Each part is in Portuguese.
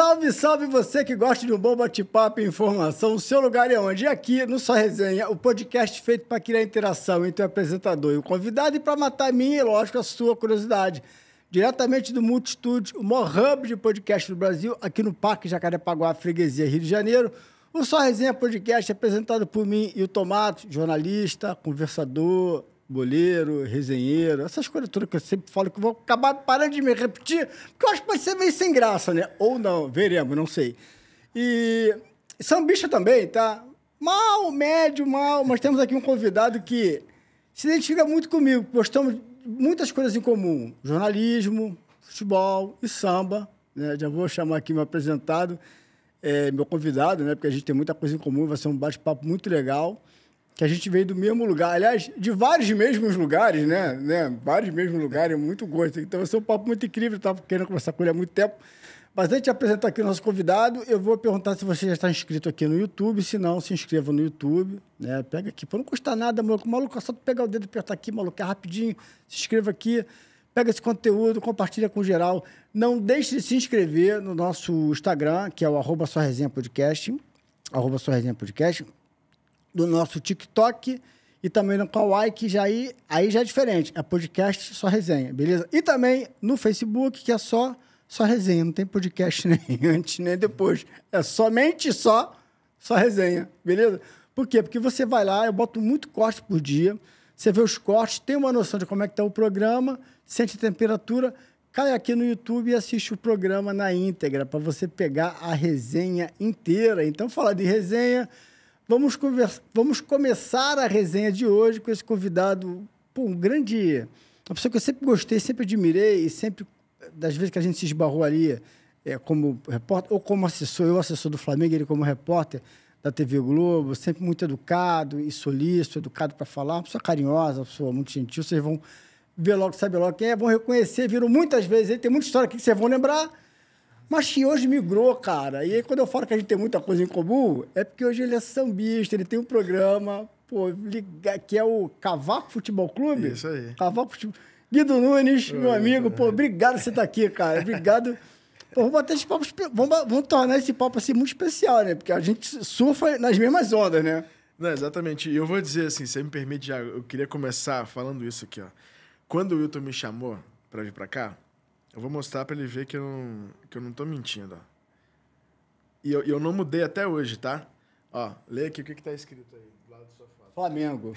Salve, salve você que gosta de um bom bate-papo e informação. O seu lugar é onde? Aqui no Só Resenha, o podcast feito para criar interação entre o apresentador e o convidado e para matar a minha e, lógico, a sua curiosidade. Diretamente do Multitude, o maior hub de podcast do Brasil, aqui no Parque Jacarepaguá, Freguesia, Rio de Janeiro. O Só Resenha Podcast é apresentado por mim e o Tomato, jornalista, conversador, boleiro, resenheiro, essas coisas todas que eu sempre falo que eu vou acabar parando de me repetir, porque eu acho que vai ser meio sem graça, né? Ou não, veremos, não sei. E sambista também, tá? Mal, médio, mal, mas temos aqui um convidado que se identifica muito comigo, gostamos de muitas coisas em comum, jornalismo, futebol e samba, né? Já vou chamar aqui meu apresentado, meu convidado, né? Porque a gente tem muita coisa em comum, vai ser um bate-papo muito legal. Que a gente veio do mesmo lugar, aliás, de vários mesmos lugares, né? Vários mesmos lugares, muito gosto. Então vai ser um papo muito incrível, estava querendo conversar com ele há muito tempo. Mas antes de apresentar aqui o nosso convidado, eu vou perguntar se você já está inscrito aqui no YouTube. Se não, se inscreva no YouTube, né? Pega aqui, para não custar nada, maluco. Maluco, é só tu pegar o dedo e apertar aqui, maluco, é rapidinho. Se inscreva aqui, pega esse conteúdo, compartilha com geral. Não deixe de se inscrever no nosso Instagram, que é o @soresenhapodcast, @soresenhapodcast. Do nosso TikTok e também no Kawaii, que aí já é diferente. É podcast Só Resenha, beleza? E também no Facebook, que é só resenha. Não tem podcast nem antes, nem depois. É somente só resenha, beleza? Por quê? Porque você vai lá, eu boto muito corte por dia, você vê os cortes, tem uma noção de como é que tá o programa, sente a temperatura, cai aqui no YouTube e assiste o programa na íntegra, para você pegar a resenha inteira. Então, falar de resenha... Vamos começar a resenha de hoje com esse convidado, uma pessoa que eu sempre gostei, sempre admirei, e sempre, das vezes que a gente se esbarrou ali, como repórter, ou como assessor, eu assessor do Flamengo, ele como repórter da TV Globo, sempre muito educado e solícito, educado para falar, uma pessoa carinhosa, uma pessoa muito gentil, vocês vão ver logo, saber logo quem é, vão reconhecer, viram muitas vezes, ele tem muita história aqui que vocês vão lembrar, mas que hoje migrou, cara. E aí, quando eu falo que a gente tem muita coisa em comum, é porque hoje ele é sambista, ele tem um programa, que é o Cavaco Futebol Clube. Isso aí. Cavaco Futebol... Guido Nunes, meu amigo, obrigado por você estar aqui, cara. Obrigado. Vamos bater esse papo, vamos tornar esse papo assim muito especial, né? Porque a gente surfa nas mesmas ondas, né? Não, exatamente. E eu vou dizer assim, se você me permite, já, eu queria começar falando isso aqui, ó. Quando o Wilton me chamou para vir para cá, eu vou mostrar para ele ver que eu não tô mentindo, ó. E eu não mudei até hoje, tá? Ó, lê aqui o que tá escrito aí, do lado da sua foto. Flamengo.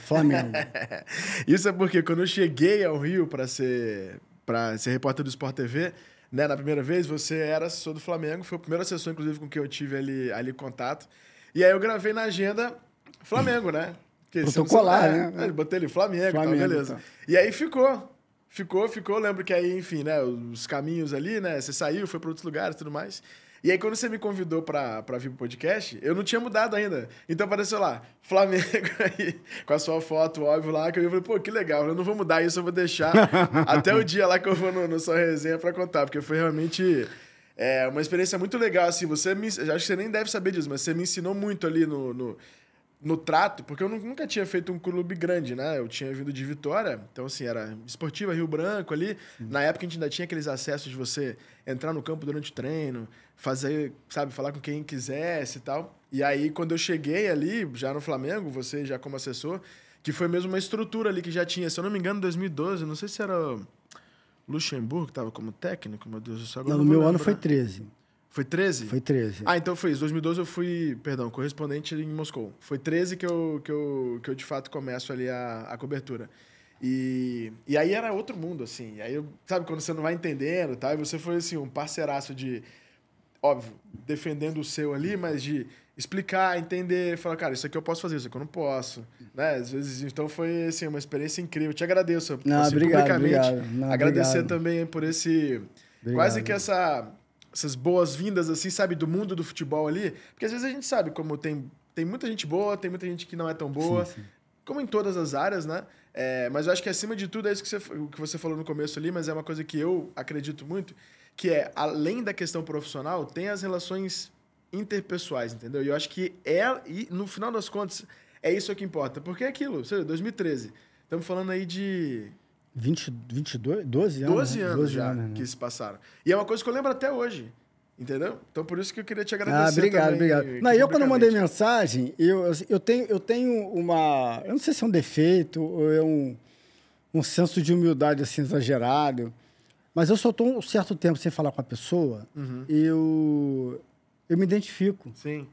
Isso é porque quando eu cheguei ao Rio para ser repórter do Sport TV, né, na primeira vez, você era assessor do Flamengo, foi o primeiro assessor, inclusive, com quem eu tive ali contato. E aí eu gravei na agenda Flamengo, né? Protocolar, né? Eu botei ali Flamengo e tal, beleza. Tá. E aí ficou, lembro que aí, enfim, né, os caminhos ali, né, você saiu, foi para outros lugares e tudo mais. E aí, quando você me convidou para vir pro podcast, eu não tinha mudado ainda. Então, apareceu lá, Flamengo aí, com a sua foto, óbvio, lá, que eu falei, pô, que legal, eu não vou mudar isso, eu vou deixar até o dia lá que eu vou no Só Resenha para contar, porque foi realmente uma experiência muito legal, assim, acho que você nem deve saber disso, mas você me ensinou muito ali no trato, porque eu nunca tinha feito um clube grande, né? Eu tinha vindo de Vitória, então, assim, era Esportiva Rio Branco ali. Na época, a gente ainda tinha aqueles acessos de você entrar no campo durante o treino, fazer, sabe, falar com quem quisesse e tal. E aí, quando eu cheguei ali, já no Flamengo, você já como assessor, que foi mesmo uma estrutura ali que já tinha, se eu não me engano, em 2012, não sei se era Luxemburgo que estava como técnico, meu Deus do céu. Não, no meu ano foi 13. Foi 13? Foi 13. Ah, então foi isso. 2012 eu fui, correspondente em Moscou. Foi 13 que eu de fato começo ali a cobertura. E aí era outro mundo, assim. E aí, sabe, quando você não vai entendendo, tá? E você foi, assim, um parceiraço de, óbvio, defendendo o seu ali, mas de explicar, entender, falar, cara, isso aqui eu posso fazer, isso aqui eu não posso, né? Às vezes, então foi, assim, uma experiência incrível. Eu te agradeço, não, assim, obrigado, publicamente. Obrigado. Não, agradecer obrigado. também por esse... Obrigado. Quase que essas boas-vindas, assim, sabe, do mundo do futebol ali. Porque às vezes a gente sabe como tem muita gente boa, tem muita gente que não é tão boa, sim. Como em todas as áreas, né? Mas eu acho que acima de tudo é isso que você falou no começo ali, mas é uma coisa que eu acredito muito, que além da questão profissional, tem as relações interpessoais, entendeu? E eu acho que e no final das contas, é isso que importa. Porque é aquilo, sei lá, 2013. Estamos falando aí de... 12 anos? 12 anos já, né? Que se passaram. E é uma coisa que eu lembro até hoje. Entendeu? Então, por isso que eu queria te agradecer. Obrigado, também, obrigado. Não, eu, quando eu mandei mensagem, eu tenho uma... Eu não sei se é um defeito ou é um senso de humildade, assim, exagerado, mas eu só estou um certo tempo sem falar com a pessoa, eu me identifico. Sim.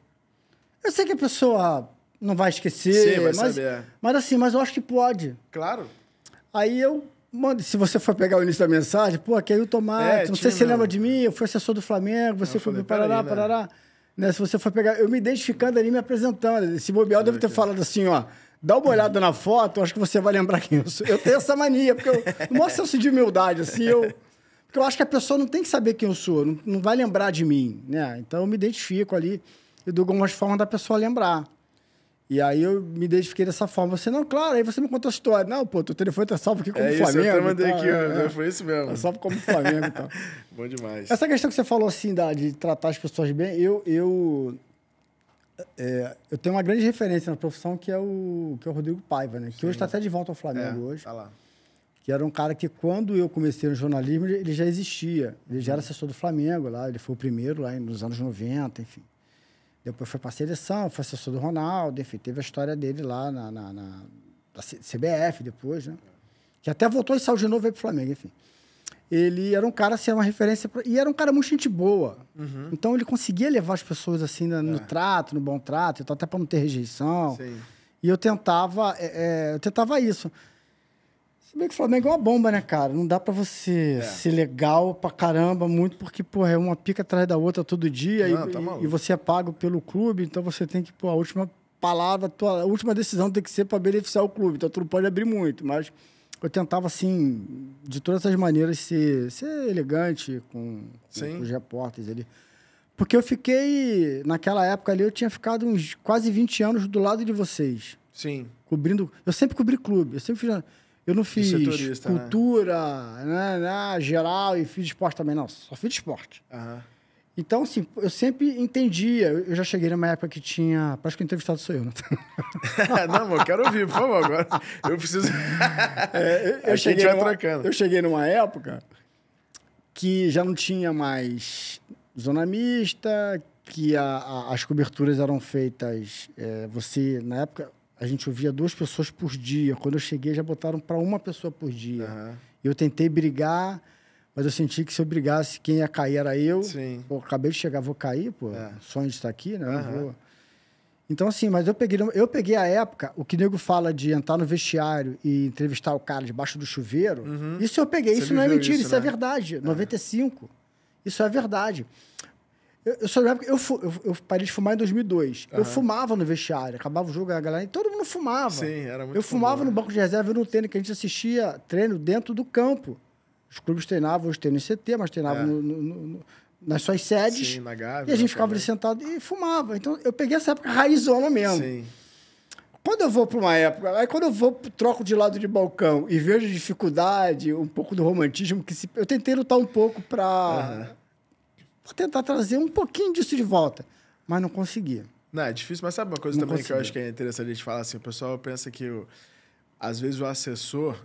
Eu sei que a pessoa não vai esquecer, Sim, vai saber. Mas eu acho que pode. Claro. Aí eu mando, se você for pegar o início da mensagem, pô, aqui é o Tomate, não sei se você lembra de mim, eu fui assessor do Flamengo, você foi Parará. Né? Se você for pegar, eu me identificando ali, me apresentando. Esse bobeal deve ter falado assim, ó, dá uma olhada na foto, acho que você vai lembrar quem eu sou. Eu tenho essa mania, porque eu não mostro senso de humildade, assim, porque eu acho que a pessoa não tem que saber quem eu sou, não vai lembrar de mim, né? Então eu me identifico ali e dou algumas formas da pessoa lembrar. E aí eu me identifiquei dessa forma. Você, não, claro, aí você me contou a história. Não, pô, teu telefone tá salvo aqui como Flamengo. Isso, eu até mandei aqui, foi isso mesmo. Tá salvo como Flamengo e tal. Bom demais. Essa questão que você falou, assim, de tratar as pessoas bem, eu tenho uma grande referência na profissão, que é o Rodrigo Paiva, né? Que hoje está até de volta ao Flamengo hoje. Tá lá. Que era um cara que, quando eu comecei no jornalismo, ele já existia. Ele já era assessor do Flamengo lá, ele foi o primeiro lá nos anos 90, enfim. Depois foi para a seleção, foi assessor do Ronaldo, enfim, teve a história dele lá na CBF depois, né? Que até voltou e saiu de novo e veio pro Flamengo, enfim. Ele era um cara, assim, uma referência... E era um cara muito gente boa. Então, ele conseguia levar as pessoas, assim, no trato, no bom trato, então, até para não ter rejeição. Sim. E eu tentava isso. Se bem que o Flamengo é uma bomba, né, cara? Não dá pra você ser legal pra caramba muito, porque, porra, é uma pica atrás da outra todo dia. Não, e você é pago pelo clube, então você tem que, pô, a última palavra, a última decisão tem que ser pra beneficiar o clube. Então, tu não pode abrir muito, mas eu tentava, assim, de todas as maneiras, ser elegante com os repórteres ali. Porque eu fiquei, naquela época ali, eu tinha ficado uns quase 20 anos do lado de vocês. Sim. Cobrindo... Eu sempre cobri clube, eu não fiz cultura, né, geral, e fiz esporte também, não. Só fiz esporte. Então, assim, eu sempre entendia. Eu já cheguei numa época que tinha... Parece que o entrevistado sou eu, né? Não, eu quero ouvir, por favor, agora. Eu preciso... Eu cheguei numa época que já não tinha mais zona mista, que as coberturas eram feitas... na época... A gente ouvia 2 pessoas por dia. Quando eu cheguei, já botaram para 1 pessoa por dia. Eu tentei brigar, mas eu senti que se eu brigasse, quem ia cair era eu. Sim. Pô, acabei de chegar, vou cair, pô. Sonho de estar aqui, né? Então, assim, mas eu peguei a época, o que o nego fala de entrar no vestiário e entrevistar o cara debaixo do chuveiro, isso eu peguei. Isso não é mentira, isso é verdade. 95. Isso é verdade. Eu parei de fumar em 2002. Eu fumava no vestiário, acabava o jogo, a galera... E todo mundo fumava. Sim, era muito Eu fumava no banco de reserva e no treino, que a gente assistia treino dentro do campo. Os clubes treinavam, os treinos em CT, mas treinavam nas suas sedes. Sim, na Gávea. E a gente ficava ali sentado e fumava. Então, eu peguei essa época raizona mesmo. Sim. Quando eu vou para uma época... Aí, quando eu vou, troco de lado de balcão e vejo dificuldade, um pouco do romantismo, eu tentei lutar um pouco para... Vou tentar trazer um pouquinho disso de volta, mas não conseguia. Não, é difícil, mas sabe uma coisa também que eu acho que é interessante a gente falar assim, o pessoal pensa que, às vezes, o assessor,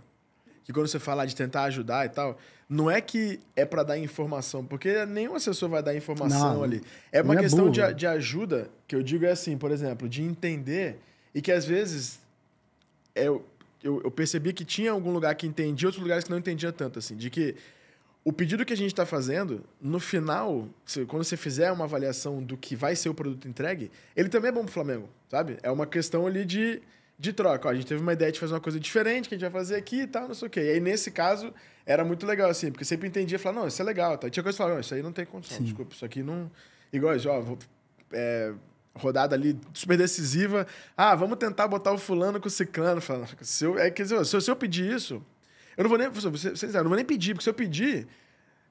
que quando você fala de tentar ajudar e tal, não é que é para dar informação, porque nenhum assessor vai dar informação ali. É uma questão de ajuda, que eu digo assim, por exemplo, de entender, e que às vezes eu percebi que tinha algum lugar que entendia, outros lugares que não entendia tanto, assim, de que o pedido que a gente está fazendo, no final, quando você fizer uma avaliação do que vai ser o produto entregue, ele também é bom para o Flamengo, sabe? É uma questão ali de troca. Ó, a gente teve uma ideia de fazer uma coisa diferente, que a gente vai fazer aqui e tal, não sei o quê. E aí, nesse caso, era muito legal, assim, porque sempre entendia, falava, não, isso é legal. Tá? E tinha coisa que falava, não, isso aí não tem condição, desculpa, isso aqui não... Igual, rodada ali super decisiva. Vamos tentar botar o fulano com o ciclano. Quer dizer, se eu pedir isso... Eu não vou nem pedir, porque se eu pedir,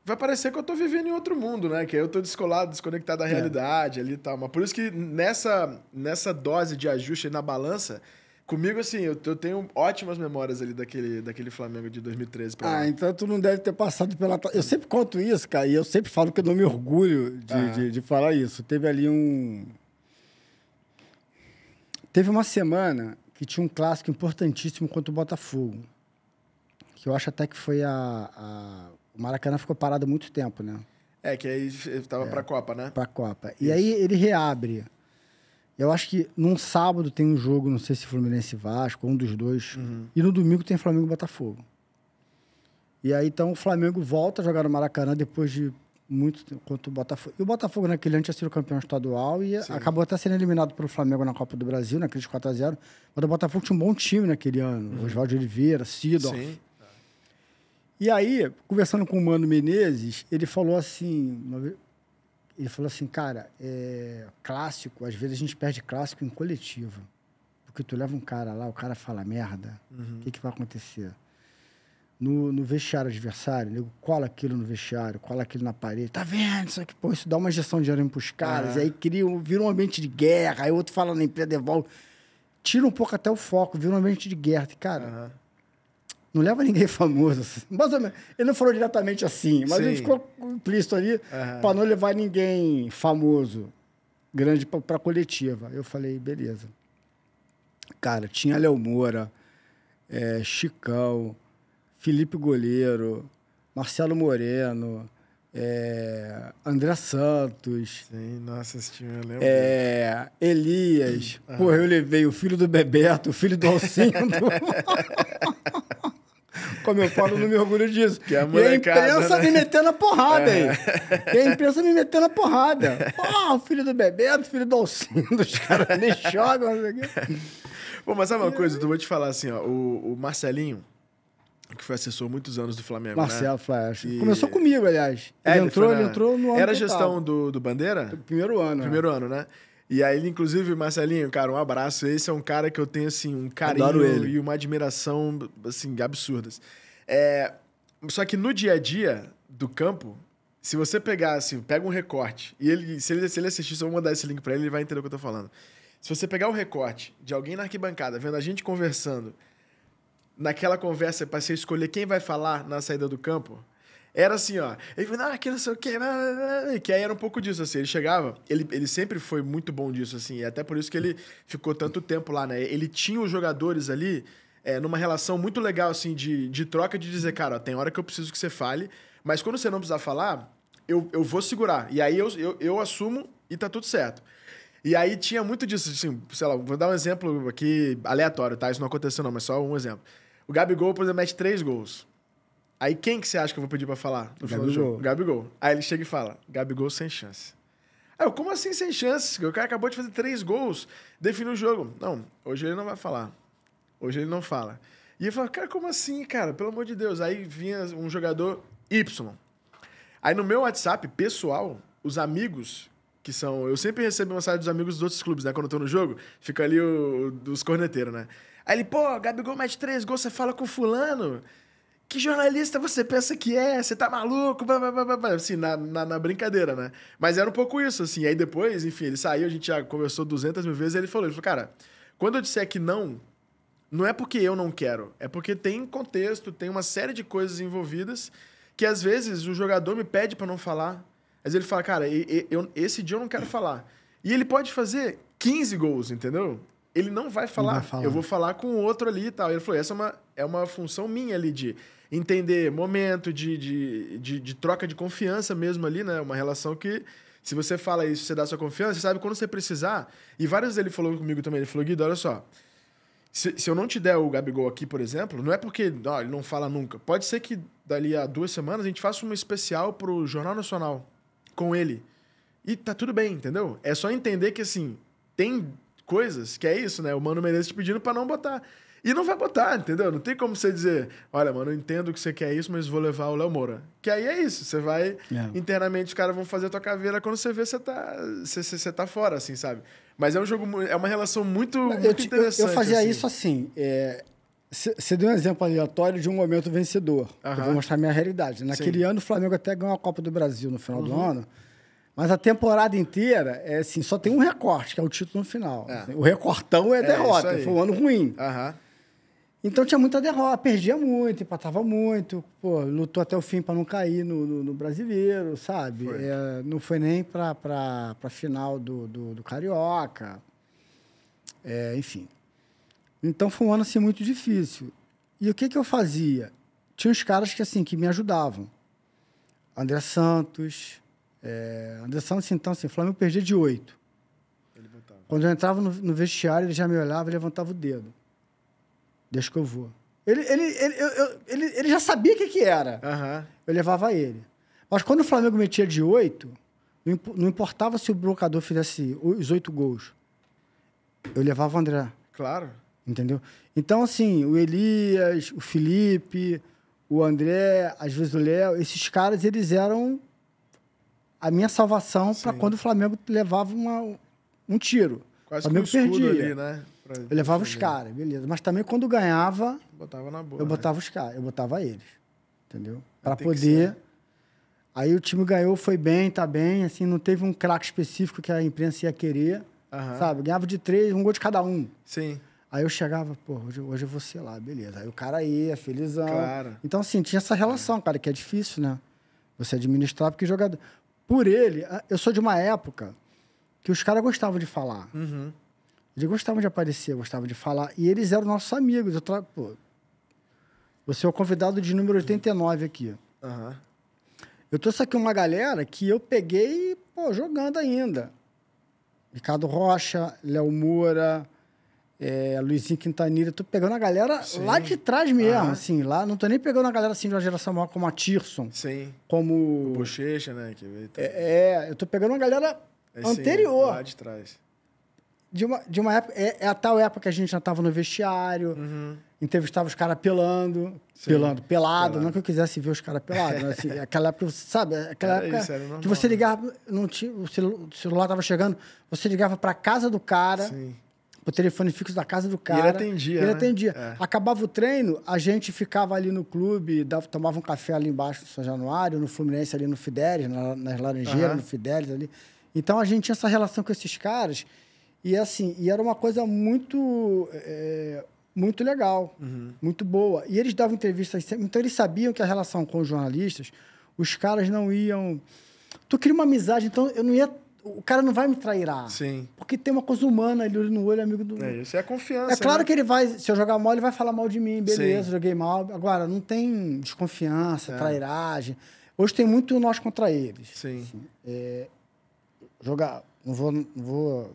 vai parecer que eu tô vivendo em outro mundo, né? Que aí eu tô desconectado da realidade ali e tal. Mas por isso que nessa dose de ajuste aí na balança, comigo, assim, eu tenho ótimas memórias ali daquele Flamengo de 2013. Então tu não deve ter passado pela... Eu sempre conto isso, cara, e eu sempre falo que eu não me orgulho de falar isso. Teve ali Teve uma semana que tinha um clássico importantíssimo contra o Botafogo. Que eu acho até que foi o Maracanã ficou parado há muito tempo, né? Que aí tava pra Copa, né? Pra Copa. Isso. E aí ele reabre. Eu acho que num sábado tem um jogo, não sei se Fluminense e Vasco, um dos dois. E no domingo tem Flamengo e Botafogo. E aí, então, o Flamengo volta a jogar no Maracanã depois de muito tempo contra o Botafogo. E o Botafogo, naquele ano, tinha sido campeão estadual e acabou até sendo eliminado pelo Flamengo na Copa do Brasil, naqueles 4-0. Mas o Botafogo tinha um bom time naquele ano. Oswaldo Oliveira, Sidorf. Sim. E aí, conversando com o Mano Menezes, ele falou assim... cara, clássico, às vezes a gente perde clássico em coletivo. Porque tu leva um cara lá, o cara fala merda, o que vai acontecer? No vestiário adversário, nego cola aquilo no vestiário, cola aquilo na parede. Tá vendo? Isso aqui, pô, isso dá uma injeção de ânimo pros caras. E aí vira um ambiente de guerra. Aí outro fala na empresa, devolve. Tira um pouco até o foco, vira um ambiente de guerra. E, cara, não leva ninguém famoso. Assim. Mais ou menos. Ele não falou diretamente assim, mas ele ficou implícito ali pra não levar ninguém famoso, grande pra coletiva. Eu falei, beleza. Cara, tinha Léo Moura, Chicão, Felipe Goleiro, Marcelo Moreno, André Santos. Sim, nossa, esse time eu lembro. Elias. Porra, eu levei o filho do Bebeto, o filho do Alcindo. Como eu falo, não me orgulho disso. Que a molecada, e a imprensa me metendo a porrada aí. E a imprensa me metendo a porrada. O filho do Bebeto, o filho do Alcindo. Os caras nem jogam. Pô, mas sabe uma coisa? Eu vou te falar assim, ó. O Marcelinho, que foi assessor muitos anos do Flamengo, Marcelo Flash. Começou comigo, aliás. Ele entrou no ano. Era a gestão do Bandeira? Primeiro ano. Primeiro ano, né? E aí, inclusive, Marcelinho, cara, um abraço. Esse é um cara que eu tenho, assim, um carinho e uma admiração, assim, absurdas. Só que no dia a dia do campo, se você pegar, assim, pega um recorte, e se ele assistir, só vou mandar esse link pra ele vai entender o que eu tô falando. Se você pegar o recorte de alguém na arquibancada, vendo a gente conversando, naquela conversa pra você escolher quem vai falar na saída do campo, era assim, ó. Ele falou, que não sei o quê. Que aí era um pouco disso, assim. Ele chegava... Ele sempre foi muito bom disso, assim. E até por isso que ele ficou tanto tempo lá, né? Ele tinha os jogadores ali numa relação muito legal, assim, de troca, de dizer, cara, ó, tem hora que eu preciso que você fale, mas quando você não precisar falar, eu vou segurar. E aí eu assumo e tá tudo certo. E aí tinha muito disso, assim, sei lá, vou dar um exemplo aqui aleatório, tá? Isso não aconteceu não, mas só um exemplo. O Gabigol, por exemplo, mete 3 gols. Aí quem que você acha que eu vou pedir pra falar no final do jogo? Gabigol. Aí ele chega e fala, Gabigol sem chance. Aí eu, como assim sem chance? O cara acabou de fazer 3 gols, definiu o jogo. Não, hoje ele não vai falar. Hoje ele não fala. E eu falo, cara, como assim, cara? Pelo amor de Deus. Aí vinha um jogador Y. Aí no meu WhatsApp pessoal, os amigos... que são... Eu sempre recebo mensagem dos amigos dos outros clubes, né? Quando eu tô no jogo, fica ali os corneteiros, né? Aí ele, pô, Gabigol mete 3 gols, você fala com fulano. Que jornalista você pensa que é? Você tá maluco? Assim, na brincadeira, né? Mas era um pouco isso, assim. Aí depois, enfim, ele saiu, a gente já conversou 200 mil vezes, e ele falou, cara, quando eu disser que não é porque eu não quero, é porque tem contexto, tem uma série de coisas envolvidas que às vezes o jogador me pede pra não falar. Mas ele fala, cara, esse dia eu não quero falar. E ele pode fazer 15 gols, entendeu? Ele não vai falar. Eu vou falar com o outro ali e tal. E ele falou, essa é uma função minha ali de entender momento, de troca de confiança mesmo ali, né? Uma relação que, se você fala isso, você dá sua confiança, você sabe quando você precisar. E várias vezes ele falou comigo também, ele falou, Guido, olha só, se eu não te der o Gabigol aqui, por exemplo, não é porque ele não fala nunca. Pode ser que dali a 2 semanas a gente faça uma especial pro Jornal Nacional com ele. E tá tudo bem, entendeu? É só entender que, assim, tem coisas que é isso, né? O Mano Menezes te pedindo pra não botar. E não vai botar, entendeu? Não tem como você dizer, olha, mano, eu entendo que você quer isso, mas vou levar o Léo Moura. Que aí é isso, você vai... Internamente os caras vão fazer a tua caveira, quando você vê, você tá fora, assim, sabe? Mas é um jogo, é uma relação muito interessante. Eu fazia assim. Isso assim, você deu um exemplo aleatório de um momento vencedor. Eu vou mostrar a minha realidade. Naquele ano, o Flamengo até ganhou a Copa do Brasil no final do ano. Mas a temporada inteira, assim, só tem um recorte, que é o título no final. Assim, o recortão é derrota. Foi um ano ruim. Então tinha muita derrota. Perdia muito, empatava muito. Pô, lutou até o fim para não cair no Brasileiro, sabe? Não foi nem para final do Carioca. Enfim. Então foi um ano assim, muito difícil. E o que eu fazia? Tinha uns caras que me ajudavam. André Santos, André Santos, então, assim, o Flamengo perdia de 8. Ele botava. Quando eu entrava no vestiário, ele já me olhava e levantava o dedo. Deixa que eu vou. Ele já sabia o que era. Uhum. Eu levava ele. Mas quando o Flamengo metia de 8, não importava se o blocador fizesse os 8 gols. Eu levava o André. Claro. Entendeu? Então, assim, o Elias, o Felipe, o André, às vezes o Léo, esses caras, eles eram a minha salvação para quando o Flamengo levava um tiro. Quase o Flamengo que um escudo perdia. ali, né? Eu levava os caras, beleza. Mas também quando ganhava, botava na boa, eu botava os caras, eu botava eles. Entendeu? Para Tem poder... Aí o time ganhou, foi bem, tá bem. Assim, não teve um craque específico que a imprensa ia querer. Sabe? Ganhava de 3, um gol de cada um. Sim. Aí eu chegava, pô, hoje eu vou ser lá, beleza. Aí o cara ia, felizão. Claro. Então, assim, tinha essa relação, cara, que é difícil, né? Você administrar, porque jogador... Por ele, eu sou de uma época que os caras gostavam de falar. Uhum. Eles gostavam de aparecer, gostavam de falar. E eles eram nossos amigos. Pô, você é o convidado de número 89 aqui. Uhum. Eu trouxe aqui uma galera que eu peguei, pô, jogando ainda. Ricardo Rocha, Léo Moura, Luizinho Quintanilha. Tô pegando a galera lá de trás mesmo, assim. Lá, não tô nem pegando a galera assim de uma geração maior como a Tirson. Sim. Como... O Bochecha, né? Que veio eu tô pegando uma galera anterior. Lá de trás. De uma época... É a tal época que a gente já tava no vestiário, entrevistava os caras pelado. Não que eu quisesse ver os caras pelados, mas assim, aquela época, sabe? Aquela época isso, era normal, que você ligava, não tinha, o celular tava chegando, você ligava pra casa do cara, pro telefone fixo da casa do cara. E ele atendia, né? Acabava o treino, a gente ficava ali no clube, tomava um café ali embaixo do São Januário, no Fluminense ali no Fidelis, nas Laranjeiras, no Fidelis ali. Então a gente tinha essa relação com esses caras e assim, e era uma coisa muito muito legal, muito boa. E eles davam entrevistas sempre, então eles sabiam que a relação com os jornalistas, os caras não iam... Tu cria uma amizade, então eu não ia... O cara não vai me trairar. Sim. Porque tem uma coisa humana ali, olho no olho, amigo do... Isso é a confiança, claro, né? Que ele vai... Se eu jogar mal, ele vai falar mal de mim. Beleza, joguei mal. Agora, não tem desconfiança, trairagem. Hoje tem muito nós contra eles. Sim. Assim, Não vou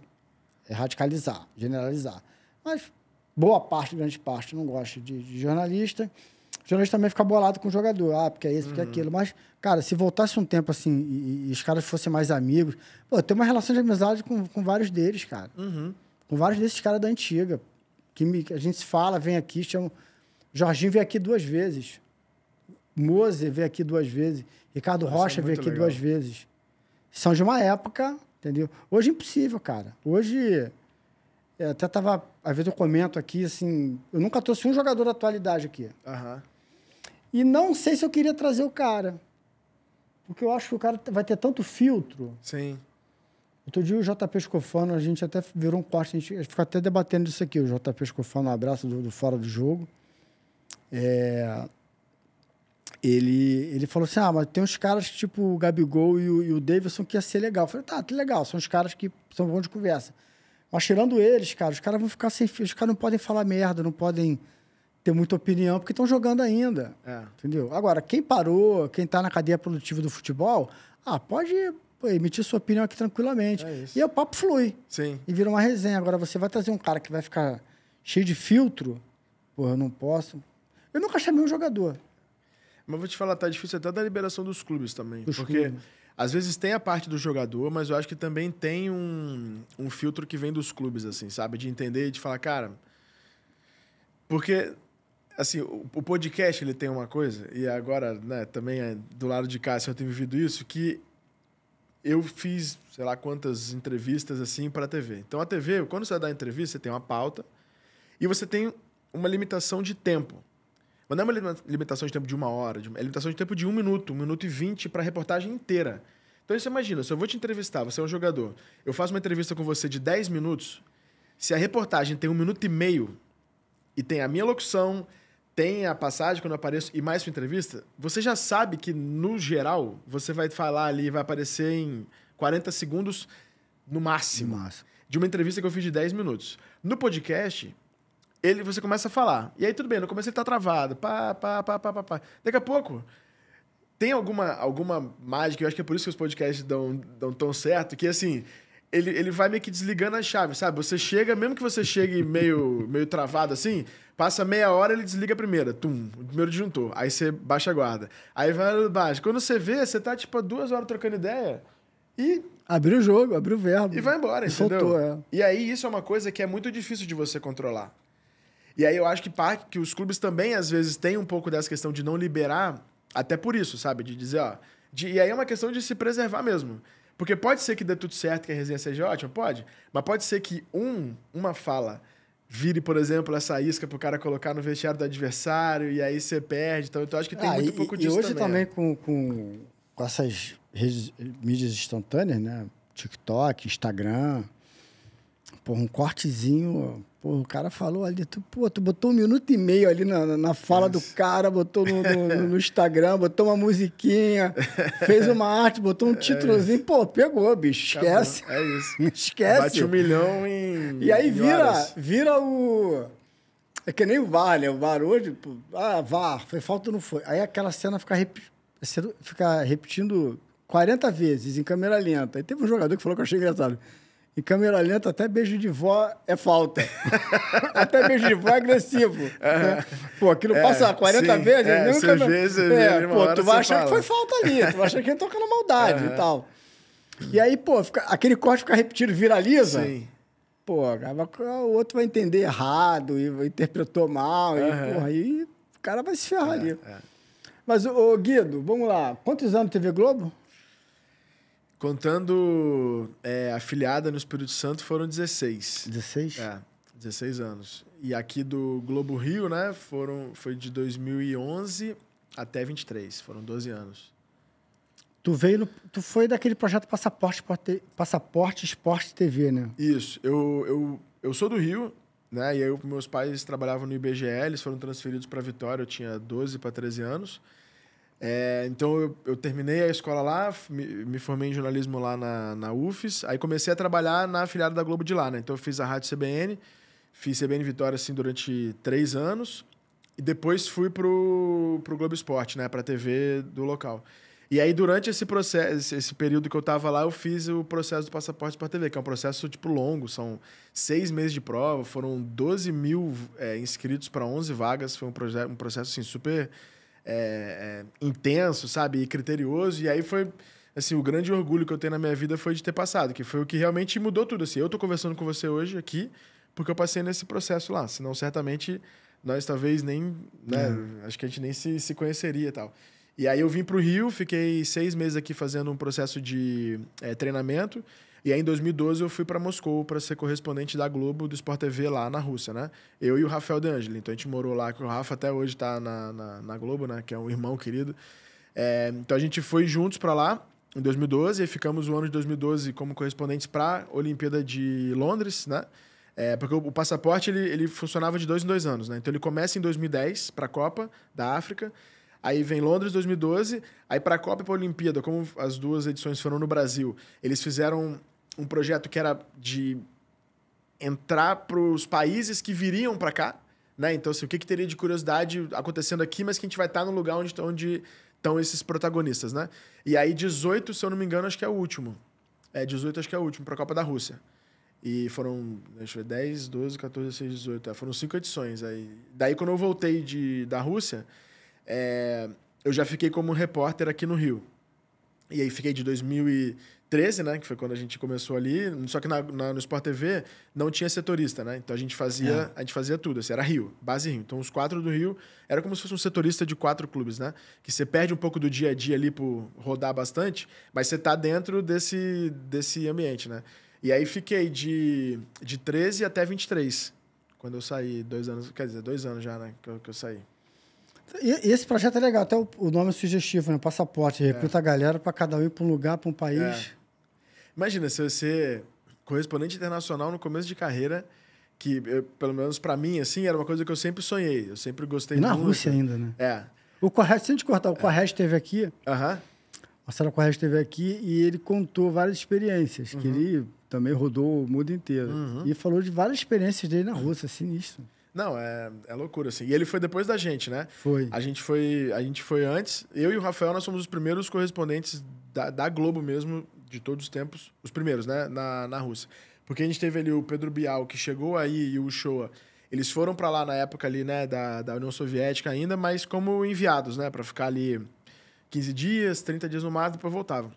radicalizar, generalizar. Mas... Boa parte, grande parte, não gosta de jornalista. O jornalista também fica bolado com o jogador. Porque é isso, porque é aquilo. Mas, cara, se voltasse um tempo assim e os caras fossem mais amigos... Pô, tem uma relação de amizade com vários deles, cara. Com vários desses caras da antiga. A gente se fala, vem aqui, chama... Jorginho veio aqui 2 vezes. Moser veio aqui 2 vezes. Ricardo Rocha veio aqui 2 vezes. São de uma época, entendeu? Hoje é impossível, cara. Hoje... até tava... Às vezes eu comento aqui, assim... Eu nunca trouxe um jogador da atualidade aqui. E não sei se eu queria trazer o cara. Porque eu acho que o cara vai ter tanto filtro. Sim. Outro dia o JP Scofano, a gente até virou um corte, a gente ficou até debatendo isso aqui. O JP Scofano, um abraço do Fora do Jogo. Ele falou assim, mas tem uns caras tipo o Gabigol e o Davidson que ia ser legal. Eu falei, tá, que legal. São os caras que são bons de conversa. Mas tirando eles, cara, os caras vão ficar sem fio. Os caras não podem falar merda, não podem ter muita opinião, porque estão jogando ainda. Entendeu? Agora, quem parou, quem tá na cadeia produtiva do futebol, pode emitir sua opinião aqui tranquilamente. E aí o papo flui. Sim. E vira uma resenha. Agora, você vai trazer um cara que vai ficar cheio de filtro, eu não posso. Eu nunca chamei um jogador. Mas vou te falar, tá difícil até da liberação dos clubes também. Porque... Às vezes tem a parte do jogador, mas eu acho que também tem um filtro que vem dos clubes, assim, sabe? De entender e de falar, cara... Porque, assim, o podcast, ele tem uma coisa, e agora, né, também do lado de cá, assim, eu tenho vivido isso, que eu fiz, sei lá, quantas entrevistas, assim, para a TV. Então, a TV, quando você vai dar entrevista, você tem uma pauta e você tem uma limitação de tempo. Mas não é uma limitação de tempo de 1 hora, é limitação de tempo de 1 minuto, 1 minuto e 20 para a reportagem inteira. Então, você imagina, se eu vou te entrevistar, você é um jogador, eu faço uma entrevista com você de 10 minutos, se a reportagem tem 1 minuto e meio e tem a minha locução, tem a passagem quando eu apareço e mais sua entrevista, você já sabe que, no geral, você vai falar ali, vai aparecer em 40 segundos no máximo. De uma entrevista que eu fiz de 10 minutos. No podcast... você começa a falar. E aí, tudo bem, no começo ele tá travado. Daqui a pouco, tem alguma mágica, eu acho que é por isso que os podcasts dão tão certo, que assim, ele vai meio que desligando a chave, sabe? Você chega, mesmo que você chegue meio travado assim, passa meia hora, ele desliga a primeira, o primeiro disjuntor, aí você baixa a guarda, aí vai baixo. Quando você vê, você tá tipo 2 horas trocando ideia e... Abriu o jogo, abriu o verbo. E vai embora, entendeu? Soltou, E aí isso é uma coisa que é muito difícil de você controlar. E aí eu acho que os clubes também, às vezes, têm um pouco dessa questão de não liberar, até por isso, sabe? De dizer, ó... E aí é uma questão de se preservar mesmo. Porque pode ser que dê tudo certo, que a resenha seja ótima, pode. Mas pode ser que uma fala vire, por exemplo, essa isca pro cara colocar no vestiário do adversário e aí você perde. Então eu acho que tem muito pouco disso também. E hoje também com essas mídias instantâneas, né? TikTok, Instagram, um cortezinho, o cara falou ali, tu botou 1 minuto e meio ali na fala do cara, botou no Instagram, botou uma musiquinha, fez uma arte, botou um títulozinho, pegou, bicho, esquece. Acabou. É isso. Esquece. Bate 1 milhão em E aí em vira o... É que nem o VAR, né? O VAR hoje, VAR, foi falta ou não foi? Aí aquela cena fica repetindo 40 vezes em câmera lenta. Aí teve um jogador que falou que eu achei engraçado. Em câmera lenta, até beijo de vó é falta. Até beijo de vó é agressivo. Né? Pô, aquilo passa 40 vezes. Tu vai achar que foi falta ali. Tu vai achar que ele toca na maldade e tal. E aí, aquele corte fica repetido, viraliza. Sim. O outro vai entender errado e interpretou mal. E, aí o cara vai se ferrar ali. Mas, Guido, vamos lá. Quantos anos TV Globo? Contando afiliada no Espírito Santo, foram 16. 16? 16 anos. E aqui do Globo Rio, né, foi de 2011 até 23. Foram 12 anos. Tu foi daquele projeto Passaporte Esporte TV, né? Isso. Eu sou do Rio, né, e meus pais trabalhavam no IBGE, eles foram transferidos para Vitória, eu tinha 12 para 13 anos. Então, eu terminei a escola lá, me formei em jornalismo lá na UFES, aí comecei a trabalhar na afiliada da Globo de lá, né? Então, eu fiz a Rádio CBN, fiz CBN Vitória, assim, durante 3 anos, e depois fui pro Globo Esporte, né? Pra TV do local. E aí, durante esse processo, esse período que eu tava lá, eu fiz o processo do Passaporte para TV, que é um processo, tipo, longo, são 6 meses de prova, foram 12 mil inscritos para 11 vagas, foi um processo, assim, super... intenso, sabe? E criterioso. E aí foi, assim, o grande orgulho que eu tenho na minha vida foi de ter passado, que foi o que realmente mudou tudo, assim. Eu tô conversando com você hoje aqui porque eu passei nesse processo lá. Senão, certamente, nós talvez nem... né? Acho que a gente nem se conheceria e tal. E aí eu vim pro Rio, fiquei 6 meses aqui fazendo um processo de treinamento. E aí, em 2012, eu fui para Moscou para ser correspondente da Globo, do Sport TV lá na Rússia, né? Eu e o Rafael De Angeli. Então, a gente morou lá, que o Rafa até hoje está na Globo, né? Que é um irmão querido. Então, a gente foi juntos para lá em 2012 e ficamos o ano de 2012 como correspondentes para a Olimpíada de Londres, né? Porque o passaporte, ele funcionava de 2 em 2 anos, né? Então, ele começa em 2010 para a Copa da África. Aí vem Londres 2012, aí para a Copa e para a Olimpíada, como as 2 edições foram no Brasil, eles fizeram um projeto que era de entrar para os países que viriam para cá, né? Então, assim, o que teria de curiosidade acontecendo aqui, mas que a gente vai estar no lugar onde estão esses protagonistas, né? E aí 18, se eu não me engano, acho que é o último. 18 acho que é o último, para a Copa da Rússia. E foram, deixa eu ver, 10, 12, 14, 16, 18. Foram 5 edições. Daí, quando eu voltei da Rússia... eu já fiquei como repórter aqui no Rio. E aí fiquei de 2013, né? Que foi quando a gente começou ali. Só que no Sport TV não tinha setorista, né? Então a gente fazia tudo. Assim, era Rio, base Rio. Então os 4 do Rio era como se fosse um setorista de 4 clubes, né? Que você perde um pouco do dia a dia ali por rodar bastante, mas você tá dentro desse ambiente, né? E aí fiquei de 13 até 23. Quando eu saí, 2 anos... Quer dizer, 2 anos já, né? Que eu saí. E esse projeto é legal, até o nome é sugestivo, né? Passaporte, recruta a galera para cada um ir para um lugar, para um país. Imagina, se você correspondente internacional no começo de carreira, que, pelo menos para mim, assim, era uma coisa que eu sempre sonhei. Eu sempre gostei muito. Na Rússia ainda, né? O Correia, sem te cortar, o Correia esteve aqui. Marcelo Correia esteve aqui e ele contou várias experiências, que ele também rodou o mundo inteiro. E falou de várias experiências dele na Rússia, sinistro. Não, é loucura, assim. E ele foi depois da gente, né? Foi. A gente foi antes. Eu e o Rafael, nós somos os primeiros correspondentes da Globo mesmo, de todos os tempos. Os primeiros, né? Na Rússia. Porque a gente teve ali o Pedro Bial, que chegou aí, e o Shoa. Eles foram para lá na época ali, né? Da União Soviética ainda, mas como enviados, né? Para ficar ali 15 dias, 30 dias no mar, depois voltavam.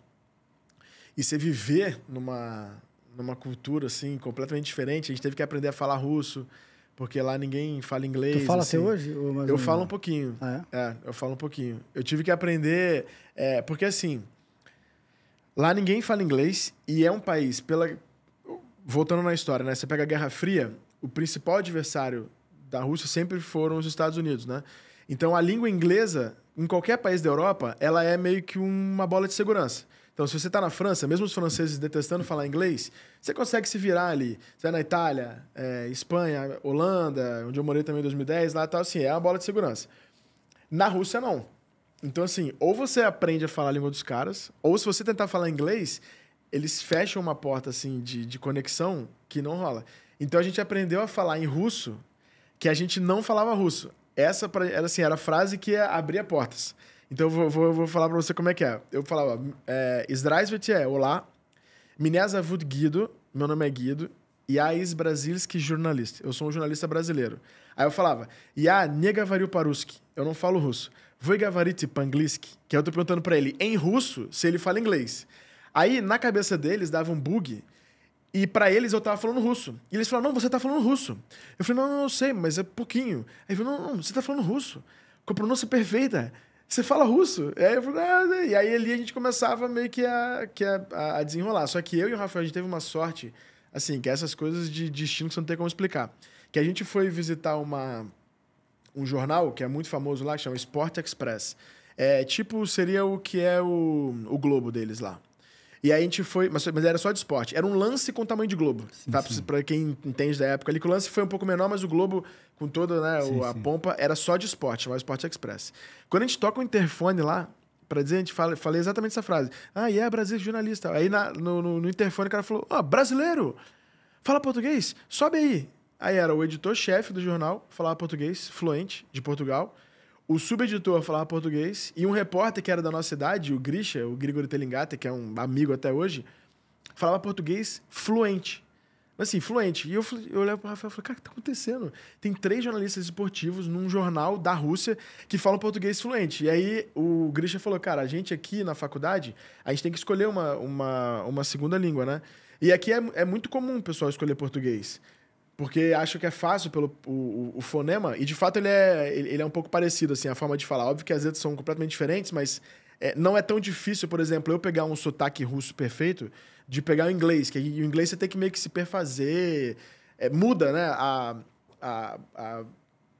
E você viver numa cultura, assim, completamente diferente. A gente teve que aprender a falar russo, porque lá ninguém fala inglês. Tu fala assim. até hoje? Eu falo um pouquinho. Ah, é? Eu falo um pouquinho. Eu tive que aprender... porque, assim, lá ninguém fala inglês e é um país... Voltando na história, né? Você pega a Guerra Fria, o principal adversário da Rússia sempre foram os Estados Unidos, né? Então, a língua inglesa, em qualquer país da Europa, ela é meio que uma bola de segurança. Então, se você está na França, mesmo os franceses detestando falar inglês, você consegue se virar ali. Você vai na Itália, Espanha, Holanda, onde eu morei também em 2010, lá e tal, assim, é uma bola de segurança. Na Rússia, não. Então, assim, ou você aprende a falar a língua dos caras, ou se você tentar falar inglês, eles fecham uma porta, assim, de conexão que não rola. Então, a gente aprendeu a falar em russo, que a gente não falava russo. Essa era a frase que abria portas. Então, eu vou falar pra você como é que é. Eu falava, Zdravstvuyte olá, меня зовут Guido, meu nome é Guido, я из бразильский журналист, eu sou um jornalista brasileiro. Aí eu falava, я не говорю по-русски, eu não falo russo. Вы говорите по-английски, que eu tô perguntando pra ele em russo se ele fala inglês. Aí, na cabeça deles, dava um bug, e pra eles eu tava falando russo. E eles falaram, não, você tá falando russo. Eu falei, não, eu sei, mas é pouquinho. Aí ele falou, não, você tá falando russo, com a pronúncia perfeita. Você fala russo? Aí eu falei, e aí ali a gente começava meio que a desenrolar. Só que eu e o Rafael, a gente teve uma sorte, assim, que essas coisas de destino que você não tem como explicar. Que a gente foi visitar um jornal que é muito famoso lá, que chama Sport Express. Seria o que é o Globo deles lá. E aí a gente foi... Mas era só de esporte. Era um lance com tamanho de Globo. Sim, tá? Sim. Pra quem entende da época ali, que o lance foi um pouco menor, mas o Globo, com toda, né, a pompa, era só de esporte, chamava Sport Express. Quando a gente toca o interfone lá, pra dizer, a gente falei exatamente essa frase. Brasil, jornalista. Aí no interfone o cara falou, brasileiro, fala português? Sobe aí. Aí era o editor-chefe do jornal, falava português, fluente, de Portugal. O subeditor falava português e um repórter que era da nossa cidade, o Grisha, o Grigori Telingata, que é um amigo até hoje, falava português fluente. Assim, fluente. E eu olhava pro Rafael e falei, cara, o que tá acontecendo? Tem 3 jornalistas esportivos num jornal da Rússia que falam português fluente. E aí o Grisha falou, cara, a gente aqui na faculdade, a gente tem que escolher uma segunda língua, né? E aqui é muito comum o pessoal escolher português. Porque acho que é fácil pelo o fonema, e de fato ele é um pouco parecido, assim, a forma de falar. Óbvio que as letras são completamente diferentes, mas não é tão difícil, por exemplo, eu pegar um sotaque russo perfeito, de pegar o inglês, que o inglês você tem que meio que se perfazer, muda, né, a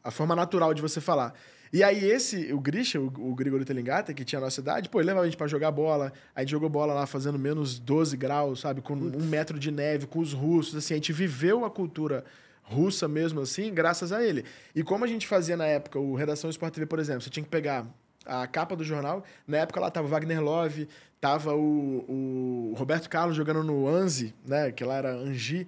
forma natural de você falar. E aí o Grisha, o Grigori Telingata, que tinha a nossa idade, ele levava a gente pra jogar bola. A gente jogou bola lá fazendo menos 12 graus, sabe? Com 1 metro de neve, com os russos, assim. A gente viveu a cultura russa mesmo, assim, graças a ele. E como a gente fazia na época, o Redação Sport TV, por exemplo, você tinha que pegar a capa do jornal. Na época lá tava o Wagner Love, tava o Roberto Carlos jogando no Anzi, né? Que lá era Angi.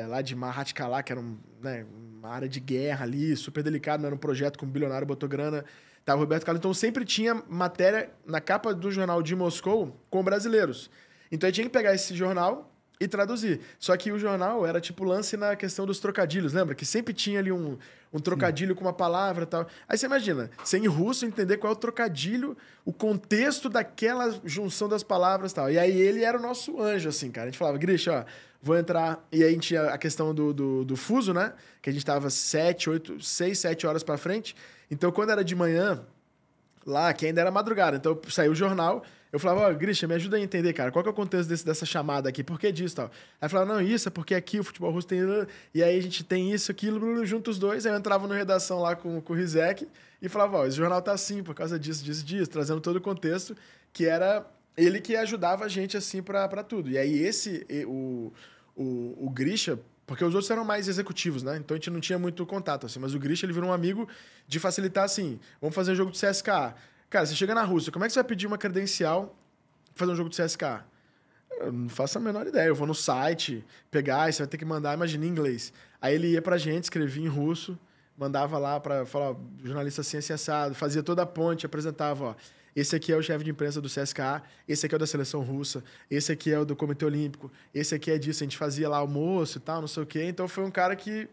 Lá de Mahatkalá, que era uma área de guerra ali, super delicado, não era um projeto com um bilionário, botou grana, tava o Roberto Carlos, então sempre tinha matéria na capa do jornal de Moscou com brasileiros. Então eu tinha que pegar esse jornal e traduzir. Só que o jornal era tipo lance na questão dos trocadilhos, lembra? Que sempre tinha ali um trocadilho com uma palavra e tal. Aí você imagina, você em russo entender qual é o trocadilho, o contexto daquela junção das palavras e tal. E aí ele era o nosso anjo, assim, cara. A gente falava, Grisha, vou entrar... E aí a gente tinha a questão do fuso, né? Que a gente tava 6, 7 horas pra frente. Então, quando era de manhã, lá, que ainda era madrugada, então saiu o jornal... Eu falava, Grisha, me ajuda a entender, cara, qual que é o contexto dessa chamada aqui, por que disso e tal? Aí eu falava, não, isso é porque aqui o futebol russo tem... E aí a gente tem isso, aquilo, junto os dois. Aí eu entrava na redação lá com o Rizek e falava, esse jornal tá assim, por causa disso, trazendo todo o contexto, que era ele que ajudava a gente, assim, pra tudo. E aí o Grisha... Porque os outros eram mais executivos, né? Então a gente não tinha muito contato, assim. Mas o Grisha, ele virou um amigo de facilitar, assim, vamos fazer um jogo de CSKA. Cara, você chega na Rússia, como é que você vai pedir uma credencial pra fazer um jogo de CSK? Eu não faço a menor ideia. Eu vou no site, pegar, e você vai ter que mandar, imagina, em inglês. Aí ele ia pra gente, escrevia em russo, mandava lá pra falar, ó, jornalista assim, assim, assado, fazia toda a ponte, apresentava, ó, esse aqui é o chefe de imprensa do CSKA, esse aqui é o da seleção russa, esse aqui é o do Comitê Olímpico, esse aqui é disso, a gente fazia lá almoço e tal, não sei o quê. Então foi um cara que...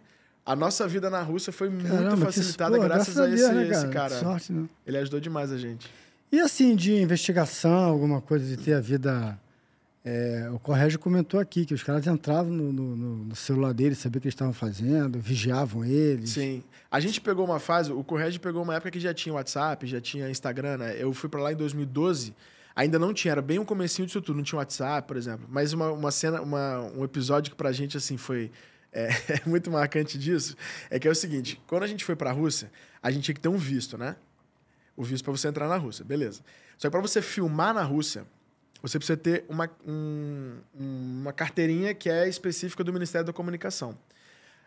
A nossa vida na Rússia foi muito facilitada graças a Deus, né, esse cara. Sorte, né? Ele ajudou demais a gente. E assim, de investigação, alguma coisa de ter a vida... o Corrégio comentou aqui que os caras entravam no celular deles, sabiam o que eles estavam fazendo, vigiavam eles. Sim. A gente pegou uma fase... O Corrégio pegou uma época que já tinha WhatsApp, já tinha Instagram, né? Eu fui pra lá em 2012... Ainda não tinha, era bem o comecinho disso tudo. Não tinha WhatsApp, por exemplo. Mas um episódio que pra gente, assim, foi... É muito marcante disso, é que é o seguinte, quando a gente foi pra Rússia, a gente tinha que ter um visto, né? O visto pra você entrar na Rússia, beleza. Só que pra você filmar na Rússia, você precisa ter uma carteirinha que é específica do Ministério da Comunicação.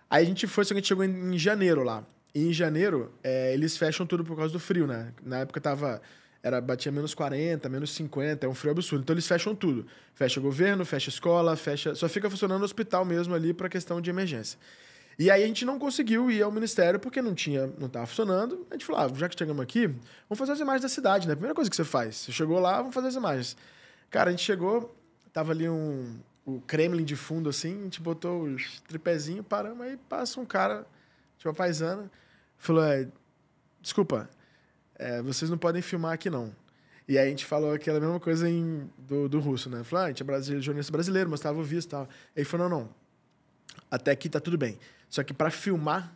Aí a gente foi, só que a gente chegou em janeiro lá. E em janeiro, eles fecham tudo por causa do frio, né? Na época batia menos 40, menos 50, é um frio absurdo. Então eles fecham tudo. Fecha o governo, fecha a escola, só fica funcionando o hospital mesmo ali para questão de emergência. E aí a gente não conseguiu ir ao ministério porque não estava funcionando. A gente falou, já que chegamos aqui, vamos fazer as imagens da cidade, né? A primeira coisa que você faz. Você chegou lá, vamos fazer as imagens. Cara, a gente chegou, tava ali o Kremlin de fundo assim, a gente botou os tripézinhos, paramos, aí passa um cara, tipo a paisana, falou, desculpa, vocês não podem filmar aqui, não. E aí a gente falou aquela mesma coisa do russo, né? Falou, a gente é jornalista brasileiro, mostrava o visto e tal. Aí ele falou, não, até aqui tá tudo bem. Só que para filmar,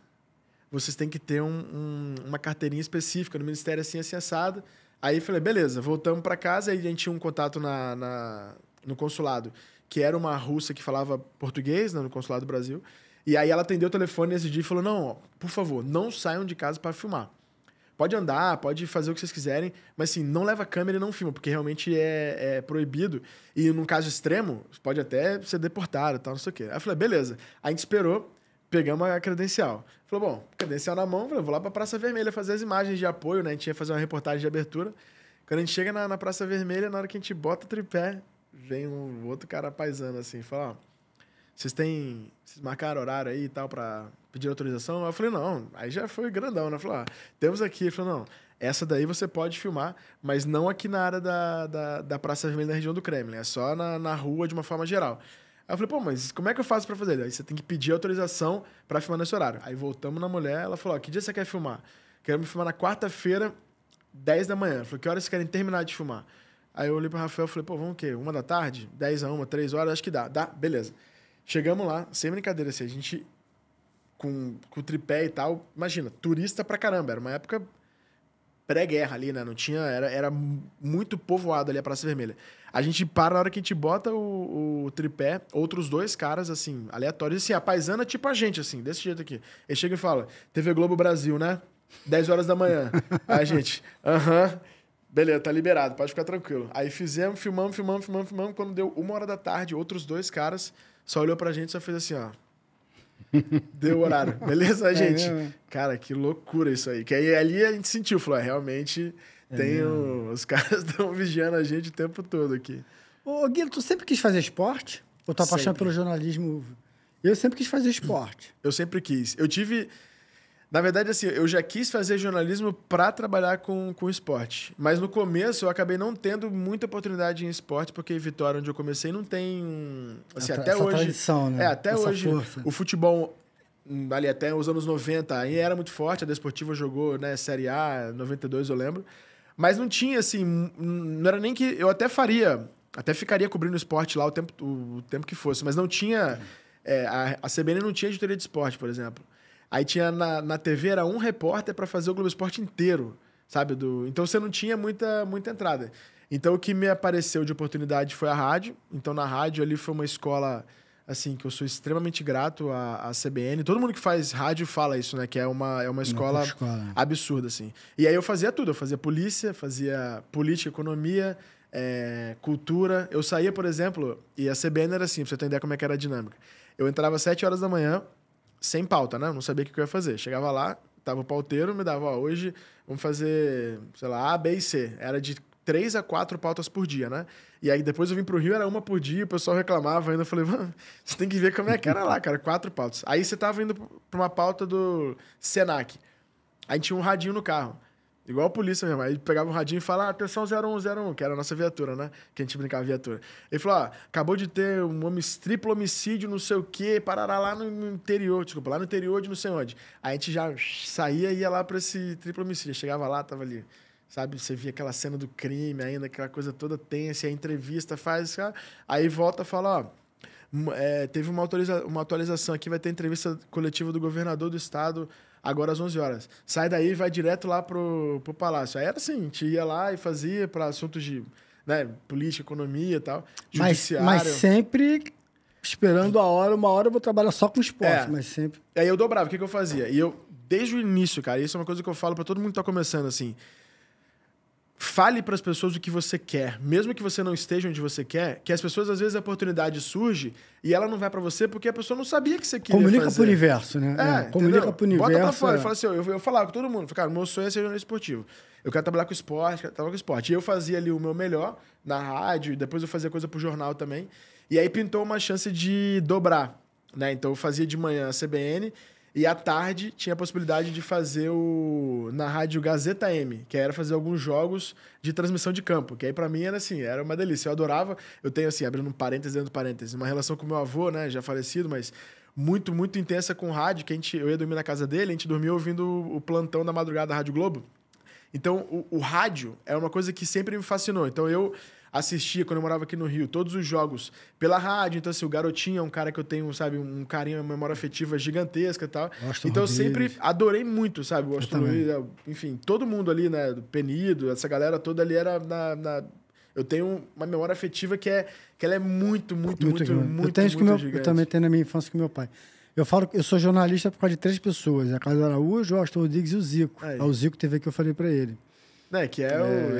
vocês têm que ter uma carteirinha específica no Ministério assim, assado. Aí eu falei, beleza, voltamos para casa. Aí a gente tinha um contato no consulado, que era uma russa que falava português, né, no consulado do Brasil. E aí ela atendeu o telefone nesse dia e falou, não, ó, por favor, não saiam de casa para filmar. Pode andar, pode fazer o que vocês quiserem, mas assim, não leva câmera e não filma, porque realmente é proibido. E num caso extremo, pode até ser deportado e tal, não sei o quê. Aí eu falei, beleza. Aí a gente esperou, pegamos a credencial. Falou, bom, credencial na mão, falei, vou lá pra Praça Vermelha fazer as imagens de apoio, né? A gente ia fazer uma reportagem de abertura. Quando a gente chega na Praça Vermelha, na hora que a gente bota o tripé, vem um outro cara paisano assim, fala, ó, vocês marcaram horário aí e tal pra pedir autorização? Eu falei, não, aí já foi grandão, né? Eu falei, temos aqui. Ele falou, não, essa daí você pode filmar, mas não aqui na área da Praça Vermelha na região do Kremlin, é só na rua de uma forma geral. Aí eu falei, pô, mas como é que eu faço pra fazer? Aí você tem que pedir autorização pra filmar nesse horário. Aí voltamos na mulher, ela falou, ó, que dia você quer filmar? Quero me filmar na quarta-feira, 10 da manhã. Eu falei, que horas vocês querem terminar de filmar? Aí eu olhei pro Rafael e falei, pô, vamos o quê? 1 da tarde? 10 a 1, 3 horas? Acho que dá. Dá? Beleza. Chegamos lá, sem brincadeira, assim, a gente com o tripé e tal, imagina, turista pra caramba, era uma época pré-guerra ali, né, não tinha, era muito povoado ali a Praça Vermelha. A gente para na hora que a gente bota o tripé, outros 2 caras, assim, aleatórios, assim, a paisana tipo a gente, assim, desse jeito aqui. Ele chega e fala, TV Globo Brasil, né, 10 horas da manhã. Aí a gente, beleza, tá liberado, pode ficar tranquilo. Aí filmamos, quando deu 1 hora da tarde, outros 2 caras só olhou pra gente e só fez assim, ó. Deu o horário. Beleza, gente? Cara, que loucura isso aí. Que aí ali a gente sentiu, falou, realmente os caras estão vigiando a gente o tempo todo aqui. Ô, Guilherme, tu sempre quis fazer esporte? Ou tua paixão pelo jornalismo? Eu sempre quis fazer esporte. Eu sempre quis. Eu tive... Na verdade, assim, eu já quis fazer jornalismo para trabalhar com esporte. Mas no começo eu acabei não tendo muita oportunidade em esporte, porque em Vitória, onde eu comecei, não tem... Assim, até hoje... tradição, né? Até hoje, o futebol, ali até os anos 90, aí era muito forte. A Desportiva jogou, né, Série A, 92, eu lembro. Mas não tinha, assim... Não era nem que... Eu até ficaria cobrindo esporte lá o tempo que fosse, mas não tinha... A CBN não tinha editoria de esporte, por exemplo. Aí tinha na TV, era um repórter para fazer o Globo Esporte inteiro, sabe? Então você não tinha muita entrada. Então o que me apareceu de oportunidade foi a rádio. Então na rádio ali foi uma escola, assim, que eu sou extremamente grato à CBN. Todo mundo que faz rádio fala isso, né? Que é uma escola absurda, assim. E aí eu fazia tudo. Eu fazia polícia, fazia política, economia, cultura. Eu saía, por exemplo, e a CBN era assim, pra você ter ideia como é que era a dinâmica. Eu entrava às 7 horas da manhã, sem pauta, né? Não sabia o que eu ia fazer. Chegava lá, tava o pauteiro, me dava, ó, hoje vamos fazer, sei lá, A, B e C. Era de 3 a 4 pautas por dia, né? E aí depois eu vim pro Rio, era uma por dia, o pessoal reclamava ainda. Eu falei, mano, você tem que ver como é que era lá, cara, 4 pautas. Aí você tava indo pra uma pauta do Senac. Aí tinha um radinho no carro. Igual a polícia mesmo. Aí pegava o radinho e falava, atenção 0101, que era a nossa viatura, né? Que a gente brincava viatura. Ele falou, acabou de ter um triplo homicídio, não sei o quê, parará lá no interior, desculpa, lá no interior de não sei onde. Aí a gente já saía e ia lá pra esse triplo homicídio. Chegava lá, tava ali, sabe? Você via aquela cena do crime ainda, aquela coisa toda tensa, a entrevista faz, aí volta e fala, teve uma atualização aqui, vai ter entrevista coletiva do governador do estado agora às 11 horas. Sai daí e vai direto lá pro palácio. Aí era assim, a gente ia lá e fazia para assuntos de política, economia e tal, judiciário. Mas sempre esperando uma hora eu vou trabalhar só com esporte, mas sempre... Aí eu dobrava, o que eu fazia? E eu, desde o início, cara, isso é uma coisa que eu falo para todo mundo que tá começando, assim... Fale para as pessoas o que você quer, mesmo que você não esteja onde você quer, que as pessoas, às vezes, a oportunidade surge e ela não vai para você porque a pessoa não sabia que você queria comunica fazer. Pro universo, né? Comunica pro universo. Bota pra fora. Fala assim, eu falava com todo mundo, cara, meu sonho é ser jornalista esportivo. Eu quero trabalhar com esporte, E eu fazia ali o meu melhor na rádio, e depois eu fazia coisa pro jornal também. E aí pintou uma chance de dobrar, né? Então eu fazia de manhã a CBN, e à tarde tinha a possibilidade de fazer na rádio Gazeta M, que era fazer alguns jogos de transmissão de campo. Que aí pra mim era assim, era uma delícia. Eu adorava. Eu tenho assim, abrindo um parênteses dentro do parênteses, uma relação com meu avô, né, já falecido, mas muito, muito intensa com rádio, que eu ia dormir na casa dele, a gente dormia ouvindo o plantão da madrugada da Rádio Globo. Então, o rádio é uma coisa que sempre me fascinou. Então, eu assistia, quando eu morava aqui no Rio, todos os jogos pela rádio. Então, assim, o Garotinho é um cara que eu tenho, sabe, um carinho, uma memória afetiva gigantesca e tal. Então, eu sempre adorei muito, sabe? O Austin Luiz, enfim, todo mundo ali, né? Do Penido, essa galera toda ali era Eu tenho uma memória afetiva que ela é muito gigante. Eu também tenho na minha infância com meu pai. Eu falo que eu sou jornalista por causa de 3 pessoas. A Carlos Araújo, o Austin Rodrigues e o Zico. O Zico teve que eu falei pra ele.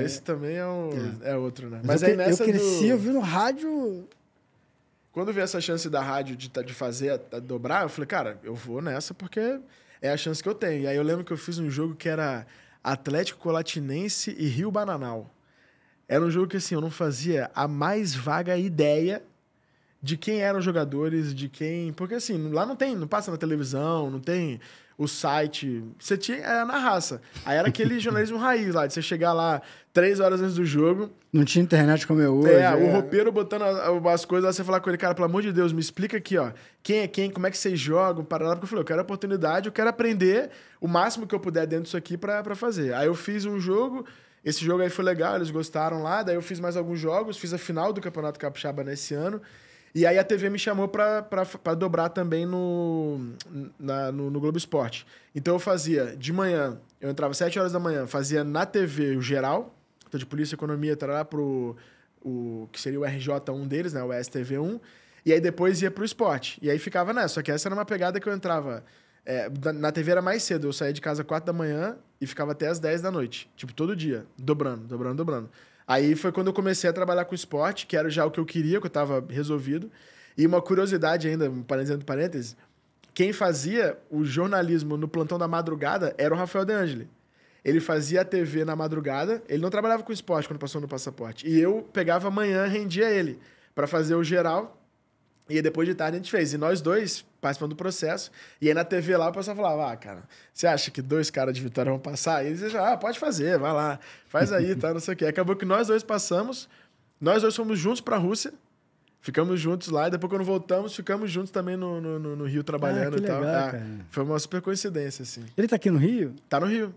Esse também é outro, né? Mas aí eu cresci, eu vi no rádio... Quando vi essa chance da rádio de fazer, a dobrar, eu falei, cara, eu vou nessa porque é a chance que eu tenho. E aí eu lembro que eu fiz um jogo que era Atlético Colatinense e Rio Bananal. Era um jogo que, assim, eu não fazia a mais vaga ideia de quem eram os jogadores, de quem... Porque, assim, lá não passa na televisão, não tem o site. Você era na raça. Aí era aquele jornalismo raiz lá, de você chegar lá 3 horas antes do jogo. Não tinha internet como é hoje. O roupeiro botando as coisas lá, você falar com ele, cara, pelo amor de Deus, me explica aqui, ó. Quem é quem, como é que vocês jogam, parada. Porque eu falei, eu quero oportunidade, eu quero aprender o máximo que eu puder dentro disso aqui pra fazer. Aí eu fiz um jogo, esse jogo aí foi legal, eles gostaram lá, daí eu fiz mais alguns jogos, fiz a final do Campeonato Capixaba nesse ano. E aí a TV me chamou pra dobrar também no Globo Esporte. Então eu fazia de manhã, eu entrava às 7 horas da manhã, fazia na TV o geral, então de Polícia e Economia, tarará, que seria o RJ1 deles, né, o STV1, e aí depois ia pro esporte. E aí ficava nessa, só que essa era uma pegada que eu entrava... na TV era mais cedo, eu saía de casa às 4 da manhã e ficava até às 10 da noite. Tipo, todo dia, dobrando. Aí foi quando eu comecei a trabalhar com esporte, que era já o que eu queria, que eu estava resolvido. E uma curiosidade ainda, parênteses, quem fazia o jornalismo no plantão da madrugada era o Rafael De Angeli. Ele fazia a TV na madrugada, ele não trabalhava com esporte quando passou no passaporte. E eu pegava amanhã, rendia ele para fazer o geral. E aí, depois de tarde, a gente fez. E nós dois participando do processo. E aí, na TV lá, o pessoal falava, cara, você acha que 2 caras de Vitória vão passar? E eles diziam, pode fazer, vai lá. Faz aí, tá, não sei o quê. Acabou que nós dois passamos. Nós dois fomos juntos pra Rússia. Ficamos juntos lá. E depois, quando voltamos, ficamos juntos também no Rio trabalhando e tal. Legal, cara. Foi uma super coincidência, assim. Ele tá aqui no Rio? Tá no Rio.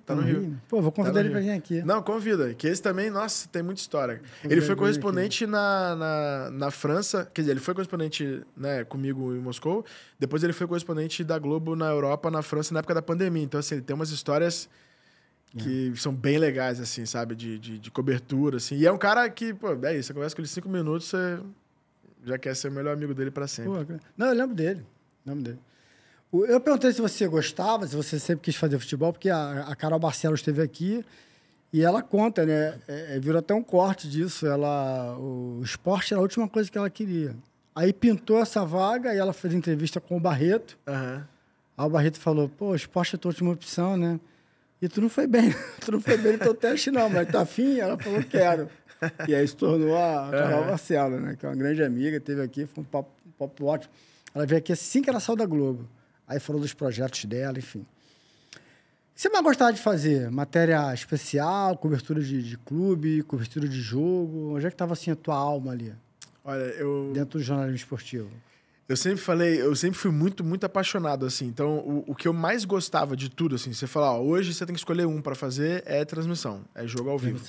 Pô, vou convidar ele pra vir aqui. Não, convida. Que esse também, nossa, tem muita história. Ele foi correspondente na França. Quer dizer, ele foi correspondente, né, comigo em Moscou. Depois ele foi correspondente da Globo na Europa, na França, na época da pandemia. Então, assim, ele tem umas histórias que são bem legais, assim, sabe? De cobertura, assim. E é um cara que, pô, é isso. Você conversa com ele 5 minutos, você já quer ser o melhor amigo dele pra sempre. Pô, não, eu lembro dele. Eu perguntei se você gostava, se você sempre quis fazer futebol, porque a Carol Barcelos esteve aqui e ela conta, né? Virou até um corte disso. O esporte era a última coisa que ela queria. Aí pintou essa vaga e ela fez entrevista com o Barreto. Uhum. Aí o Barreto falou, pô, o esporte é a tua última opção, né? E tu não foi bem no teu teste, não, mas tá afim? Ela falou, quero. E aí se tornou a Carol Marcelo, né? Que é uma grande amiga, teve aqui, foi um papo ótimo. Ela veio aqui assim que ela saiu da Globo. Aí falou dos projetos dela, enfim. O que você mais gostava de fazer? Matéria especial, cobertura de clube, cobertura de jogo? Onde é que estava assim a tua alma ali? Olha, dentro do jornalismo esportivo. Eu sempre fui muito, muito apaixonado, assim. Então, o que eu mais gostava de tudo, assim, você falar, hoje você tem que escolher um para fazer, é transmissão, é jogo ao vivo.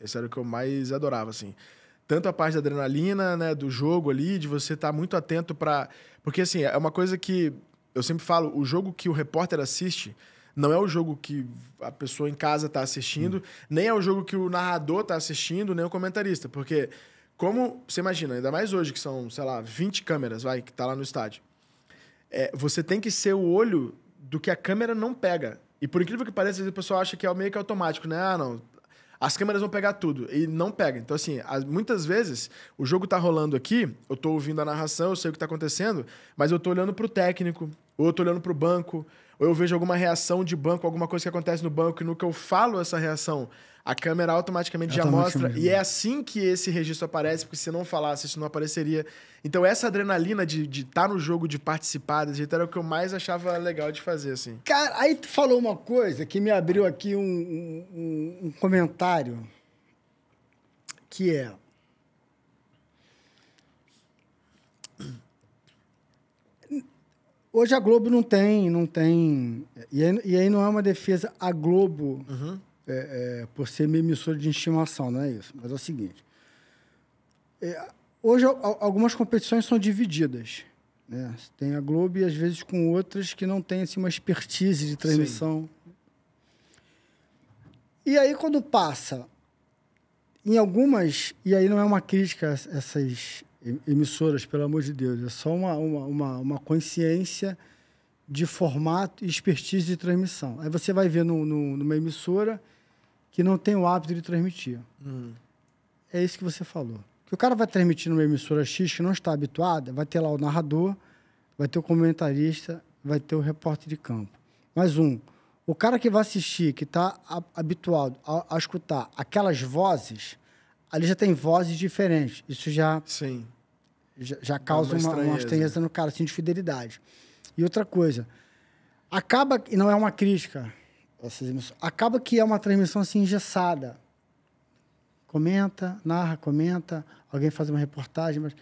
Esse era o que eu mais adorava, assim. Tanto a parte da adrenalina, né, do jogo ali, de você estar muito atento para... Porque, assim, é uma coisa que eu sempre falo, o jogo que o repórter assiste não é o jogo que a pessoa em casa está assistindo, nem é o jogo que o narrador está assistindo, nem o comentarista, porque... Como você imagina, ainda mais hoje, que são, sei lá, 20 câmeras, que tá lá no estádio. Você tem que ser o olho do que a câmera não pega. E por incrível que pareça, às vezes o pessoal acha que é meio que automático, né? Ah, não, as câmeras vão pegar tudo. E não pega. Então, assim, muitas vezes, o jogo tá rolando aqui, eu tô ouvindo a narração, eu sei o que tá acontecendo, mas eu tô olhando pro técnico, ou eu tô olhando pro banco, ou eu vejo alguma reação de banco, alguma coisa que acontece no banco, e no que eu falo essa reação, a câmera automaticamente já mostra. E é assim que esse registro aparece, porque se não falasse, isso não apareceria. Então, essa adrenalina de estar no jogo, de participar, desse jeito, era o que eu mais achava legal de fazer, assim. Cara, aí tu falou uma coisa que me abriu aqui um comentário, que é... Hoje a Globo não tem... E aí não é uma defesa a Globo... por ser minha emissora de estimação, não é isso. Mas é o seguinte. Hoje, algumas competições são divididas. Né? Tem a Globo e, às vezes, com outras que não têm assim, uma expertise de transmissão. Sim. E aí, quando passa, em algumas... E aí não é uma crítica a essas emissoras, pelo amor de Deus. É só uma consciência de formato e expertise de transmissão. Aí você vai ver numa emissora... que não tem o hábito de transmitir. É isso que você falou. Que o cara vai transmitir numa emissora X que não está habituada, vai ter lá o narrador, vai ter o comentarista, vai ter o repórter de campo. Mais o cara que vai assistir, que está habituado a escutar aquelas vozes, ali já tem vozes diferentes. Isso já causa uma estranheza no cara, assim, de fidelidade. E outra coisa, acaba, e não é uma crítica... acaba que é uma transmissão assim engessada. Comenta, narra, comenta, alguém faz uma reportagem, mas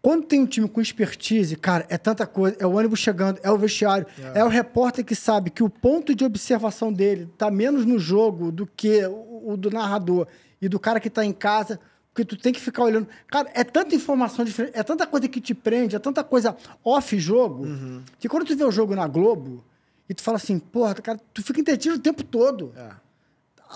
quando tem um time com expertise, cara, é tanta coisa, é o ônibus chegando, é o vestiário, é o repórter que sabe que o ponto de observação dele tá menos no jogo do que o do narrador e do cara que tá em casa, porque tu tem que ficar olhando. Cara, é tanta informação diferente, é tanta coisa que te prende, é tanta coisa off-jogo, que quando tu vê o jogo na Globo, e tu fala assim, porra, cara, tu fica entretido o tempo todo.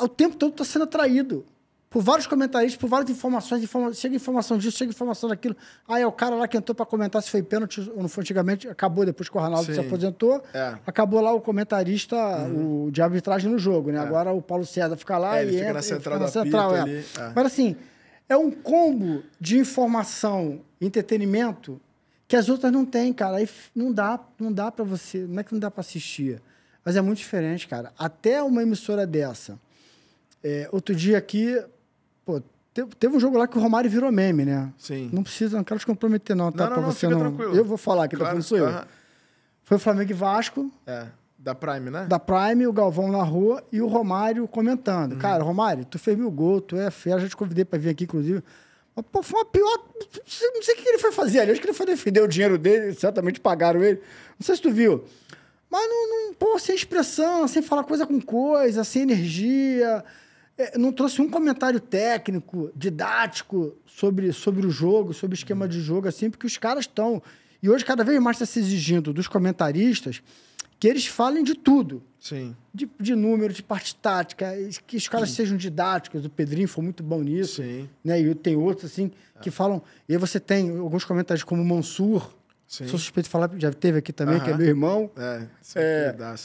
O tempo todo tu tá sendo atraído por vários comentaristas, por várias informações. Chega informação disso, chega informação daquilo. Aí é o cara lá que entrou pra comentar se foi pênalti ou não foi antigamente. Acabou depois que o Ronaldo se aposentou. Acabou lá o comentarista, o de arbitragem no jogo, né? Agora o Paulo César fica lá e ele fica entra, na central da central ali. Mas assim, é um combo de informação e entretenimento que as outras não têm, cara. Aí não dá pra você... Não é que não dá pra assistir, mas é muito diferente, cara. Até uma emissora dessa. Outro dia aqui... Pô, teve um jogo lá que o Romário virou meme, né? Sim. Não quero te comprometer, não, tá? Não, você fica tranquilo. Eu vou falar aqui, claro, tá falando sou eu. Foi o Flamengo e Vasco. Da Prime, né? Da Prime, o Galvão na rua e o Romário comentando. Cara, Romário, tu fez 1000 gols, tu é fera, já te convidei pra vir aqui, inclusive... Pô, foi uma pior... Não sei o que ele foi fazer ali. Acho que ele foi defender o dinheiro dele. Certamente pagaram ele. Não sei se tu viu. Mas pô, sem expressão, sem falar coisa com coisa, sem energia. Não trouxe um comentário técnico, didático sobre o jogo, sobre o esquema de jogo, assim, porque os caras estão... E hoje, cada vez mais está se exigindo dos comentaristas que eles falem de tudo. Sim. De número, de parte tática, que os caras sejam didáticos. O Pedrinho foi muito bom nisso. Sim. Né? E tem outros, assim, que falam... E aí você tem alguns comentários como o Mansur. Sim. Sou suspeito de falar, já teve aqui também, que é meu irmão.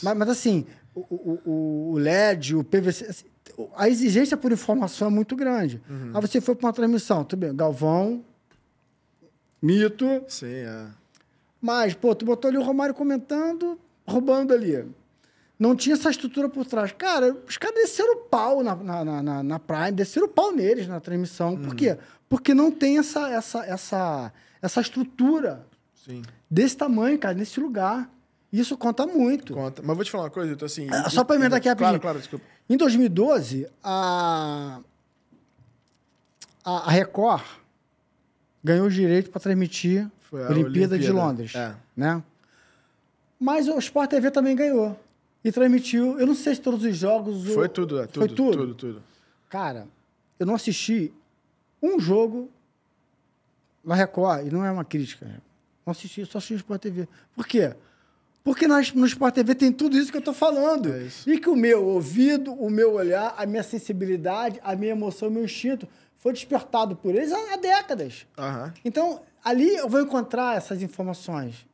Mas assim, o LED, o PVC... Assim, a exigência por informação é muito grande. Aí você foi para uma transmissão, tudo bem, Galvão, Mito... Sim, Mas, pô, tu botou ali o Romário comentando, roubando ali. Não tinha essa estrutura por trás. Cara, os caras desceram o pau na Prime, desceram o pau neles na transmissão. Por quê? Porque não tem essa estrutura desse tamanho, cara, nesse lugar. Isso conta muito. Conta. Mas vou te falar uma coisa, eu tô assim... Só pra emendar aqui rapidinho. Claro, desculpa. Em 2012, a Record ganhou o direito para transmitir a Olimpíada de Londres. Né? Mas o Sport TV também ganhou. E transmitiu, eu não sei se todos os jogos... Foi tudo. Cara, eu não assisti um jogo na Record, e não é uma crítica. Não assisti, só assisti no Sport TV. Por quê? Porque no Sport TV tem tudo isso que eu tô falando. E que o meu ouvido, o meu olhar, a minha sensibilidade, a minha emoção, o meu instinto foi despertado por eles há décadas. Então, ali eu vou encontrar essas informações.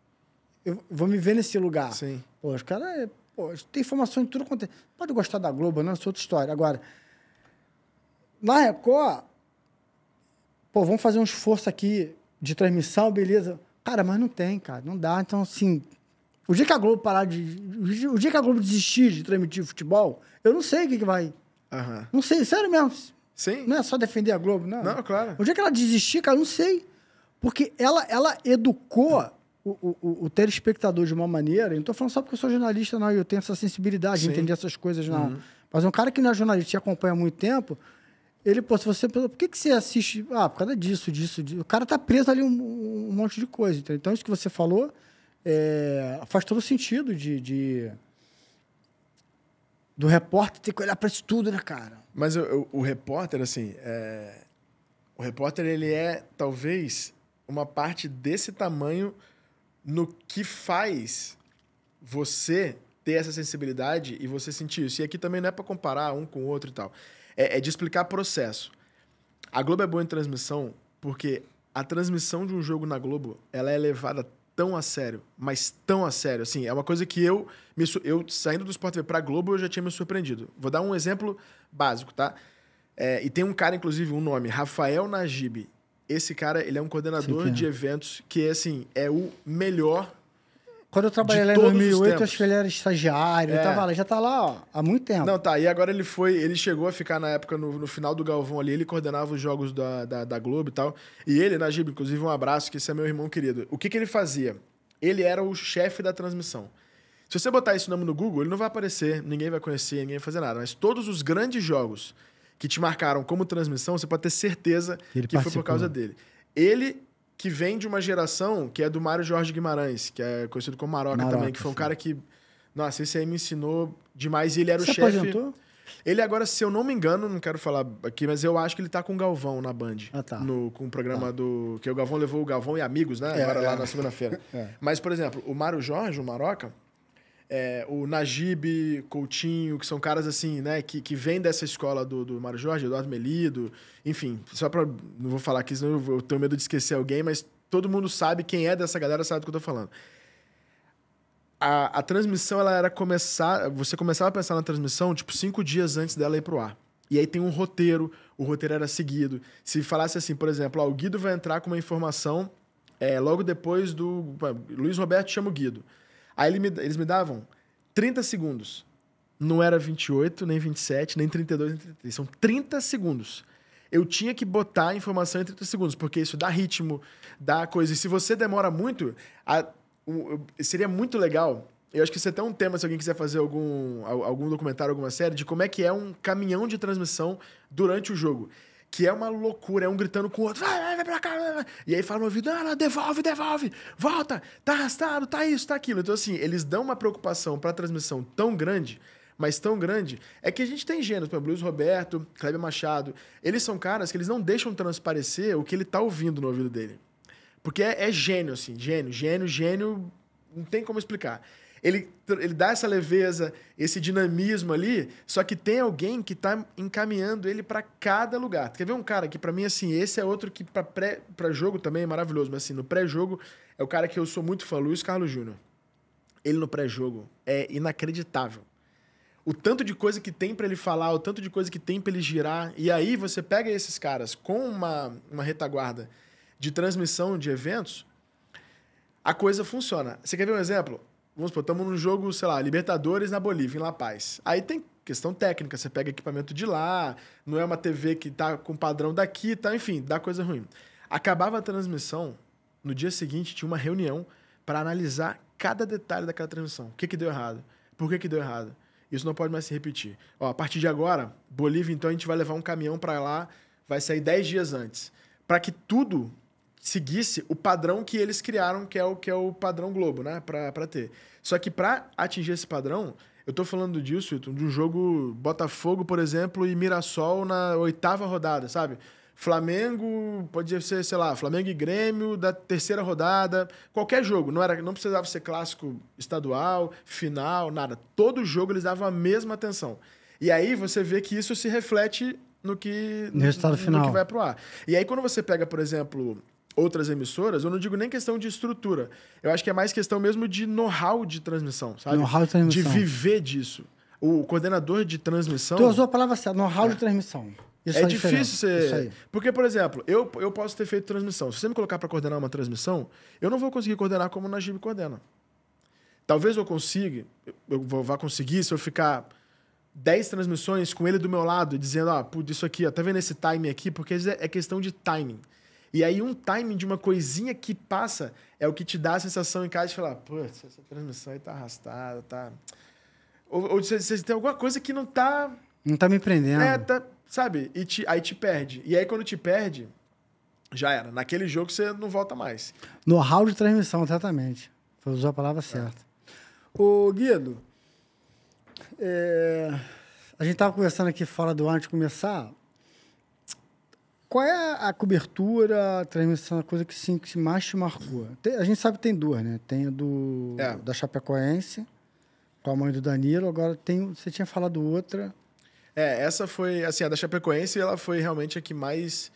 Eu vou me ver nesse lugar. Sim. Pô, os caras... Pô, tem informação em tudo quanto é. Pode gostar da Globo, não? Isso é outra história. Agora, na Record, pô, vamos fazer um esforço aqui de transmissão, beleza. Cara, mas não tem, cara. Não dá. Então, assim, o dia que a Globo o dia que a Globo desistir de transmitir futebol, eu não sei o que vai. Não sei, sério mesmo. Sim. Não é só defender a Globo, não. Não, claro. O dia que ela desistir, cara, eu não sei. Porque ela educou o telespectador de uma maneira, eu não estou falando só porque eu sou jornalista, não, eu tenho essa sensibilidade de entender essas coisas, não. Mas um cara que não é jornalista e te acompanha há muito tempo, ele, pô, se você... Por que você assiste? Ah, por causa disso. O cara tá preso ali um monte de coisa. Entendeu? Então, isso que você falou faz todo sentido do repórter ter que olhar para isso tudo, né, cara? Mas o repórter, assim, o repórter, ele é, talvez, uma parte desse tamanho no que faz você ter essa sensibilidade e você sentir isso. E aqui também não é para comparar um com o outro e tal. É de explicar processo. A Globo é boa em transmissão porque a transmissão de um jogo na Globo, ela é levada tão a sério, mas tão a sério. Assim, é uma coisa que eu saindo do Sport TV pra Globo, eu já tinha me surpreendido. Vou dar um exemplo básico, tá? E tem um cara, inclusive, um nome, Rafael Najib. Esse cara, ele é um coordenador de eventos que, assim, é o melhor. Quando eu trabalhei lá em 2008, acho que ele era estagiário. Ele tava lá, já tá lá, ó, há muito tempo. Não, tá. E agora ele chegou a ficar na época, no final do Galvão ali, ele coordenava os jogos da Globo e tal. E ele, Najib, inclusive, um abraço, que esse é meu irmão querido. O que ele fazia? Ele era o chefe da transmissão. Se você botar esse nome no Google, ele não vai aparecer, ninguém vai conhecer, ninguém vai fazer nada. Mas todos os grandes jogos que te marcaram como transmissão, você pode ter certeza que foi por causa dele. Ele que vem de uma geração que é do Mário Jorge Guimarães, que é conhecido como Maroca também, que foi um cara que... Nossa, esse aí me ensinou demais e ele era o chefe... Você aposentou? Ele agora, se eu não me engano, não quero falar aqui, mas eu acho que ele tá com o Galvão na Band. Com o programa do... Que o Galvão levou o Galvão e Amigos, né? Agora lá na segunda-feira. Mas, por exemplo, o Mário Jorge, o Maroca... o Najib, Coutinho, que são caras assim, né, que vêm dessa escola do Mário Jorge, Eduardo Melido, enfim, só pra... Não vou falar aqui, senão eu tenho medo de esquecer alguém, mas todo mundo sabe, quem é dessa galera sabe do que eu tô falando. A transmissão, ela era você começava a pensar na transmissão, tipo, 5 dias antes dela ir pro ar. E aí tem um roteiro, o roteiro era seguido. Se falasse assim, por exemplo, o Guido vai entrar com uma informação logo depois do... Luiz Roberto chama o Guido. Aí eles me davam 30 segundos. Não era 28, nem 27, nem 32, nem 33. São 30 segundos. Eu tinha que botar a informação em 30 segundos, porque isso dá ritmo, dá coisa. E se você demora muito, seria muito legal. Eu acho que isso é até um tema, se alguém quiser fazer algum documentário, alguma série, de como é que é um caminhão de transmissão durante o jogo. Que é uma loucura, é um gritando com o outro, vai pra cá, e aí fala no ouvido, devolve, volta, tá arrastado, tá isso, tá aquilo. Então, assim, eles dão uma preocupação pra transmissão tão grande, mas tão grande, é que a gente tem gênios, por exemplo, Luiz Roberto, Kleber Machado, eles são caras que eles não deixam transparecer o que ele tá ouvindo no ouvido dele. Porque é gênio, assim, gênio, não tem como explicar. Ele dá essa leveza, esse dinamismo ali, só que tem alguém que tá encaminhando ele para cada lugar. Quer ver um cara que, para mim, assim, esse é outro que para jogo também é maravilhoso, mas assim, no pré-jogo é o cara que eu sou muito fã, Luiz Carlos Júnior. Ele no pré-jogo é inacreditável. O tanto de coisa que tem para ele falar, o tanto de coisa que tem para ele girar, e aí você pega esses caras com uma retaguarda de transmissão de eventos, a coisa funciona. Você quer ver um exemplo? vamos supor, estamos num jogo, sei lá, Libertadores na Bolívia, em La Paz. Aí tem questão técnica, você pega equipamento de lá, não é uma TV que tá com padrão daqui, tá, enfim, dá coisa ruim. Acabava a transmissão, no dia seguinte tinha uma reunião para analisar cada detalhe daquela transmissão. O que deu errado? Por que deu errado? Isso não pode mais se repetir. Ó, a partir de agora, Bolívia, então, a gente vai levar um caminhão para lá, vai sair 10 dias antes. Para que tudo seguisse o padrão que eles criaram, que é o padrão Globo, né? Para ter. Só que para atingir esse padrão, eu tô falando disso, de um jogo Botafogo, por exemplo, e Mirassol na 8ª rodada, sabe? Flamengo, pode ser, sei lá, Flamengo e Grêmio da 3ª rodada, qualquer jogo, não precisava ser clássico estadual, final, nada. Todo jogo eles davam a mesma atenção. E aí você vê que isso se reflete no resultado final, no que vai pro ar. E aí quando você pega, por exemplo, outras emissoras, eu não digo nem questão de estrutura, eu acho que é mais questão mesmo de know-how de transmissão, sabe? Know-how de transmissão. De viver disso. O coordenador de transmissão... Tu usou a palavra certa, know-how de transmissão. Isso é difícil ser... Porque, por exemplo, eu posso ter feito transmissão. Se você me colocar para coordenar uma transmissão, eu não vou conseguir coordenar como o Najib coordena. Talvez eu consiga, vá conseguir se eu ficar 10 transmissões com ele do meu lado, dizendo, isso aqui, tá vendo esse timing aqui? Porque é questão de timing. E aí um timing de uma coisinha que passa é o que te dá a sensação em casa de falar, putz, essa transmissão aí tá arrastada, tá... Ou você tem alguma coisa que não tá... Não tá me prendendo. Sabe? Aí te perde. E aí, quando te perde, já era. Naquele jogo, você não volta mais. Know-how de transmissão, exatamente. Foi usar a palavra certa. Ô, Guido, a gente tava conversando aqui fora do ar antes de começar. Qual é a cobertura, a transmissão, a coisa que mais te marcou? A gente sabe que tem duas, né? Tem a da Chapecoense, com a mãe do Danilo. Agora você tinha falado outra... essa foi, assim, a da Chapecoense, ela foi realmente a que mais...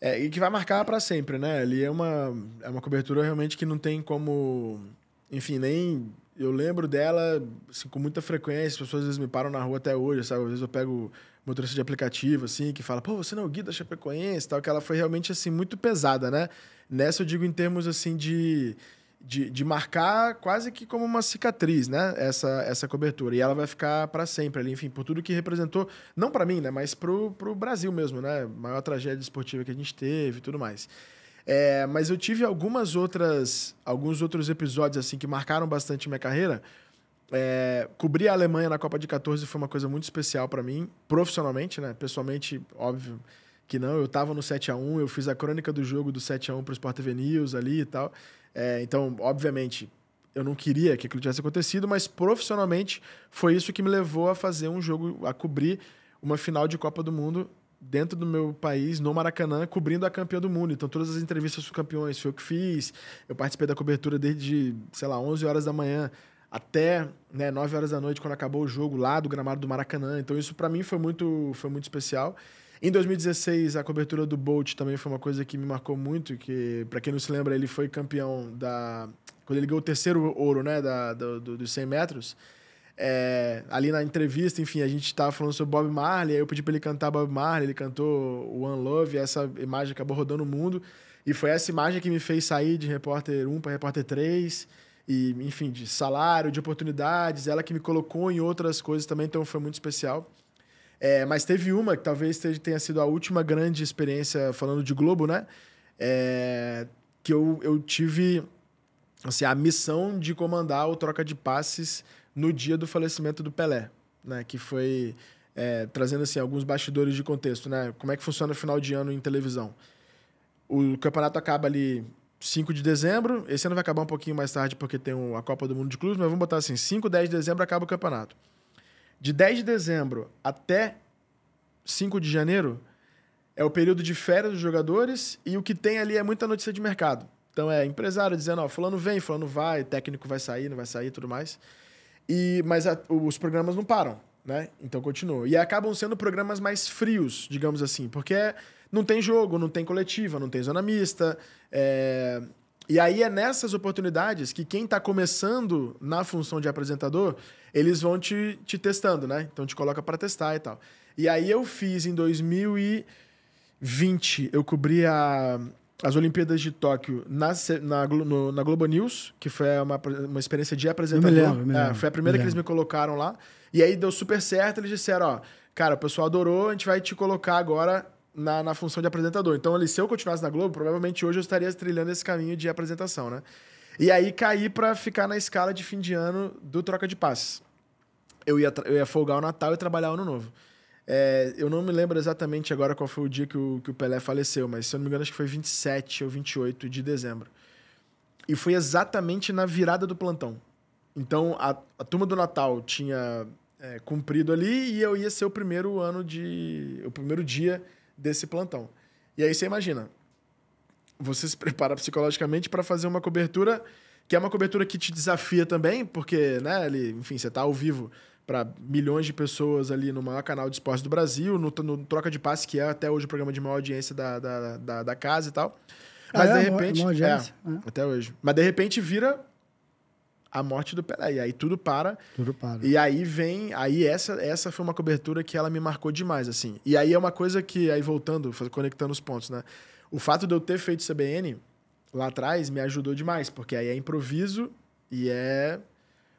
e que vai marcar para sempre, né? Ali é uma cobertura realmente que não tem como... Enfim, nem... Eu lembro dela assim, com muita frequência, as pessoas às vezes me param na rua até hoje, sabe? Às vezes eu pego motorista de aplicativo, assim, que fala, pô, você não é o Gui da Chapecoense, tal, que ela foi realmente, assim, muito pesada, né? Nessa eu digo em termos, assim, de marcar quase que como uma cicatriz, né? Essa cobertura. E ela vai ficar para sempre ali, enfim, por tudo que representou, não para mim, né? Mas pro Brasil mesmo, né? Maior tragédia esportiva que a gente teve e tudo mais. Mas eu tive alguns outros episódios, assim, que marcaram bastante minha carreira. Cobrir a Alemanha na Copa de 14 foi uma coisa muito especial para mim, profissionalmente, né? Pessoalmente, óbvio que não. Eu tava no 7-1, eu fiz a crônica do jogo do 7-1 pro Sport TV News ali e tal. Então, obviamente, eu não queria que aquilo tivesse acontecido, mas profissionalmente foi isso que me levou a fazer um jogo, a cobrir uma final de Copa do Mundo dentro do meu país, no Maracanã, cobrindo a campeã do mundo. Então, todas as entrevistas com campeões foi eu que fiz. Eu participei da cobertura desde, sei lá, 11 horas da manhã até 9 horas da noite, quando acabou o jogo, lá do gramado do Maracanã. Então, isso para mim foi muito especial. Em 2016, a cobertura do Bolt também foi uma coisa que me marcou muito, que, para quem não se lembra, ele foi campeão quando ele ganhou o 3º ouro, né, dos 100 metros. Ali na entrevista, enfim, a gente estava falando sobre Bob Marley, aí eu pedi para ele cantar Bob Marley, ele cantou One Love, e essa imagem acabou rodando o mundo. E foi essa imagem que me fez sair de repórter 1 para repórter 3, e, enfim, de salário, de oportunidades, ela que me colocou em outras coisas também, então foi muito especial. Mas teve uma que talvez tenha sido a última grande experiência, falando de Globo, né? Que eu tive assim, a missão de comandar o troca de passes no dia do falecimento do Pelé, né? Que foi trazendo assim, alguns bastidores de contexto, né? Como é que funciona o final de ano em televisão. O campeonato acaba ali 5 de dezembro, esse ano vai acabar um pouquinho mais tarde porque tem a Copa do Mundo de Clubes, mas vamos botar assim, 5, 10 de dezembro acaba o campeonato. De 10 de dezembro até 5 de janeiro é o período de férias dos jogadores e o que tem ali é muita notícia de mercado. Então empresário dizendo, fulano vem, fulano vai, técnico vai sair, não vai sair e tudo mais. Mas os programas não param, né? Então continua. E acabam sendo programas mais frios, digamos assim, porque não tem jogo, não tem coletiva, não tem zona mista. E aí é nessas oportunidades que quem está começando na função de apresentador, eles vão te testando, né? Então te coloca para testar e tal. E aí eu fiz em 2020, eu cobri a as Olimpíadas de Tóquio na Globo News, que foi uma experiência de apresentador. Eu me lembro. Foi a primeira que eles me colocaram lá. E aí deu super certo, eles disseram, ó, cara, o pessoal adorou, a gente vai te colocar agora na função de apresentador. Então, ali, se eu continuasse na Globo, provavelmente hoje eu estaria trilhando esse caminho de apresentação, né? E aí caí pra ficar na escala de fim de ano do Troca de Passes. Eu ia folgar o Natal e trabalhar o Ano Novo. Eu não me lembro exatamente agora qual foi o dia que o Pelé faleceu, mas se eu não me engano acho que foi 27 ou 28 de dezembro. E foi exatamente na virada do plantão. Então, a turma do Natal tinha cumprido ali e eu ia ser o primeiro dia desse plantão. E aí você imagina, você se prepara psicologicamente para fazer uma cobertura que é uma cobertura que te desafia também, porque, né, enfim, você tá ao vivo para milhões de pessoas ali no maior canal de esportes do Brasil, no Troca de Passe, que é até hoje o programa de maior audiência da casa e tal. Mas de repente... até hoje. Mas de repente vira a morte do Pelé. E aí tudo para. Tudo para. E aí vem... Aí essa foi uma cobertura que ela me marcou demais, assim. E aí é uma coisa que... Aí voltando, conectando os pontos, né? O fato de eu ter feito CBN lá atrás me ajudou demais, porque aí é improviso e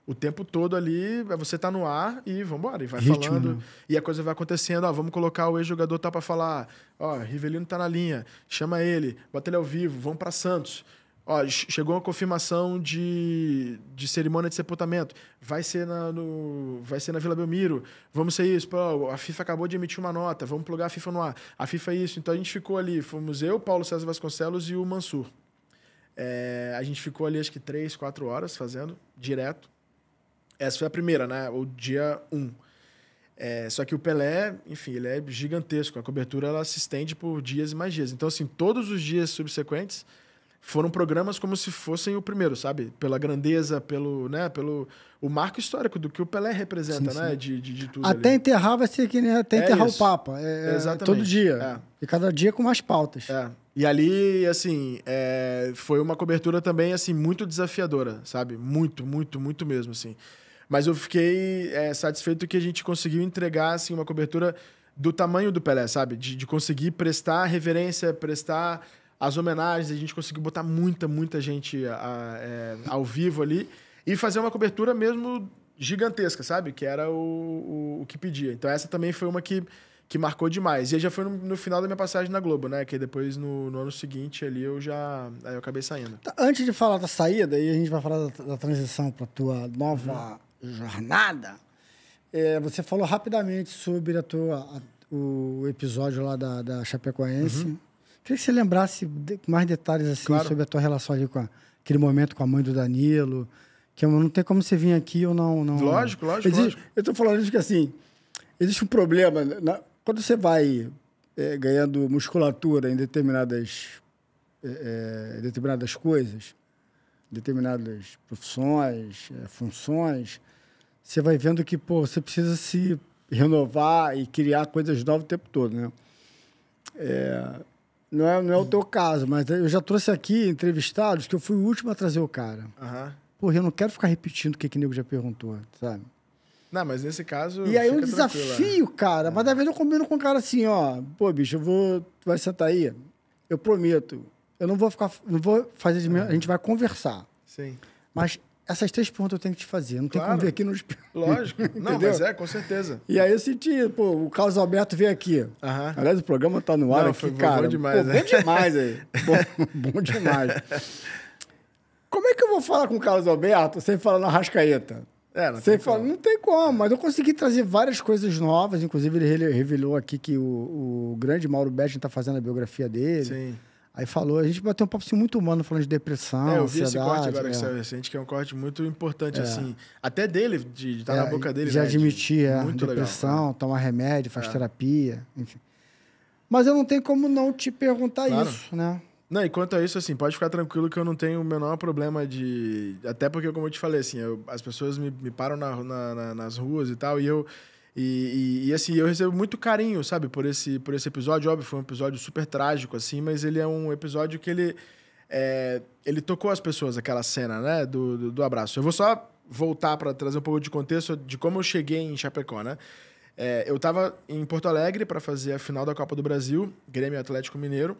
o tempo todo ali, você tá no ar e vambora, e vai ritmo, falando, né? E a coisa vai acontecendo, ó, vamos colocar o ex-jogador tá pra falar, ó, Rivelino tá na linha, chama ele, bota ele ao vivo, vamos pra Santos, ó, chegou uma confirmação de cerimônia de sepultamento, vai ser na Vila Belmiro, vamos ser isso, pô, a FIFA acabou de emitir uma nota, vamos plugar a FIFA no ar, a FIFA é isso, então a gente ficou ali, fomos eu, Paulo César Vasconcelos e o Mansur. A gente ficou ali acho que 3, 4 horas fazendo, direto. Essa foi a primeira, né? O dia 1. Só que o Pelé, enfim, ele é gigantesco. A cobertura ela se estende por dias e mais dias. Então, assim, todos os dias subsequentes foram programas como se fossem o primeiro, sabe? Pela grandeza, pelo o marco histórico do que o Pelé representa, sim, né? Sim. De tudo até ali. Enterrar vai ser que nem até enterrar o Papa. Exatamente. Todo dia. E cada dia com mais pautas. E ali, assim, foi uma cobertura também, assim, muito desafiadora, sabe? Muito, muito, muito mesmo, assim. Mas eu fiquei satisfeito que a gente conseguiu entregar, assim, uma cobertura do tamanho do Pelé, sabe? De conseguir prestar reverência, prestar as homenagens. A gente conseguiu botar muita gente ao vivo ali e fazer uma cobertura mesmo gigantesca, sabe? Que era o que pedia. Então essa também foi uma que marcou demais. E aí já foi no final da minha passagem na Globo, né? Que depois, no ano seguinte, ali, eu acabei saindo. Antes de falar da saída, aí a gente vai falar da transição para a tua nova jornada. Você falou rapidamente sobre o episódio lá da Chapecoense. Queria que você lembrasse mais detalhes assim, claro, sobre a tua relação ali com aquele momento com a mãe do Danilo, que não tem como você vir aqui ou não... Lógico. Eu tô falando isso que, assim, existe um problema... Quando você vai ganhando musculatura em determinadas coisas, determinadas profissões, funções, você vai vendo que, você precisa se renovar e criar coisas novas o tempo todo, né? Não é o teu caso, mas eu já trouxe aqui entrevistados que eu fui o último a trazer o cara. Porra, eu não quero ficar repetindo o que o nego já perguntou, sabe? Não, mas nesse caso... E aí é um desafio, cara. Mas às vezes eu combino com o cara assim, ó... Pô, bicho, tu vai sentar aí? Eu prometo. Eu não vou fazer de mim... A gente vai conversar. Sim. Mas essas 3 perguntas eu tenho que te fazer. Não tem como ver aqui nos... Lógico. Não, mas com certeza. E aí eu senti... Pô, o Carlos Alberto veio aqui. Aliás, o programa tá no ar aqui, foi cara. Bom demais, bom demais aí. Bom demais. Como é que eu vou falar com o Carlos Alberto sem falar na Arrascaeta? Não tem como, mas eu consegui trazer várias coisas novas. Inclusive, ele revelou aqui que o grande Mauro Betting está fazendo a biografia dele. Sim. Aí falou, a gente bateu um papo assim, muito humano, falando de depressão, eu vi esse corte agora que saiu recente, que é um corte muito importante, assim. Até dele, de estar na boca dele. De admitir depressão, legal, tomar remédio, faz terapia, enfim. Mas eu não tenho como não te perguntar isso, né? Não, e quanto a isso, assim, pode ficar tranquilo que eu não tenho o menor problema Até porque, como eu te falei, assim, as pessoas me param nas ruas e tal, e assim, eu recebo muito carinho, sabe, por esse episódio. Óbvio, foi um episódio super trágico, assim, mas ele é um episódio que ele tocou as pessoas, aquela cena, né, do abraço. Eu vou só voltar para trazer um pouco de contexto de como eu cheguei em Chapecó, né? Eu estava em Porto Alegre para fazer a final da Copa do Brasil, Grêmio Atlético Mineiro.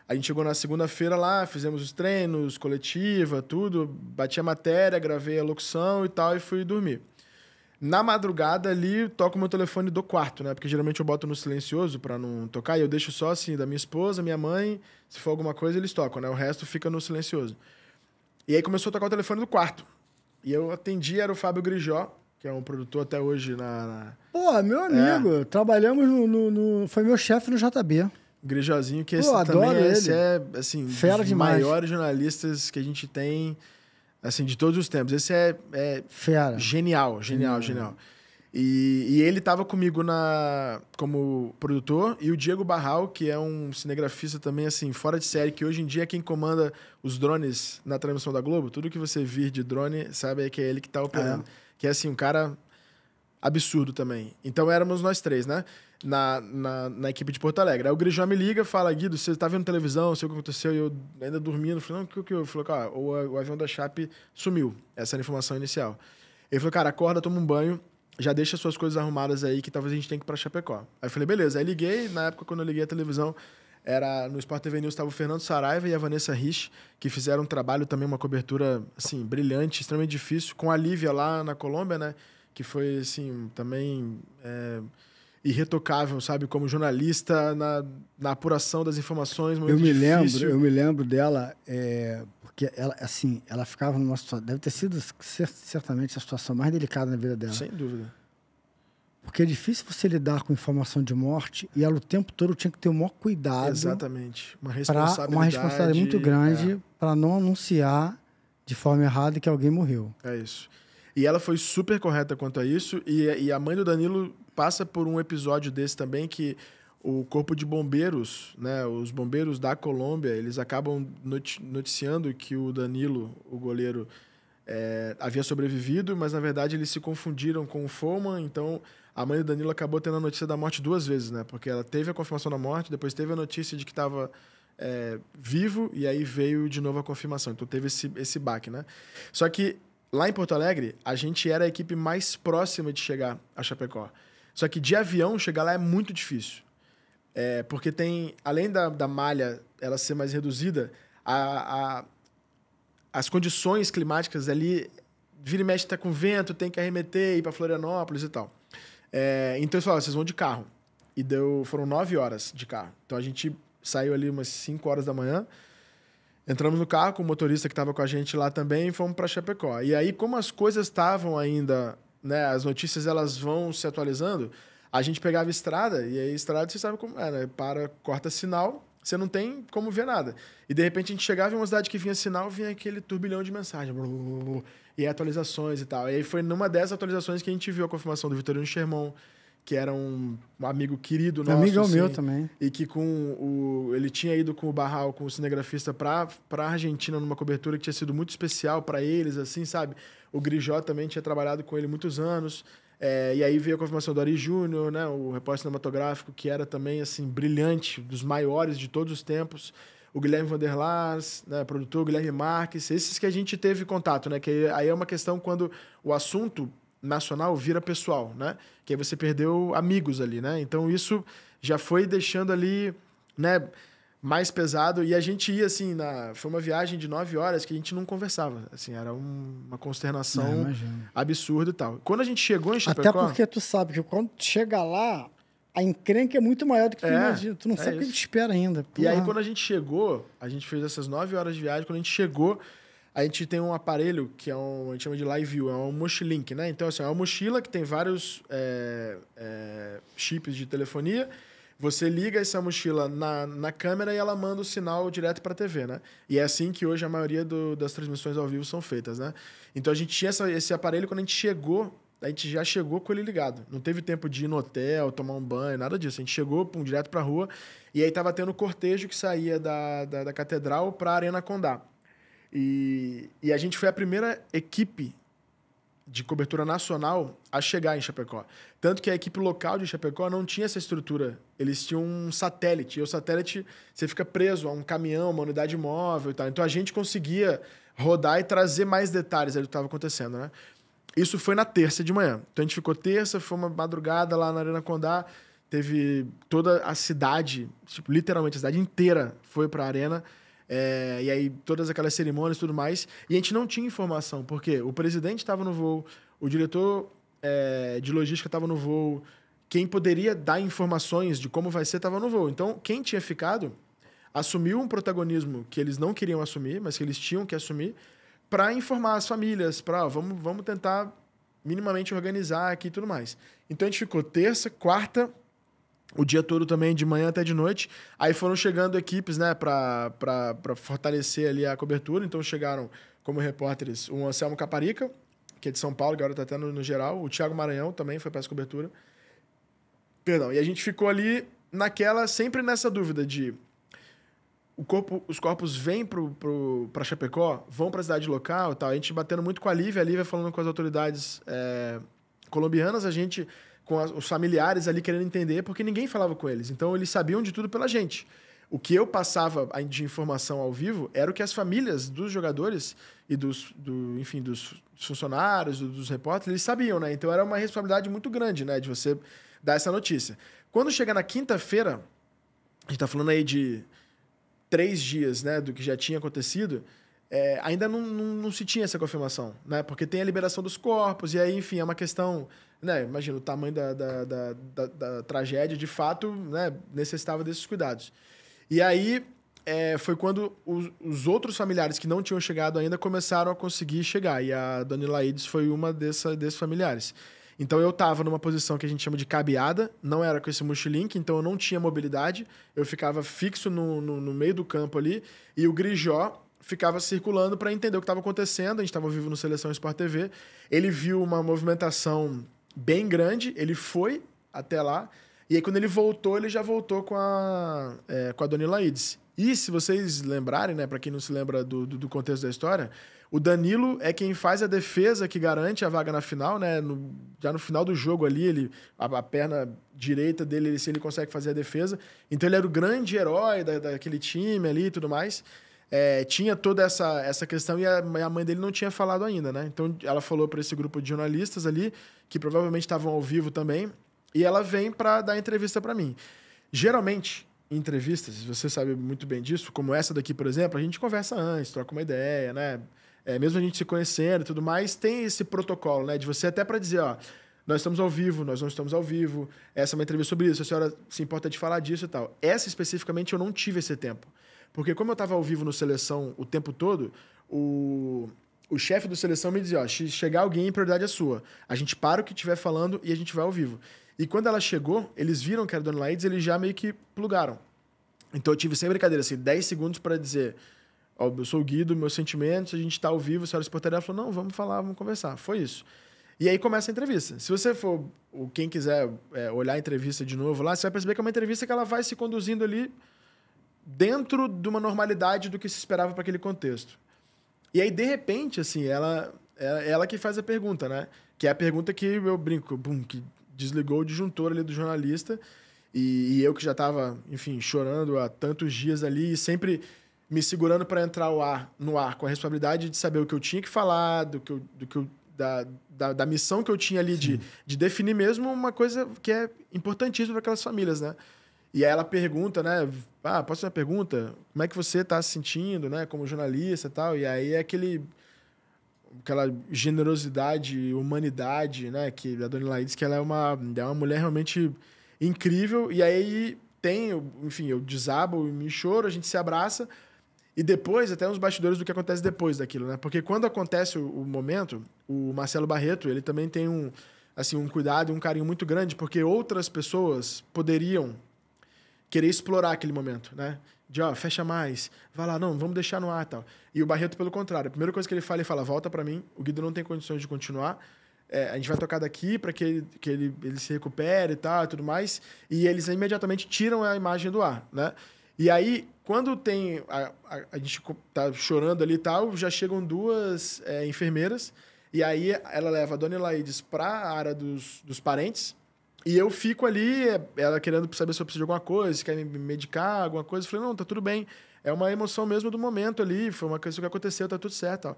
A gente chegou na segunda-feira lá, fizemos os treinos, coletiva, tudo, bati a matéria, gravei a locução e tal, e fui dormir. Na madrugada ali, toco meu telefone do quarto, né? Porque geralmente eu boto no silencioso pra não tocar, e eu deixo só assim, da minha esposa, minha mãe, se for alguma coisa, eles tocam, né? O resto fica no silencioso. E aí começou a tocar o telefone do quarto. E eu atendi, era o Fábio Grijó, que é um produtor até hoje Pô, meu amigo, trabalhamos foi meu chefe no JB. Grijózinho, que esse também é assim, fera dos demais. maiores jornalistas que a gente tem, assim, de todos os tempos. Esse é fera. Genial. E ele tava comigo como produtor, e o Diego Barral, que é um cinegrafista também, assim, fora de série, que hoje em dia é quem comanda os drones na transmissão da Globo. Tudo que você vir de drone, sabe, que é ele que tá operando. Que é, assim, um cara absurdo também. Então éramos nós três, né? Na equipe de Porto Alegre. Aí o Grijó me liga, fala, Guido, você tá vendo televisão, sei o que aconteceu, e eu ainda dormindo. Falei, não, o que eu? Falei, cara, o avião da Chape sumiu. Essa era a informação inicial. Ele falou, cara, acorda, toma um banho, já deixa suas coisas arrumadas aí, que talvez a gente tenha que ir pra Chapecó. Aí eu falei, beleza. Aí liguei, na época, quando eu liguei a televisão, no Sport TV News estava o Fernando Saraiva e a Vanessa Rich, que fizeram um trabalho também, uma cobertura, assim, brilhante, extremamente difícil, com a Lívia lá na Colômbia, né? Que foi, assim, também irretocável, sabe? Como jornalista, na apuração das informações, muito difícil. Eu me lembro dela, porque ela, assim, ela ficava numa situação... Deve ter sido, certamente, a situação mais delicada na vida dela. Sem dúvida. Porque é difícil você lidar com informação de morte e ela o tempo todo tinha que ter o maior cuidado. Exatamente. Uma responsabilidade muito grande para não anunciar de forma errada que alguém morreu. É isso. E ela foi super correta quanto a isso. E a mãe do Danilo passa por um episódio desse também, que o corpo de bombeiros, né, os bombeiros da Colômbia, eles acabam noticiando que o Danilo, o goleiro, havia sobrevivido, mas na verdade eles se confundiram com o Foreman. Então a mãe do Danilo acabou tendo a notícia da morte 2 vezes, né? Porque ela teve a confirmação da morte, depois teve a notícia de que estava vivo, e aí veio de novo a confirmação. Então teve esse baque, né? Só que lá em Porto Alegre, a gente era a equipe mais próxima de chegar a Chapecó. Só que de avião, chegar lá é muito difícil. Porque tem, além da malha ela ser mais reduzida, as condições climáticas ali, vira e mexe, tá com vento, tem que arremeter, ir para Florianópolis e tal. Então eles falaram, vocês vão de carro. E foram 9 horas de carro. Então a gente saiu ali umas 5 horas da manhã, entramos no carro com o motorista que estava com a gente lá também e fomos para Chapecó. E aí, como as coisas estavam ainda, né, as notícias elas vão se atualizando, a gente pegava estrada, e aí estrada você sabe como é, né? Corta sinal, você não tem como ver nada. E de repente a gente chegava em uma cidade que vinha sinal, vinha aquele turbilhão de mensagem, e atualizações e tal. E aí foi numa dessas atualizações que a gente viu a confirmação do Vitorino Sherman, que era um amigo querido nosso. Amigo assim, meu também. E que ele tinha ido com o Barral, com o cinegrafista, para a Argentina numa cobertura que tinha sido muito especial para eles, assim, sabe? O Grijó também tinha trabalhado com ele muitos anos. E aí veio a confirmação do Ari Júnior, né? O repórter cinematográfico, que era também, assim, brilhante, dos maiores de todos os tempos. O Guilherme Vanderlaars, né? Produtor, Guilherme Marques, esses que a gente teve contato, né? Que aí é uma questão quando o assunto nacional vira pessoal, né? Que aí você perdeu amigos ali, né? Então isso já foi deixando ali, né, mais pesado. E a gente ia, assim, foi uma viagem de 9 horas que a gente não conversava. Assim, era uma consternação absurda e tal. Quando a gente chegou em Chapecó... Até porque tu sabe que quando chega lá, a encrenca é muito maior do que tu imagina. Tu não sabe o que te espera ainda. E aí, quando a gente chegou, a gente fez essas 9 horas de viagem. Quando a gente chegou, a gente tem um aparelho que a gente chama de Live View, é um mochilink, né? Então, assim, é uma mochila que tem vários chips de telefonia. Você liga essa mochila na câmera e ela manda o sinal direto para a TV, né? E é assim que hoje a maioria das transmissões ao vivo são feitas, né? Então a gente tinha esse aparelho, quando a gente chegou, a gente já chegou com ele ligado. Não teve tempo de ir no hotel, tomar um banho, nada disso. A gente chegou direto para a rua e aí tava tendo o cortejo que saía da Catedral para a Arena Condá. E a gente foi a primeira equipe de cobertura nacional a chegar em Chapecó. Tanto que a equipe local de Chapecó não tinha essa estrutura. Eles tinham um satélite. E o satélite, você fica preso a um caminhão, uma unidade móvel e tal. Então, a gente conseguia rodar e trazer mais detalhes do que estava acontecendo, né? Isso foi na terça de manhã. Então, a gente ficou terça, foi uma madrugada lá na Arena Condá. teve toda a cidade, tipo, literalmente a cidade inteira foi pra arena. E aí todas aquelas cerimônias e tudo mais. E a gente não tinha informação, porque o presidente estava no voo, o diretor de logística estava no voo, quem poderia dar informações de como vai ser estava no voo. Então, quem tinha ficado assumiu um protagonismo que eles não queriam assumir, mas que eles tinham que assumir, para informar as famílias, para vamos tentar minimamente organizar aqui e tudo mais. Então, a gente ficou terça, quarta, o dia todo também, de manhã até de noite. Aí foram chegando equipes, né, para fortalecer ali a cobertura. Então, chegaram como repórteres o Anselmo Caparica, que é de São Paulo, agora está até no geral. O Thiago Maranhão também foi para essa cobertura. Perdão. E a gente ficou ali sempre nessa dúvida de os corpos vêm para Chapecó, vão para a cidade local, tal. A gente batendo muito com a Lívia falando com as autoridades colombianas, a gente com os familiares ali querendo entender, porque ninguém falava com eles. Então, eles sabiam de tudo pela gente. O que eu passava de informação ao vivo era o que as famílias dos jogadores e dos funcionários, dos repórteres, eles sabiam, né? Então, era uma responsabilidade muito grande, né? De você dar essa notícia. Quando chega na quinta-feira, a gente tá falando aí de 3 dias, né? Do que já tinha acontecido, ainda não se tinha essa confirmação, né? Porque tem a liberação dos corpos, e aí, enfim, é uma questão... Né? Imagina, o tamanho da tragédia, de fato, né? Necessitava desses cuidados. E aí, foi quando os outros familiares que não tinham chegado ainda começaram a conseguir chegar. E a Dona Ilaides foi uma desses familiares. Então, eu estava numa posição que a gente chama de cabeada, não era com esse mochilink, então eu não tinha mobilidade, eu ficava fixo no meio do campo ali, e o Grijó ficava circulando para entender o que estava acontecendo. A gente estava ao vivo no Seleção Sport TV. Ele viu uma movimentação bem grande, ele foi até lá, e aí quando ele voltou, ele já voltou com a Dona Ilaides. E se vocês lembrarem, né, para quem não se lembra do contexto da história, o Danilo é quem faz a defesa que garante a vaga na final, né? Já no final do jogo ali, a perna direita dele, ele consegue fazer a defesa. Então ele era o grande herói daquele time ali e tudo mais. Tinha toda essa questão e a mãe dele não tinha falado ainda, né? Então ela falou para esse grupo de jornalistas ali, que provavelmente estavam ao vivo também, e ela vem para dar entrevista para mim. Geralmente, em entrevistas, você sabe muito bem disso, como essa daqui, por exemplo, a gente conversa antes, troca uma ideia, né? Mesmo a gente se conhecendo e tudo mais, tem esse protocolo, né? De você até para dizer, ó, nós estamos ao vivo, nós não estamos ao vivo, essa é uma entrevista sobre isso, a senhora se importa de falar disso e tal. Essa, especificamente, eu não tive esse tempo. Porque como eu estava ao vivo no Seleção o tempo todo, o chefe do Seleção me dizia, ó, se chegar alguém, a prioridade é sua. A gente para o que estiver falando e a gente vai ao vivo. E quando ela chegou, eles viram que era a Dona Ilaides, eles já meio que plugaram. Então eu tive sem brincadeira, assim, 10 segundos para dizer, ó, eu sou o Guido, meus sentimentos, a gente está ao vivo, a senhora se portaria, ela falou, não, vamos falar, vamos conversar. Foi isso. E aí começa a entrevista. Se você for, quem quiser olhar a entrevista de novo lá, você vai perceber que é uma entrevista que ela vai se conduzindo ali dentro de uma normalidade do que se esperava para aquele contexto. E aí, de repente, assim, ela que faz a pergunta, né? Que é a pergunta que eu brinco, que desligou o disjuntor ali do jornalista, e eu que já estava, enfim, chorando há tantos dias ali, e sempre me segurando para entrar no ar, com a responsabilidade de saber o que eu tinha que falar, da missão que eu tinha ali de definir mesmo uma coisa que é importantíssima para aquelas famílias, né? E aí ela pergunta, né? Posso fazer uma pergunta? Como é que você está se sentindo, né? Como jornalista e tal. E aí é aquela generosidade, humanidade, né? Que a Dona Ilaides, que ela é uma mulher realmente incrível. E aí enfim, eu desabo e me choro, a gente se abraça. E depois, até uns bastidores do que acontece depois daquilo, né? Porque quando acontece o momento, o Marcelo Barreto, ele também tem um cuidado e um carinho muito grande, porque outras pessoas poderiam querer explorar aquele momento, né? De, fecha mais, vai lá, não, vamos deixar no ar e tal. E o Barreto, pelo contrário, a primeira coisa que ele fala, volta para mim, o Guido não tem condições de continuar, a gente vai tocar daqui para que ele se recupere e tal, e tudo mais, e eles imediatamente tiram a imagem do ar, né? E aí, quando tem a gente tá chorando ali e tal, já chegam 2 enfermeiras, e aí ela leva a Dona Ilaides para a área dos parentes. E eu fico ali, ela querendo saber se eu preciso de alguma coisa, se quer me medicar, alguma coisa. Eu falei, não, tá tudo bem. É uma emoção mesmo do momento ali, foi uma coisa que aconteceu, tá tudo certo. Tal.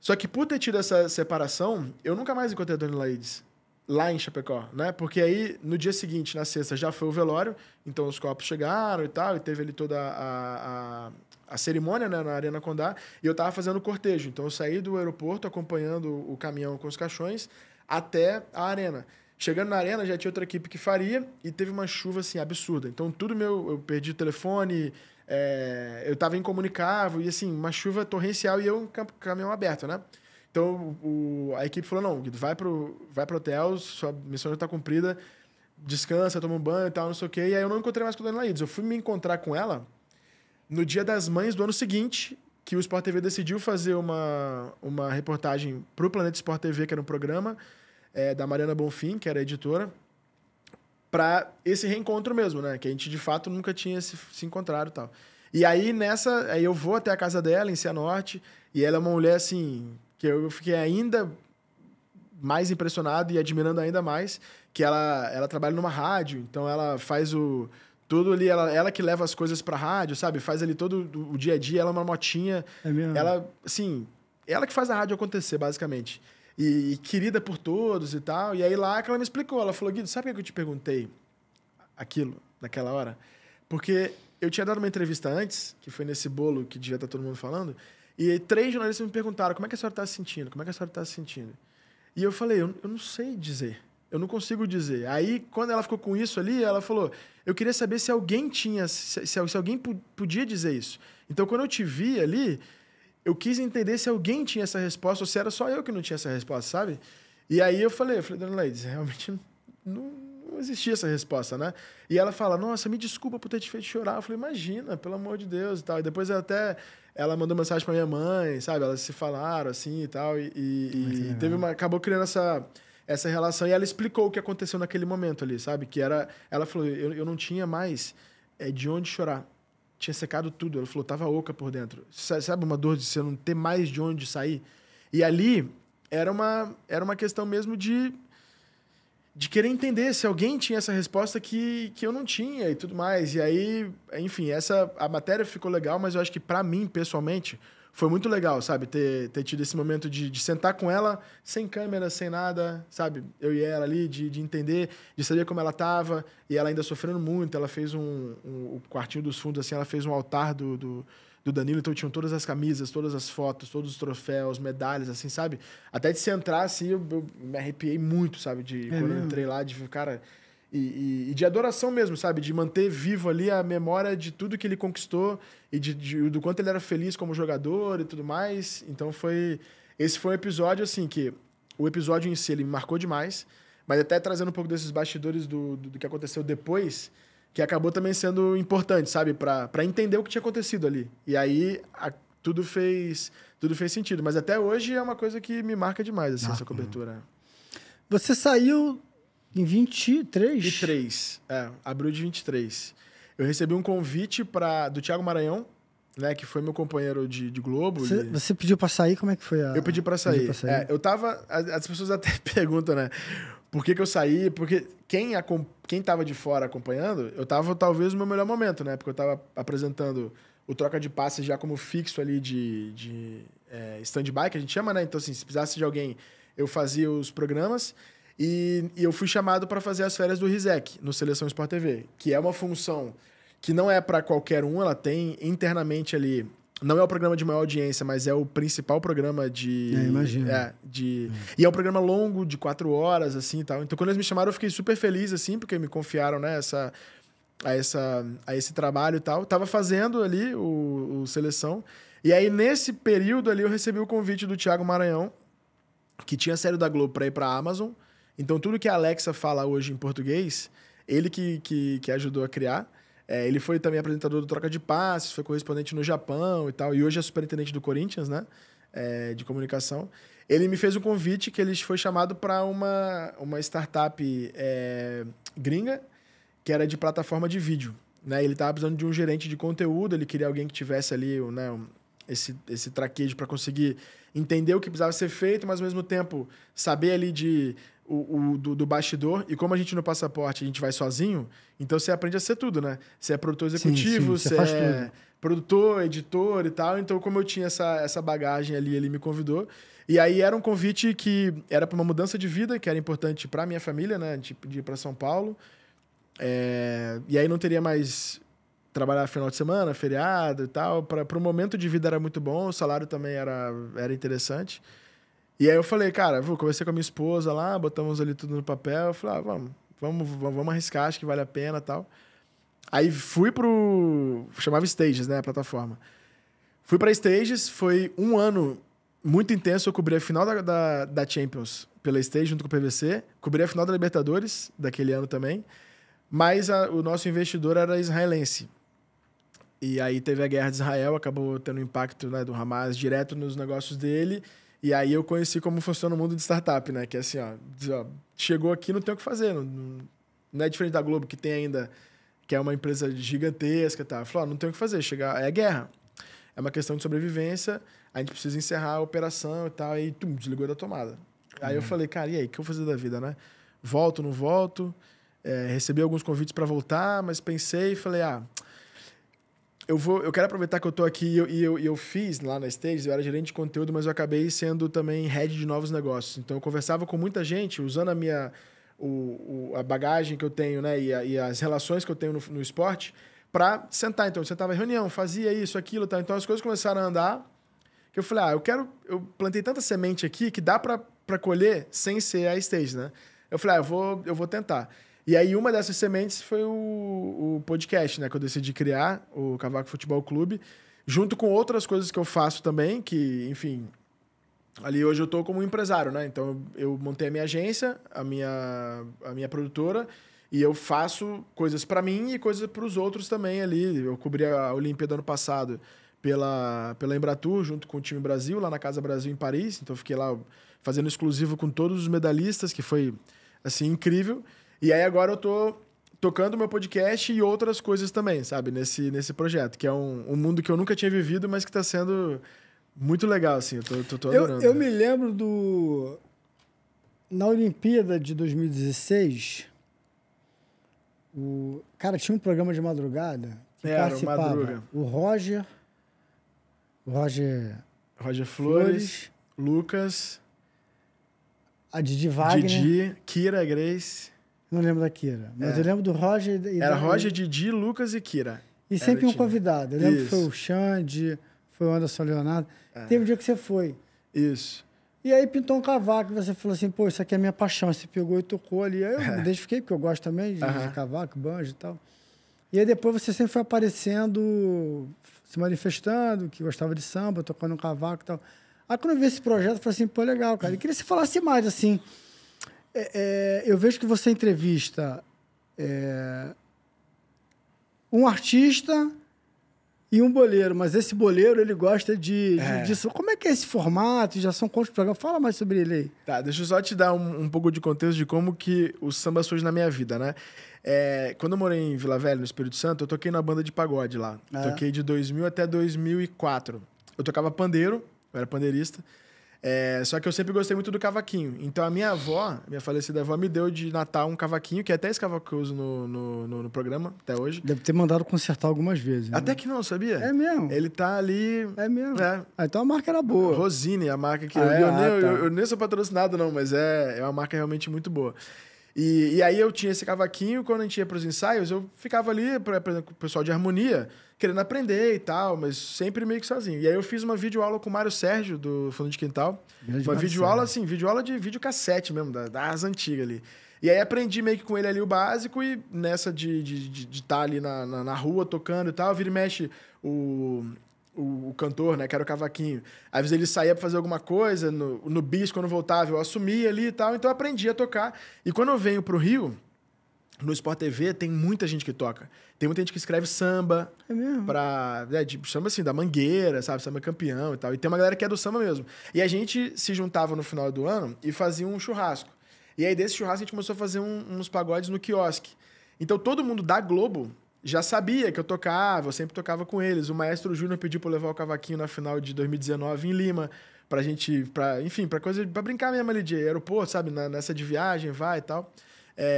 Só que por ter tido essa separação, eu nunca mais encontrei a Dona Ilaides. lá em Chapecó, né? Porque aí, no dia seguinte, na sexta, já foi o velório, então os corpos chegaram e tal, e teve ali toda a cerimônia, né, na Arena Condá, e eu tava fazendo o cortejo. Então eu saí do aeroporto acompanhando o caminhão com os caixões até a arena. Chegando na arena, já tinha outra equipe que faria, e teve uma chuva, assim, absurda. Então tudo eu perdi o telefone, eu tava incomunicável, e assim, uma chuva torrencial e eu um caminhão aberto, né? Então, a equipe falou, não, Guido, vai pro hotel, sua missão já está cumprida, descansa, toma um banho e tal, não sei o quê. E aí eu não encontrei mais com a Dona Laídes. Eu fui me encontrar com ela no Dia das Mães do ano seguinte, que o Sport TV decidiu fazer uma reportagem pro Planeta Sport TV, que era um programa da Mariana Bonfim, que era a editora, para esse reencontro mesmo, né? Que a gente, de fato, nunca tinha se encontrado e tal. E aí, aí eu vou até a casa dela, em Cianorte, e ela é uma mulher, assim, que eu fiquei ainda mais impressionado e admirando ainda mais, que ela trabalha numa rádio, então ela faz tudo ali, ela que leva as coisas pra rádio, sabe? Faz ali todo o dia a dia, ela é uma motinha. É mesmo? Ela, assim, ela que faz a rádio acontecer, basicamente. E querida por todos e tal. E aí lá que ela me explicou, ela falou, Guido, sabe por que eu te perguntei aquilo naquela hora? Porque eu tinha dado uma entrevista antes, que foi nesse bolo que devia estar todo mundo falando, e 3 jornalistas me perguntaram, como é que a senhora está se sentindo? Como é que a senhora está se sentindo? E eu falei, eu não sei dizer. Eu não consigo dizer. Aí, quando ela ficou com isso ali, ela falou, eu queria saber se alguém tinha, se alguém podia dizer isso. Então, quando eu te vi ali, eu quis entender se alguém tinha essa resposta ou se era só eu que não tinha essa resposta, sabe? E aí eu falei, Dona Laídes, realmente não existia essa resposta, né? E ela fala, nossa, me desculpa por ter te feito chorar. Eu falei, imagina, pelo amor de Deus e tal. E depois ela mandou mensagem pra minha mãe, sabe? Elas se falaram assim e tal. E acabou criando essa relação. E ela explicou o que aconteceu naquele momento ali, sabe? Que ela falou, eu não tinha mais de onde chorar. Tinha secado tudo. Ela falou, tava oca por dentro. Sabe uma dor de você não ter mais de onde sair? E ali era uma questão mesmo de querer entender se alguém tinha essa resposta que eu não tinha e tudo mais. E aí, enfim, a matéria ficou legal, mas eu acho que para mim, pessoalmente, foi muito legal, sabe? Ter tido esse momento de sentar com ela, sem câmera, sem nada, sabe? Eu e ela ali, de entender, de saber como ela tava. E ela ainda sofrendo muito. Ela fez o quartinho dos fundos, assim, ela fez um altar do Danilo, então tinham todas as camisas, todas as fotos, todos os troféus, medalhas, assim, sabe? Até de se entrar, assim, eu me arrepiei muito, sabe? Quando eu entrei lá, cara... E de adoração mesmo, sabe? De manter vivo ali a memória de tudo que ele conquistou e do quanto ele era feliz como jogador e tudo mais. Então esse foi um episódio, assim, que o episódio em si, ele me marcou demais, mas até trazendo um pouco desses bastidores do que aconteceu depois, que acabou também sendo importante, sabe? Para entender o que tinha acontecido ali. E aí tudo fez sentido. Mas até hoje é uma coisa que me marca demais, assim, essa cobertura. Você saiu em 23? 23, abril de 23. Eu recebi um convite do Thiago Maranhão, né? Que foi meu companheiro de Globo. Você pediu pra sair? Como é que foi? Eu pedi pra sair. Eu tava... As pessoas até perguntam, né? Por que eu saí? Porque quem tava de fora acompanhando, eu tava talvez no meu melhor momento, né? Porque eu tava apresentando o troca de passes já como fixo ali de stand-by, que a gente chama, né? Então, assim, se precisasse de alguém, eu fazia os programas. E eu fui chamado para fazer as férias do Rizek no Seleção Sport TV, que é uma função que não é para qualquer um, ela tem internamente ali... Não é o programa de maior audiência, mas é o principal programa de... imagino. E é um programa longo, de 4 horas, assim, e tal. Então, quando eles me chamaram, eu fiquei super feliz, assim, porque me confiaram, né, a esse trabalho e tal. Tava fazendo ali o Seleção. E aí, nesse período ali, eu recebi o convite do Thiago Maranhão, que tinha saído da Globo para ir para a Amazon. Então, tudo que a Alexa fala hoje em português, ele que ajudou a criar. Ele foi também apresentador do Troca de Passes, foi correspondente no Japão e tal, e hoje é superintendente do Corinthians, né? De comunicação. Ele me fez um convite que ele foi chamado para uma startup gringa, que era de plataforma de vídeo. Né? Ele estava precisando de um gerente de conteúdo, ele queria alguém que tivesse ali, né, esse traquejo para conseguir entender o que precisava ser feito, mas ao mesmo tempo saber ali do bastidor. E como a gente no Passaporte, a gente vai sozinho, então você aprende a ser tudo, né? Você é produtor executivo, você faz tudo. produtor, editor e tal. Então, como eu tinha essa bagagem ali, ele me convidou. E aí era um convite que era para uma mudança de vida, que era importante para minha família, né? Tipo, de ir para São Paulo. E aí não teria mais trabalhar final de semana, feriado e tal. Para o momento de vida era muito bom, o salário também era interessante. E aí eu falei, cara, vou conversar com a minha esposa lá, botamos ali tudo no papel. Eu falei, vamos arriscar, acho que vale a pena e tal. Aí fui chamava Stages, né, a plataforma. Fui pra Stages, foi um ano muito intenso. Eu cobri a final da Champions pela Stages junto com o PVC. Cobri a final da Libertadores daquele ano também. Mas o nosso investidor era israelense. E aí teve a guerra de Israel, acabou tendo um impacto, né, do Hamas direto nos negócios dele. E aí eu conheci como funciona o mundo de startup, né? Que é assim, ó, chegou aqui, não tem o que fazer. Não é diferente da Globo, que tem ainda, que é uma empresa gigantesca, tá? Falou, não tem o que fazer, é guerra. É uma questão de sobrevivência, a gente precisa encerrar a operação e tal, e desligou da tomada. Aí eu falei, cara, e aí, o que eu vou fazer da vida, né? Volto, não volto? Recebi alguns convites para voltar, mas pensei e falei, eu quero aproveitar que eu tô aqui e eu fiz lá na Stages, eu era gerente de conteúdo, mas eu acabei sendo também head de novos negócios. Então eu conversava com muita gente, usando a bagagem que eu tenho, né, e as relações que eu tenho no esporte, para sentar. Então eu sentava em reunião, fazia isso, aquilo, tal. Então as coisas começaram a andar, que eu falei, eu plantei tanta semente aqui que dá para colher sem ser a Stages, né? Eu falei, eu vou tentar. E aí, uma dessas sementes foi o podcast, né? Que eu decidi criar, o Cavaco Futebol Clube, junto com outras coisas que eu faço também, que, enfim... Ali hoje eu tô como empresário, né? Então, eu montei a minha agência, a minha produtora, e eu faço coisas para mim e coisas para os outros também ali. Eu cobri a Olimpíada ano passado pela Embratur, junto com o time Brasil, lá na Casa Brasil, em Paris. Então, eu fiquei lá fazendo exclusivo com todos os medalhistas, que foi, assim, incrível. E aí agora eu tô tocando meu podcast e outras coisas também, sabe? Nesse projeto, que é um mundo que eu nunca tinha vivido, mas que tá sendo muito legal, assim. Eu tô adorando. Eu me lembro na Olimpíada de 2016, cara, tinha um programa de madrugada que participava Madruga. o Roger Flores, Lucas, a Didi Wagner, Didi, Kira, Grace... Não lembro da Kira, mas eu lembro do Roger... Era Roger, Didi, Lucas e Kira. E sempre um convidado. Eu lembro que foi o Xande, foi o Anderson Leonardo. Teve um dia que você foi. Isso. E aí pintou um cavaco e você falou assim, pô, isso aqui é a minha paixão. Você pegou e tocou ali. Aí eu me identifiquei, porque eu gosto também de cavaco, banjo e tal. E aí depois você sempre foi aparecendo, se manifestando, que gostava de samba, tocando um cavaco e tal. Aí quando eu vi esse projeto, eu falei assim, pô, legal, cara. Eu queria que você falasse mais, assim... eu vejo que você entrevista um artista e um boleiro, mas esse boleiro, ele gosta disso. Como é que é esse formato? Já são quantos programas? Fala mais sobre ele aí. Tá, deixa eu só te dar um pouco de contexto de como que o samba surge na minha vida, né? Quando eu morei em Vila Velha, no Espírito Santo, eu toquei na banda de pagode lá. Toquei de 2000 até 2004. Eu tocava pandeiro, eu era pandeirista. Só que eu sempre gostei muito do cavaquinho. Então, a minha avó, minha falecida avó, me deu de Natal um cavaquinho, que é até esse cavaco que eu uso no programa, até hoje. Deve ter mandado consertar algumas vezes. Né? Até que não, sabia? É mesmo? Ele tá ali... É mesmo? Então a marca era boa. Rosine, a marca que... eu nem sou patrocinado, não, mas é uma marca realmente muito boa. E aí eu tinha esse cavaquinho, quando a gente ia pros ensaios, eu ficava ali, por exemplo, com o pessoal de harmonia, querendo aprender e tal, mas sempre meio que sozinho. E aí eu fiz uma videoaula com o Mário Sérgio, do Fundo de Quintal. Uma videoaula, assim, videoaula de videocassete mesmo, das antigas ali. E aí aprendi meio que com ele ali o básico e nessa de estar ali na rua tocando e tal, vira e mexe o cantor, né, que era o cavaquinho. Às vezes ele saía pra fazer alguma coisa, no bis, quando voltava, eu assumia ali e tal, então eu aprendi a tocar. E quando eu venho pro Rio, no Sport TV, tem muita gente que toca. Tem muita gente que escreve samba. É mesmo? Samba assim, da Mangueira, sabe? Samba campeão e tal. E tem uma galera que é do samba mesmo. E a gente se juntava no final do ano e fazia um churrasco. E aí, desse churrasco, a gente começou a fazer uns pagodes no quiosque. Então, todo mundo da Globo já sabia que eu tocava, eu sempre tocava com eles. O Maestro Júnior pediu pra eu levar o cavaquinho na final de 2019 em Lima, enfim, pra brincar mesmo ali de aeroporto, sabe? Nessa de viagem, vai e tal.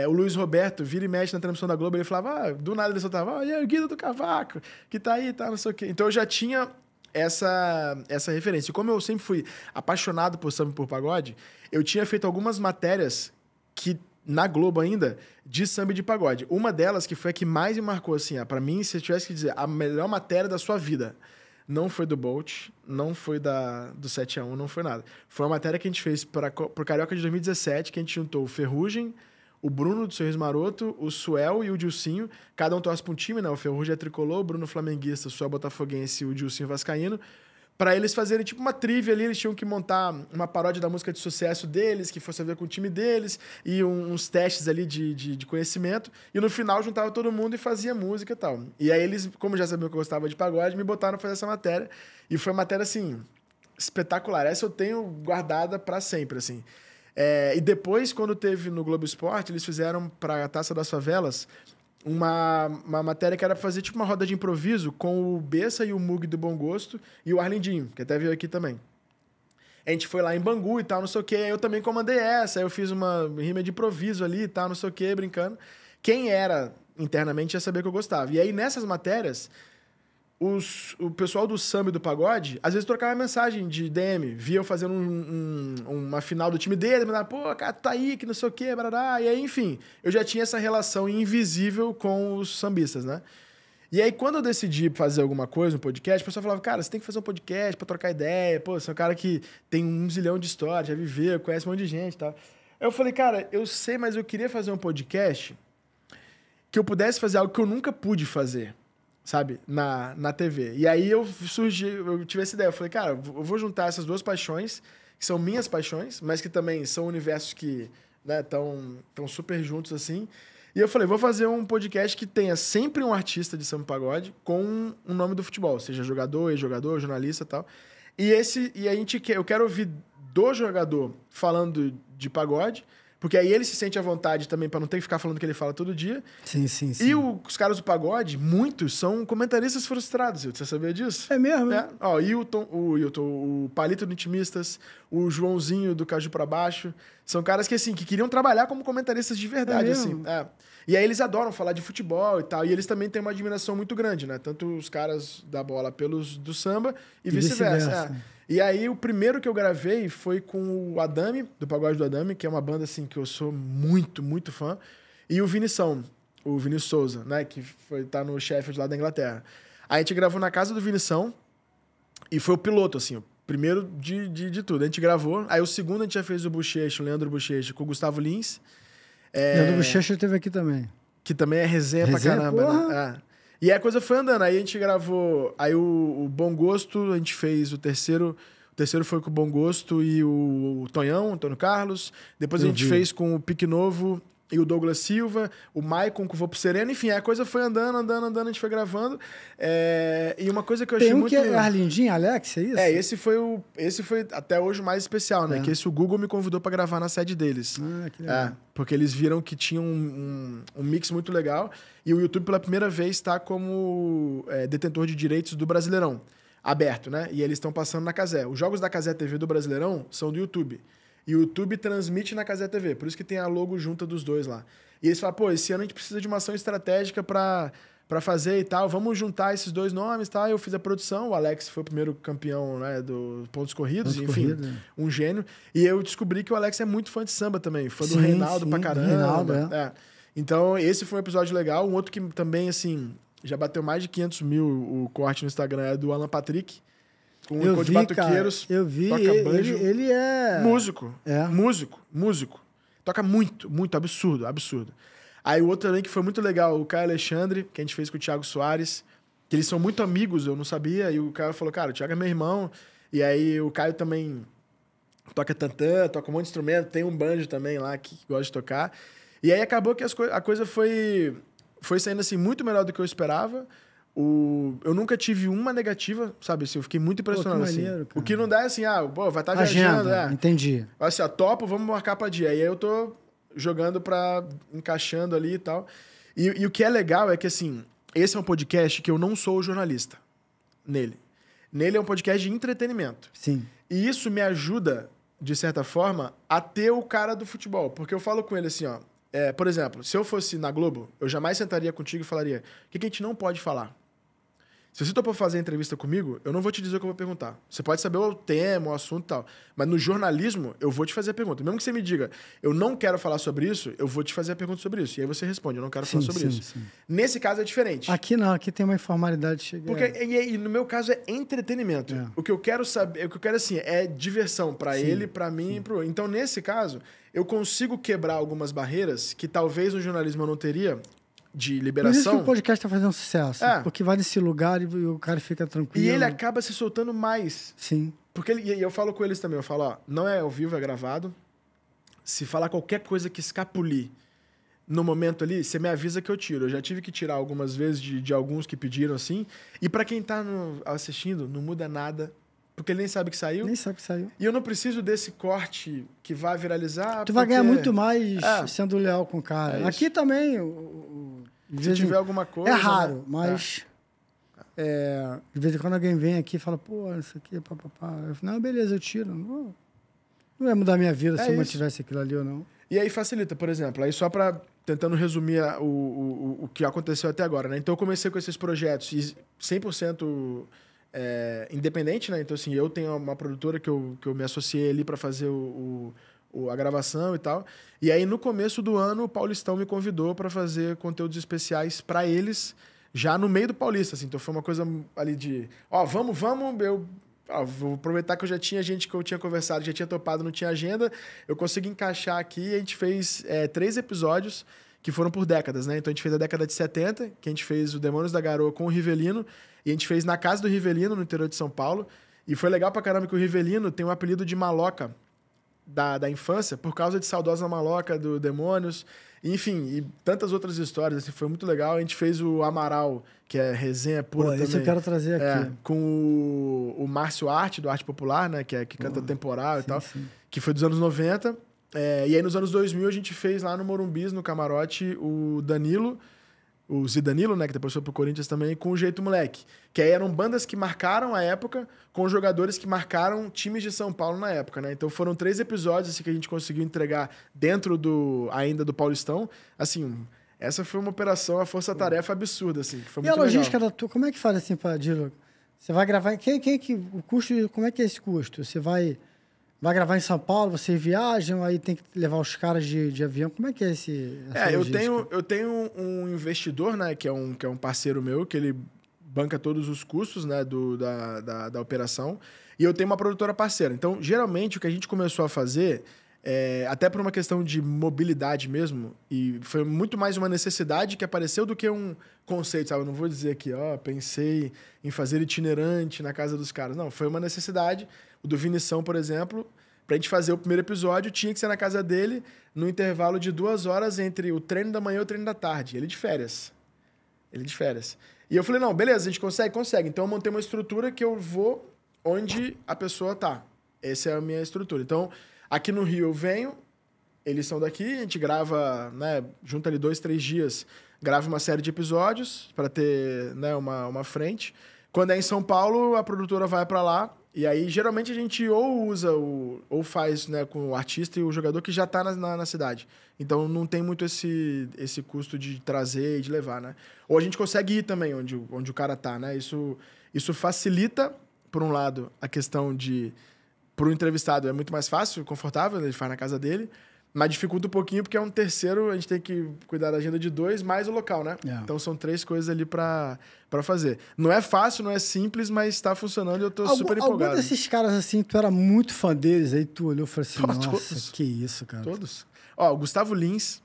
o Luiz Roberto, vira e mexe na transmissão da Globo, ele falava, do nada ele soltava, e aí, o Guido do Cavaco, que tá aí, tá, não sei o quê. Então eu já tinha essa referência. E como eu sempre fui apaixonado por samba e por pagode, eu tinha feito algumas matérias que, na Globo ainda, de samba e de pagode. Uma delas, que foi a que mais me marcou, assim, pra mim, se eu tivesse que dizer, a melhor matéria da sua vida, não foi do Bolt, não foi do 7x1, não foi nada. Foi uma matéria que a gente fez pro Carioca de 2017, que a gente juntou o Ferrugem, o Bruno do Sorriso Maroto, o Suel e o Dilcinho. Cada um torce pra um time, né? O Ferrugem é tricolor, o Bruno flamenguista, o Suel botafoguense e o Dilcinho vascaíno. Pra eles fazerem tipo uma trivia ali, eles tinham que montar uma paródia da música de sucesso deles, que fosse a ver com o time deles, e uns testes ali de conhecimento. E no final juntava todo mundo e fazia música e tal. E aí eles, como já sabiam que eu gostava de pagode, me botaram pra fazer essa matéria. E foi uma matéria, assim, espetacular. Essa eu tenho guardada pra sempre, assim. E depois, quando teve no Globo Esporte, eles fizeram pra Taça das Favelas uma matéria que era pra fazer tipo uma roda de improviso com o Bessa e o Mug do Bom Gosto e o Arlindinho, que até veio aqui também. A gente foi lá em Bangu e tal, não sei o quê. Aí eu também comandei essa. Aí eu fiz uma rima de improviso ali e tal, não sei o quê, brincando. Quem era internamente ia saber que eu gostava. E aí, nessas matérias, o pessoal do samba e do pagode, às vezes trocava mensagem de DM, via eu fazendo uma final do time dele, mandava, pô, cara, tá aí, que não sei o quê, barará. E aí, enfim, eu já tinha essa relação invisível com os sambistas, né? E aí, quando eu decidi fazer alguma coisa, um podcast, o pessoal falava, cara, você tem que fazer um podcast pra trocar ideia, pô, você é um cara que tem 1 zilhão de histórias, já viveu, conhece um monte de gente e tal. Aí eu falei, cara, eu sei, mas eu queria fazer um podcast que eu pudesse fazer algo que eu nunca pude fazer, sabe, na TV. E aí eu tive essa ideia. Eu falei, cara, eu vou juntar essas duas paixões, que são minhas paixões, mas que também são universos que, né, tão super juntos assim. E eu falei, vou fazer um podcast que tenha sempre um artista de samba e pagode com um nome do futebol, seja jogador, ex-jogador, jornalista e tal. Eu quero ouvir do jogador falando de pagode, porque aí ele se sente à vontade também pra não ter que ficar falando o que ele fala todo dia. Sim. E os caras do pagode, muitos são comentaristas frustrados. Você sabia disso? É mesmo? Ó, o Palito do Intimistas, o Joãozinho do Caju Pra Baixo. São caras que, assim, que queriam trabalhar como comentaristas de verdade, assim. E aí eles adoram falar de futebol e tal. E eles também têm uma admiração muito grande, né? Tanto os caras da bola pelos do samba e vice-versa. E aí, o primeiro que eu gravei foi com o Adame, do Pagode do Adame, que é uma banda, assim, que eu sou muito, muito fã. E o Vinição, o Vinícius Souza, né? Que tá no Sheffield lá da Inglaterra. Aí a gente gravou na casa do Vinição e foi o piloto, assim, o primeiro de tudo. A gente gravou. Aí o segundo a gente já fez o Bochecha, o Leandro Bochecha, com o Gustavo Lins. Leandro Bochecha esteve aqui também. Que também é resenha pra caramba, né? E aí a coisa foi andando. Aí a gente gravou... Aí o Bom Gosto, a gente fez o terceiro... O terceiro foi com o Bom Gosto e o Tonhão, Antônio Carlos. Depois a gente fez com o Pique Novo e o Douglas Silva. O Maicon com o Vou Pro Sereno. Enfim, a coisa foi andando. A gente foi gravando. E uma coisa que eu achei muito... Tem um que é Arlindinho, Alex, é isso? Esse foi até hoje o mais especial, né? Que esse o Google me convidou pra gravar na sede deles. Que legal. Porque eles viram que tinha um mix muito legal. E o YouTube, pela primeira vez, está como detentor de direitos do Brasileirão. Aberto, né? E eles estão passando na Cazé. Os jogos da Cazé TV do Brasileirão são do YouTube. E o YouTube transmite na Cazé TV. Por isso que tem a logo junta dos dois lá. E eles falam, pô, esse ano a gente precisa de uma ação estratégica pra fazer e tal. Vamos juntar esses dois nomes e tal. Eu fiz a produção. O Alex foi o primeiro campeão, né, do Pontos Corridos. Um gênio. E eu descobri que o Alex é muito fã de samba também. Fã do Reinaldo pra caramba. Reinaldo, Então, esse foi um episódio legal. Um outro que também, assim... Já bateu mais de 500 mil o corte no Instagram, é do Alan Patrick. Com o Cor de Batuqueiros. Eu vi, ele é... Músico. Toca muito, muito, absurdo. Aí o outro também que foi muito legal, o Caio Alexandre, que a gente fez com o Thiago Soares, que eles são muito amigos, eu não sabia, e o Caio falou, cara, o Thiago é meu irmão, e aí o Caio também toca tantã, toca um monte de instrumento, tem um banjo também lá que gosta de tocar. E aí acabou que a coisa foi saindo assim muito melhor do que eu esperava. Eu nunca tive uma negativa, sabe? Assim, eu fiquei muito impressionado. Pô, que maneiro, assim. cara. O que não dá é assim, vai estar viajando. Entendi. Assim, topo, vamos marcar pra dia. Aí eu tô jogando encaixando ali e tal. E o que é legal é que, assim, esse é um podcast que eu não sou jornalista nele. Nele é um podcast de entretenimento. Sim. E isso me ajuda, de certa forma, a ter o cara do futebol. Porque eu falo com ele assim, por exemplo, se eu fosse na Globo, eu jamais sentaria contigo e falaria: o que a gente não pode falar? Se você topou fazer a entrevista comigo, eu não vou te dizer o que eu vou perguntar. Você pode saber o tema, o assunto e tal. Mas no jornalismo, eu vou te fazer a pergunta. Mesmo que você me diga, eu não quero falar sobre isso, eu vou te fazer a pergunta sobre isso. E aí você responde, eu não quero falar sobre isso. Sim. Nesse caso é diferente. Aqui não, aqui tem uma informalidade. Porque, e no meu caso é entretenimento. O que eu quero saber, o que eu quero assim, é diversão para ele, para mim e pro outro. Então, nesse caso, eu consigo quebrar algumas barreiras que talvez no jornalismo eu não teria, de liberação. Por isso que o podcast tá fazendo sucesso. Porque vai nesse lugar e o cara fica tranquilo. E ele acaba se soltando mais. Sim. Porque e eu falo com eles também, eu falo, ó, não é ao vivo, é gravado. Se falar qualquer coisa que escapulir no momento ali, você me avisa que eu tiro. Eu já tive que tirar algumas vezes de alguns que pediram assim. E pra quem tá assistindo, não muda nada. Porque ele nem sabe que saiu. Nem sabe que saiu. E eu não preciso desse corte que vai viralizar. Tu vai ganhar muito mais sendo leal com o cara. Aqui também... Se tiver alguma coisa... É raro, né? Mas... de vez em quando alguém vem aqui e fala, pô, isso aqui, papapá. Eu falo, não, beleza, eu tiro. Não vai mudar a minha vida se eu mantivesse aquilo ali ou não. E aí facilita, por exemplo. Aí só para tentando resumir o que aconteceu até agora, né? Então eu comecei com esses projetos 100% independente, né? Então assim, eu tenho uma produtora que eu me associei ali para fazer a gravação e tal. E aí no começo do ano o Paulistão me convidou para fazer conteúdos especiais para eles, já no meio do Paulista, assim. Então foi uma coisa ali de, vamos, eu vou aproveitar que eu já tinha gente que eu tinha conversado, já tinha topado, não tinha agenda, eu consegui encaixar aqui e a gente fez 3 episódios que foram por décadas, né? Então a gente fez a década de 70, que a gente fez o Demônios da Garoa com o Rivelino, e a gente fez na casa do Rivelino, no interior de São Paulo, e foi legal pra caramba que o Rivelino tem um apelido de maloca da infância, por causa de Saudosa Maloca, do Demônios, enfim, e tantas outras histórias, assim, foi muito legal. A gente fez o Amaral, que é resenha pura também. Esse eu quero trazer aqui. Com o Márcio Arte, do Arte Popular, né, que canta temporal e tal, que foi dos anos 90. E aí, nos anos 2000, a gente fez lá no Morumbis, no Camarote, o Danilo, o Zidanilo, né, que depois foi pro Corinthians também, com o Jeito Moleque. Que aí eram bandas que marcaram a época, com jogadores que marcaram times de São Paulo na época, né? Então foram 3 episódios assim, que a gente conseguiu entregar dentro ainda do Paulistão. Assim, essa foi uma operação, a força-tarefa absurda, assim. Foi muito legal. E a logística legal. da tua, como é que faz assim, Dilo? Você vai gravar, o custo, como é que é esse custo? Você vai gravar em São Paulo, vocês viajam, aí tem que levar os caras de avião. Como é que é essa eu tenho um investidor, né, que é um parceiro meu, que ele banca todos os custos, né, da operação. E eu tenho uma produtora parceira. Então, geralmente, o que a gente começou a fazer, até por uma questão de mobilidade mesmo, e foi muito mais uma necessidade que apareceu do que um conceito, sabe? Eu não vou dizer aqui, pensei em fazer itinerante na casa dos caras. Não, foi uma necessidade. O do Vinição, por exemplo, pra gente fazer o primeiro episódio, tinha que ser na casa dele, no intervalo de 2 horas entre o treino da manhã e o treino da tarde. Ele de férias. E eu falei, não, beleza, a gente consegue? Consegue. Então eu montei uma estrutura que eu vou onde a pessoa tá. Essa é a minha estrutura. Então, aqui no Rio eu venho, eles são daqui, a gente grava, né, junta ali 2, 3 dias, grava uma série de episódios para ter, né, uma frente. Quando é em São Paulo, a produtora vai para lá. E aí, geralmente, a gente ou usa ou faz, né, com o artista e o jogador que já está na cidade. Então, não tem muito esse custo de trazer e de levar, né? Ou a gente consegue ir também onde o cara tá, né? Isso facilita, por um lado, a questão de... Para o entrevistado é muito mais fácil, confortável, ele faz na casa dele. Mas dificulta um pouquinho porque é um terceiro, a gente tem que cuidar da agenda de 2, mais o local, né? Então são 3 coisas ali pra fazer. Não é fácil, não é simples, mas tá funcionando e eu tô super empolgado. Algum desses caras, assim, tu era muito fã deles, aí tu olhou e falou assim, nossa, todos. Que isso, cara. Todos. Ó, o Gustavo Lins,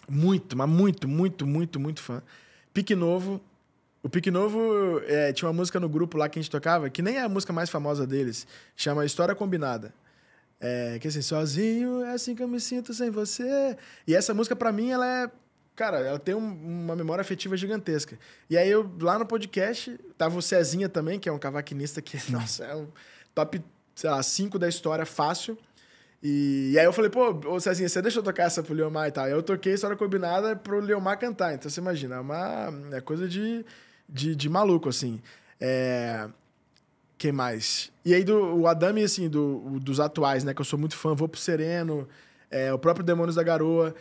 muito, mas muito, muito, muito, muito fã. Pique Novo. O Pique Novo tinha uma música no grupo lá que a gente tocava, que nem é a música mais famosa deles, chama História Combinada. Que assim, sozinho é assim que eu me sinto sem você. E essa música, pra mim, ela tem uma memória afetiva gigantesca. E aí, lá no podcast, tava o Cezinha também, que é um cavaquinista que, nossa, é um top, sei lá, 5 da história, fácil. E aí eu falei, pô, ô Cezinha, você deixa eu tocar essa pro Leomar e tal. E eu toquei História Combinada pro Leomar cantar. Então, você imagina, é coisa de maluco, assim. Quem mais? E aí, o Adame, assim, dos atuais, né? Que eu sou muito fã. Vou pro Sereno, o próprio Demônios da Garoa.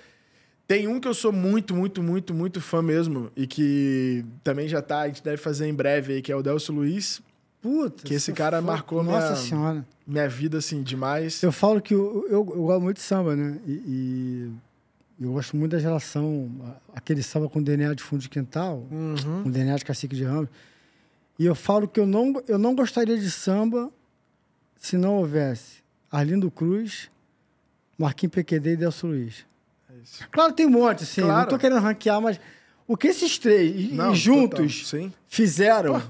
Tem um que eu sou muito, muito, muito, muito fã mesmo, e que também já tá, a gente deve fazer em breve aí, que é o Delcio Luiz. Puta, que esse cara marcou minha vida, assim, demais. Eu falo que eu gosto muito de samba, né? E eu gosto muito da relação, aquele samba com DNA de fundo de quintal, com DNA de Cacique de Ramos. E eu falo que eu não gostaria de samba se não houvesse Arlindo Cruz, Marquinhos PQD e Delcio Luiz. Claro, tem um monte, assim. Claro. Não tô querendo ranquear, mas o que esses três juntos fizeram... Pô.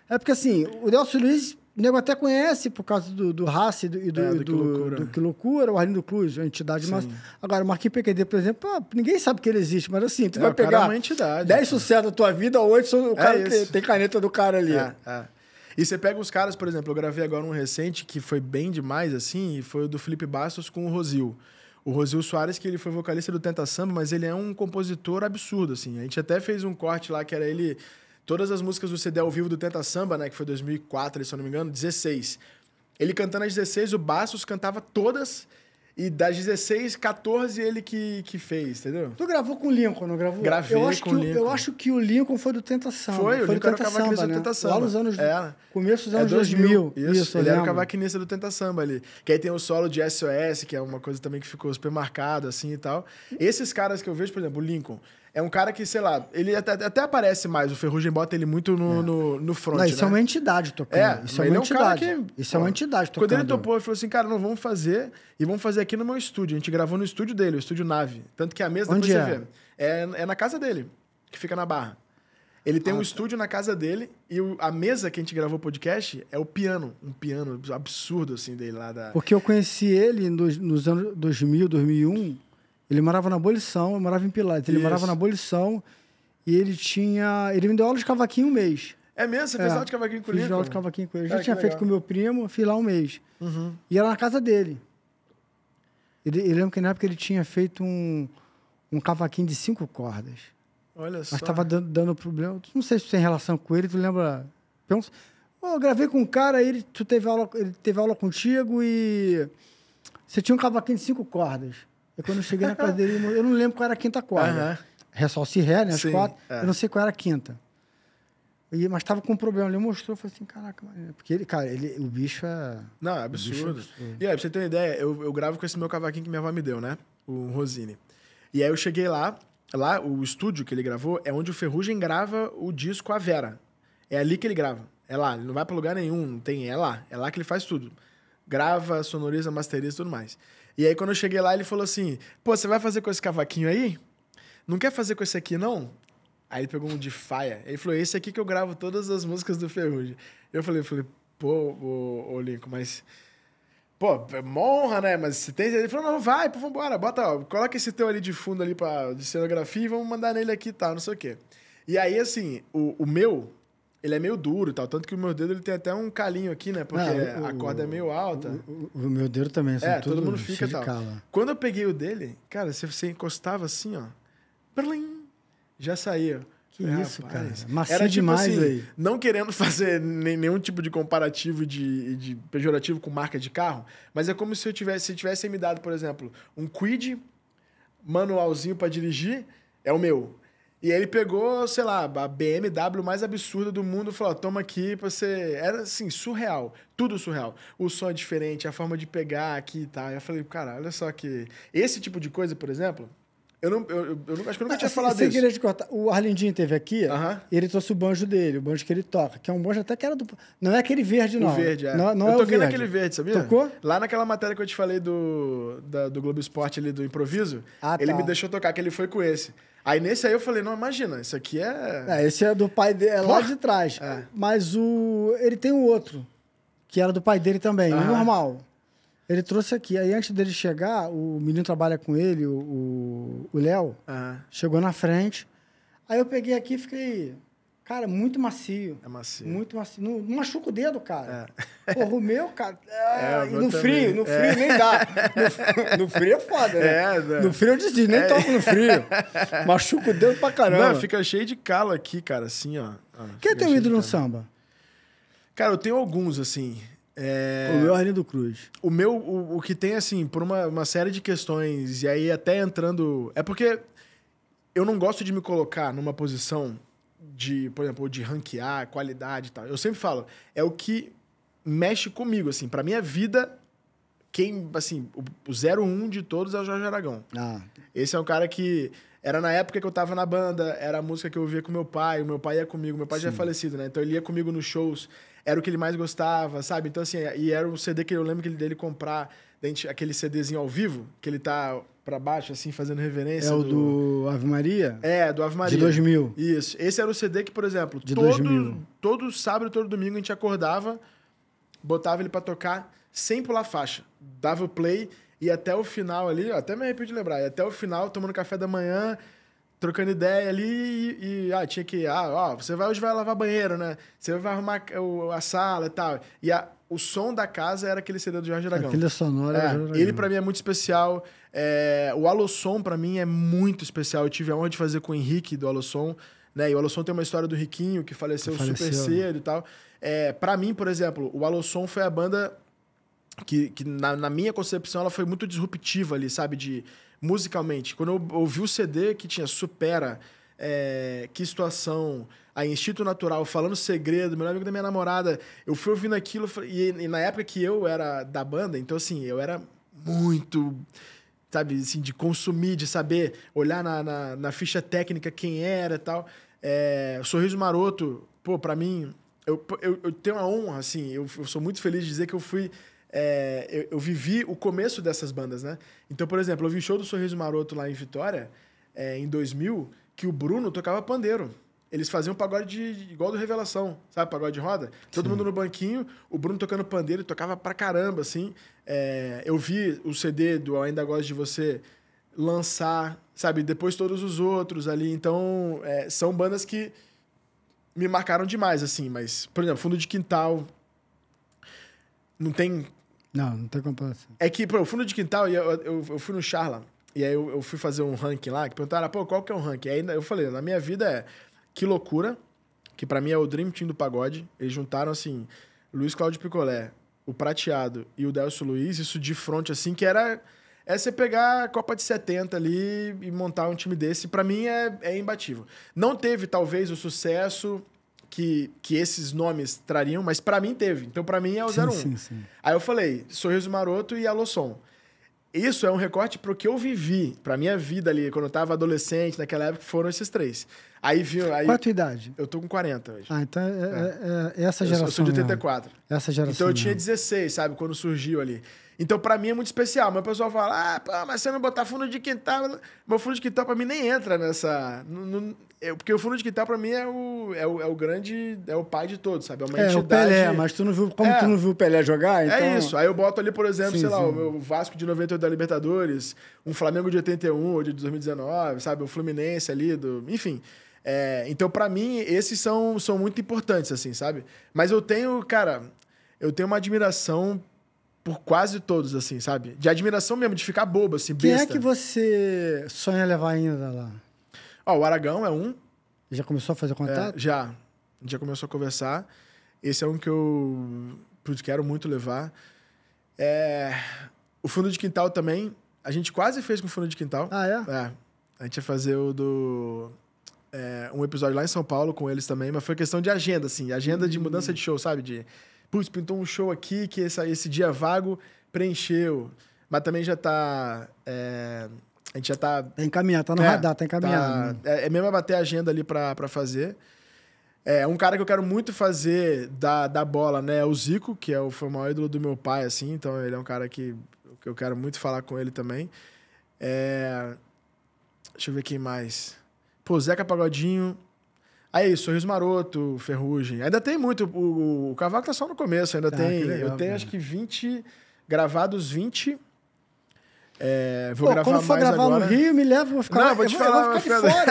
É porque, assim, o Delcio Luiz, o nego até conhece por causa do Raça e do Que Loucura, o Arlindo Cruz, a entidade mais... Agora, o Marquinhos PQD, por exemplo, ninguém sabe que ele existe, mas assim, tu vai pegar 10 sucessos da tua vida, 8 o cara tem caneta do cara ali. E você pega os caras, por exemplo, eu gravei agora um recente que foi bem demais, assim, e foi o do Felipe Bastos com o Rosil. O Rosil Soares, que ele foi vocalista do Tenta Samba, mas ele é um compositor absurdo, assim. A gente até fez um corte lá, que era ele... Todas as músicas do CD ao vivo do Tenta Samba, né? Que foi 2004, se eu não me engano, 16. Ele cantando as 16, o Bastos cantava todas... E das 16, 14 ele que fez, entendeu? Tu gravou com o Lincoln, não gravou? Gravei com o Lincoln. Eu acho que o Lincoln foi do Tenta Samba. Foi o Lincoln era o cavaquinista do Tenta Samba. Lá nos anos... Começo dos anos 2000. Isso, ele era o cavaquinista do Tenta Samba ali. Que aí tem o solo de SOS, que é uma coisa também que ficou super marcado, assim, e tal. Esses caras que eu vejo, por exemplo, o Lincoln... É um cara que, sei lá, ele até aparece mais. O Ferrugem bota ele muito no front, não, isso é uma entidade tocando. Isso é uma entidade. Isso é uma entidade tocando. Quando ele topou, ele falou assim, cara, não vamos fazer. E vamos fazer aqui no meu estúdio. A gente gravou no estúdio dele, o Estúdio Nave. Tanto que a mesa, depois você vê. É na casa dele, que fica na Barra. Ele tem um estúdio na casa dele e a mesa que a gente gravou o podcast é o piano. Um piano absurdo, assim, dele lá da... Porque eu conheci ele nos anos 2000, 2001... Ele morava na Abolição, eu morava em Pilares. Ele morava na Abolição e ele me deu aula de cavaquinho um mês. É mesmo? Você fez aula de cavaquinho com ele? Fiz aula de cavaquinho com ele. Eu já tinha feito com meu primo, fiz lá um mês. E era na casa dele. Eu lembro que na época ele tinha feito um cavaquinho de 5 cordas. Olha só. Mas estava dando problema. Não sei se tem relação com ele, tu lembra? Eu gravei com um cara, ele teve aula contigo e você tinha um cavaquinho de 5 cordas. E quando eu cheguei na casa dele, eu não lembro qual era a quinta corda. Ré, sol, si, ré, né? As 4. Eu não sei qual era a quinta. Mas estava com um problema. Ele mostrou, eu falei assim, caraca, mano. Porque o bicho é... Não, é absurdo. E aí, pra você ter uma ideia, eu gravo com esse meu cavaquinho que minha avó me deu, né? O Rosine. E aí eu cheguei lá, o estúdio que ele gravou é onde o Ferrugem grava o disco A Vera. É ali que ele grava. É lá, ele não vai pra lugar nenhum, não tem, é lá que ele faz tudo. Grava, sonoriza, masteriza e tudo mais. E aí, quando eu cheguei lá, ele falou assim, pô, você vai fazer com esse cavaquinho aí? Não quer fazer com esse aqui, não? Aí ele pegou um de faia. Ele falou, esse aqui que eu gravo todas as músicas do Ferrugem. Eu falei, pô, ô Lincoln, mas... Pô, é uma honra, né? Mas você tem... Ele falou, não, vai, pô, vambora, coloca esse teu ali de fundo ali de cenografia e vamos mandar nele aqui e tal, não sei o quê. E aí, assim, o meu... Ele é meio duro e tal, tanto que o meu dedo ele tem até um calinho aqui, né? Porque a corda é meio alta. O meu dedo também, assim, todo mundo fica e tal. Quando eu peguei o dele, cara, você encostava assim, ó, já saía. Que isso, cara. Macio era, tipo, demais assim, aí. Não querendo fazer nenhum tipo de comparativo de pejorativo com marca de carro, mas é como se se tivesse me dado, por exemplo, um Kwid manualzinho para dirigir, é o meu. E aí ele pegou, sei lá, a BMW mais absurda do mundo e falou, toma aqui pra você... Era, assim, surreal. Tudo surreal. O som é diferente, a forma de pegar aqui e tal. Aí eu falei, cara, olha só que... Esse tipo de coisa, por exemplo, acho que eu nunca tinha falado disso. Queria te cortar. O Arlindinho teve aqui, e ele trouxe o banjo dele, o banjo que ele toca, que é um banjo até que era do... Não é aquele verde, não. O verde, é. Não eu toquei é naquele verde, sabia? Tocou? Lá naquela matéria que eu te falei do Globo Esporte ali, do improviso, ele me deixou tocar, que ele foi com esse. Aí nesse aí eu falei, não, imagina, isso aqui esse é do pai dele, é lá de trás. Mas ele tem um outro, que era do pai dele também, normal. Ele trouxe aqui. Aí antes dele chegar, o menino trabalha com ele, o Léo, chegou na frente. Aí eu peguei aqui e fiquei... Cara, muito macio. É macio. Muito macio. Não machuca o dedo, cara. Porra, o meu, cara... no frio nem dá. No frio é foda, né? No frio eu desisto, nem toco no frio. Machuca o dedo pra caramba. Não, fica cheio de calo aqui, cara, assim, ó. Quem é teu ídolo no samba? Cara, eu tenho alguns, assim. O meu Arlindo Cruz. O que tem, assim, por uma série de questões, e aí até entrando... É porque eu não gosto de me colocar numa posição de, por exemplo, de ranquear, qualidade e tal. Eu sempre falo, é o que mexe comigo, assim. Pra minha vida, quem, assim, o 01 de todos é o Jorge Aragão. Esse é um cara que... Era na época que eu tava na banda, era a música que eu ouvia com meu pai, o meu pai ia comigo, meu pai já é falecido, né? Então ele ia comigo nos shows, era o que ele mais gostava, sabe? Então assim, e era um CD que eu lembro dele comprar, aquele CDzinho ao vivo, que ele tá pra baixo, assim, fazendo reverência. É o do Ave Maria? É, do Ave Maria. De 2000. Isso. Esse era o CD que, por exemplo, todo sábado, todo domingo a gente acordava, botava ele pra tocar sem pular faixa. Dava o play... E até o final ali, até me arrepio de lembrar, e até o final, tomando café da manhã, trocando ideia ali, tinha que... você hoje vai lavar banheiro, né? Você vai arrumar a sala e tal. E o som da casa era aquele CD do Jorge Aragão. Aquele sonoro era Jorge Aragão. Ele, pra mim, é muito especial. O Alossom, pra mim, é muito especial. Eu tive a honra de fazer com o Henrique, do Alossom, né? E o Alossom tem uma história do Riquinho, que faleceu super cedo e tal. Pra mim, por exemplo, o Alossom foi a banda... que na minha concepção, ela foi muito disruptiva ali, sabe? Musicalmente. Quando eu ouvi o CD que tinha Supera, Que Situação, a Instinto Natural, Falando Segredo, Melhor Amigo da Minha Namorada, eu fui ouvindo aquilo, e na época que eu era da banda, então assim, eu era muito, sabe, assim, de consumir, de saber, olhar na ficha técnica quem era e tal. Sorriso Maroto, pô, pra mim, eu tenho a honra, assim, eu sou muito feliz de dizer que eu fui... eu vivi o começo dessas bandas, né? Então, por exemplo, eu vi show do Sorriso Maroto lá em Vitória, em 2000, que o Bruno tocava pandeiro. Eles faziam pagode igual do Revelação, sabe? Pagode de roda. Todo mundo no banquinho, o Bruno tocando pandeiro, e tocava pra caramba, assim. Eu vi o CD do Ainda Gosto de Você lançar, sabe? Depois todos os outros ali. Então, são bandas que me marcaram demais, assim. Mas, por exemplo, Fundo de Quintal... Não tem comparação. É que, o Fundo de Quintal, eu fui no Charla, e aí eu fui fazer um ranking lá, que perguntaram, qual que é o ranking? Aí eu falei, na minha vida Que Loucura, que pra mim é o Dream Team do pagode. Eles juntaram, assim, Luiz Cláudio Picolé, o Prateado e o Delcio Luiz, isso de frente, assim, que era... você pegar a Copa de 70 ali e montar um time desse, pra mim é imbatível. Não teve, talvez, o sucesso... Que esses nomes trariam, mas pra mim teve. Então, pra mim, é o 01. Sim. Aí eu falei, Sorriso Maroto e Alossom. Isso é um recorte pro que eu vivi, pra minha vida ali, quando eu tava adolescente, naquela época, foram esses três. Aí viu... Qual é a tua idade? Eu tô com 40 hoje. Então é essa geração. Eu sou de 84. Essa geração. Então eu tinha 16, sabe? Quando surgiu ali. Então, pra mim, é muito especial. Mas o pessoal fala, mas você não botar Fundo de Quintal... Meu Fundo de Quintal, pra mim, nem entra nessa... Porque o Fundo de Quintal, pra mim, é o grande... É o pai de todos, sabe? É uma entidade... o Pelé, mas tu não viu... Como tu não viu o Pelé jogar, então... É isso. Aí eu boto ali, por exemplo, o meu Vasco de 98 da Libertadores, um Flamengo de 81 ou de 2019, sabe? O Fluminense ali, enfim... então, pra mim, esses são muito importantes, assim, sabe? Mas eu tenho, cara... Eu tenho uma admiração... por quase todos, assim, sabe? De admiração mesmo, de ficar bobo, assim, besta. Quem é que você sonha levar ainda lá? O Aragão é um. Já começou a fazer contato? Já. A gente já começou a conversar. Esse é um que eu quero muito levar. O Fundo de Quintal também. A gente quase fez com o Fundo de Quintal. A gente ia fazer um episódio lá em São Paulo com eles também, mas foi questão de agenda, assim. Agenda de mudança de show, sabe? Pintou um show aqui que esse dia vago preencheu. Mas também já tá... a gente já tá... Tá encaminhado, tá no radar, tá encaminhado. Mesmo bater a agenda ali pra fazer. Um cara que eu quero muito fazer da bola, né? É o Zico, que foi o maior ídolo do meu pai, assim. Então, ele é um cara que eu quero muito falar com ele também. Deixa eu ver quem mais. Zeca Pagodinho... Aí, Sorriso Maroto, Ferrugem. Ainda tem muito. O Cavaco tá só no começo. Ainda tem. Legal, eu tenho acho que 20. Gravados 20. Vou gravar mais agora. Quando for gravar no Rio, me leva pra ficar... Não, vou te falar.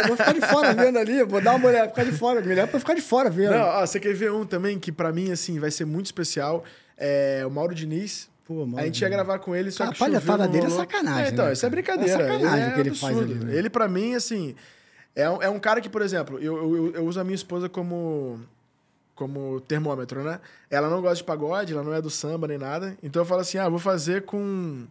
Vou ficar de fora vendo ali. Vou dar uma olhada, ficar de fora. Me leva pra ficar de fora vendo. Não, você quer ver um também que pra mim, assim, vai ser muito especial. O Mauro Diniz. A gente ia gravar com ele, só que choveu. A palhaçada dele é sacanagem. Então, isso é brincadeira. É sacanagem o que ele faz ali. Ele, pra mim, assim... É um cara que, por exemplo, eu uso a minha esposa como como termômetro, né? Ela não gosta de pagode, ela não é do samba nem nada. Então eu falo assim, vou fazer com...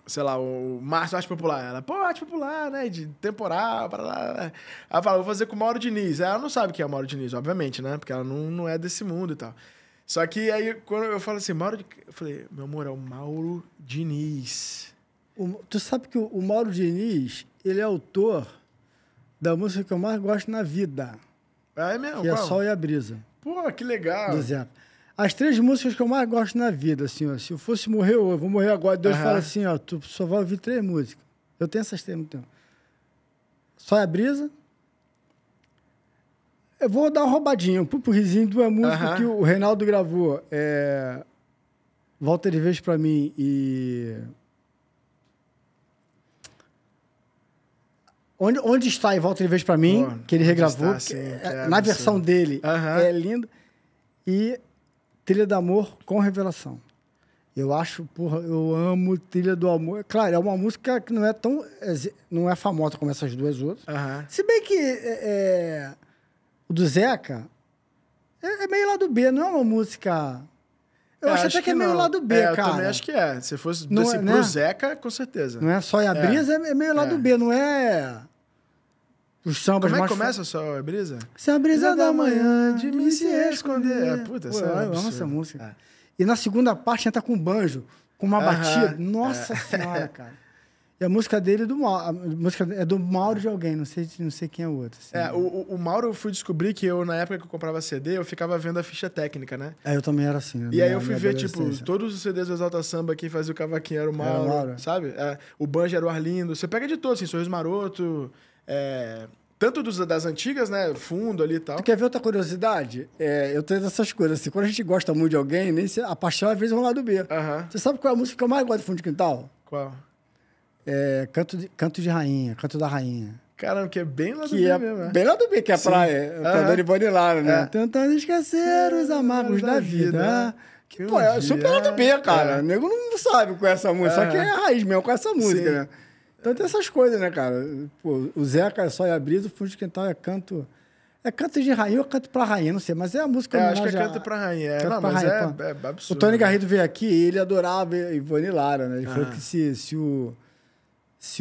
sei lá, o Márcio Arte Popular. Ela, pô, Arte Popular, né? De temporal, para lá. Ela fala, vou fazer com o Mauro Diniz. Ela não sabe quem é o Mauro Diniz, obviamente, né? Porque ela não é desse mundo e tal. Só que aí, quando eu falo assim, eu falei, meu amor, é o Mauro Diniz. Tu sabe que o Mauro Diniz, ele é autor da música que eu mais gosto na vida. É mesmo? Que é Sol e a Brisa. Pô, que legal. Do Zeca. As 3 músicas que eu mais gosto na vida, assim, ó. Se eu fosse morrer, eu vou morrer agora. Deus fala assim, ó, tu só vai ouvir 3 músicas. Eu tenho essas 3 no tempo. Sol e a Brisa. Eu vou dar uma roubadinha, um pupurrizinho de uma música que o Reinaldo gravou. Volta de Vez Pra Mim e... Onde está e Volta de Vez Pra Mim, que ele regravou. Está, na versão dele, é lindo. E Trilha do Amor com Revelação. Eu acho, porra, eu amo Trilha do Amor. Claro, é uma música que não é tão... não é famosa como essas 2 outras. Se bem que o do Zeca é meio lado B, não é uma música... Eu acho até que é meio lado B, cara. Eu também acho que é. Se fosse pro Zeca, com certeza. Não é Só e a Brisa, é meio lado B, não é... Os sambas Como é que começa Só e a Brisa? Se a brisa da manhã de mim se esconder. Puta, eu amo essa música. E na segunda parte entra com banjo, com uma batida. Nossa Senhora, cara. E a música dele a música é do Mauro de alguém, não sei quem é o outro. Assim. O Mauro eu fui descobrir que na época que eu comprava CD, eu ficava vendo a ficha técnica, né? Eu também era assim. E aí eu fui ver, todos os CDs do Exalta Samba que fazia o cavaquinho era o Mauro, sabe? O banjo era o Arlindo. Você pega de todos, assim, Sorriso Maroto, tanto das antigas, né? Fundo ali e tal. Tu quer ver outra curiosidade? Eu tenho essas coisas, assim, quando a gente gosta muito de alguém, a paixão às vezes é um lado B. Você sabe qual é a música que eu mais gosto de Fundo de Quintal? Qual? Canto de Rainha, Canto da Rainha. Caramba, que é bem lá do B mesmo. Bem lá do B, que é pra Dona Ivone Lara, né? Tentando esquecer os amargos da vida. Que, pô, é super lá do B, cara. O nego não sabe com essa música, só que é a raiz mesmo com essa música, né? Então tem essas coisas, né, cara? Pô, o Zeca é Só e a Brisa, o Fundo de Quintal é canto... É canto de rainha ou canto pra rainha, não sei, mas é a música... acho que é canto pra rainha. Canto pra rainha, é absurdo. O Tony Garrido veio aqui e ele adorava Ivone Lara, né? Ele falou que se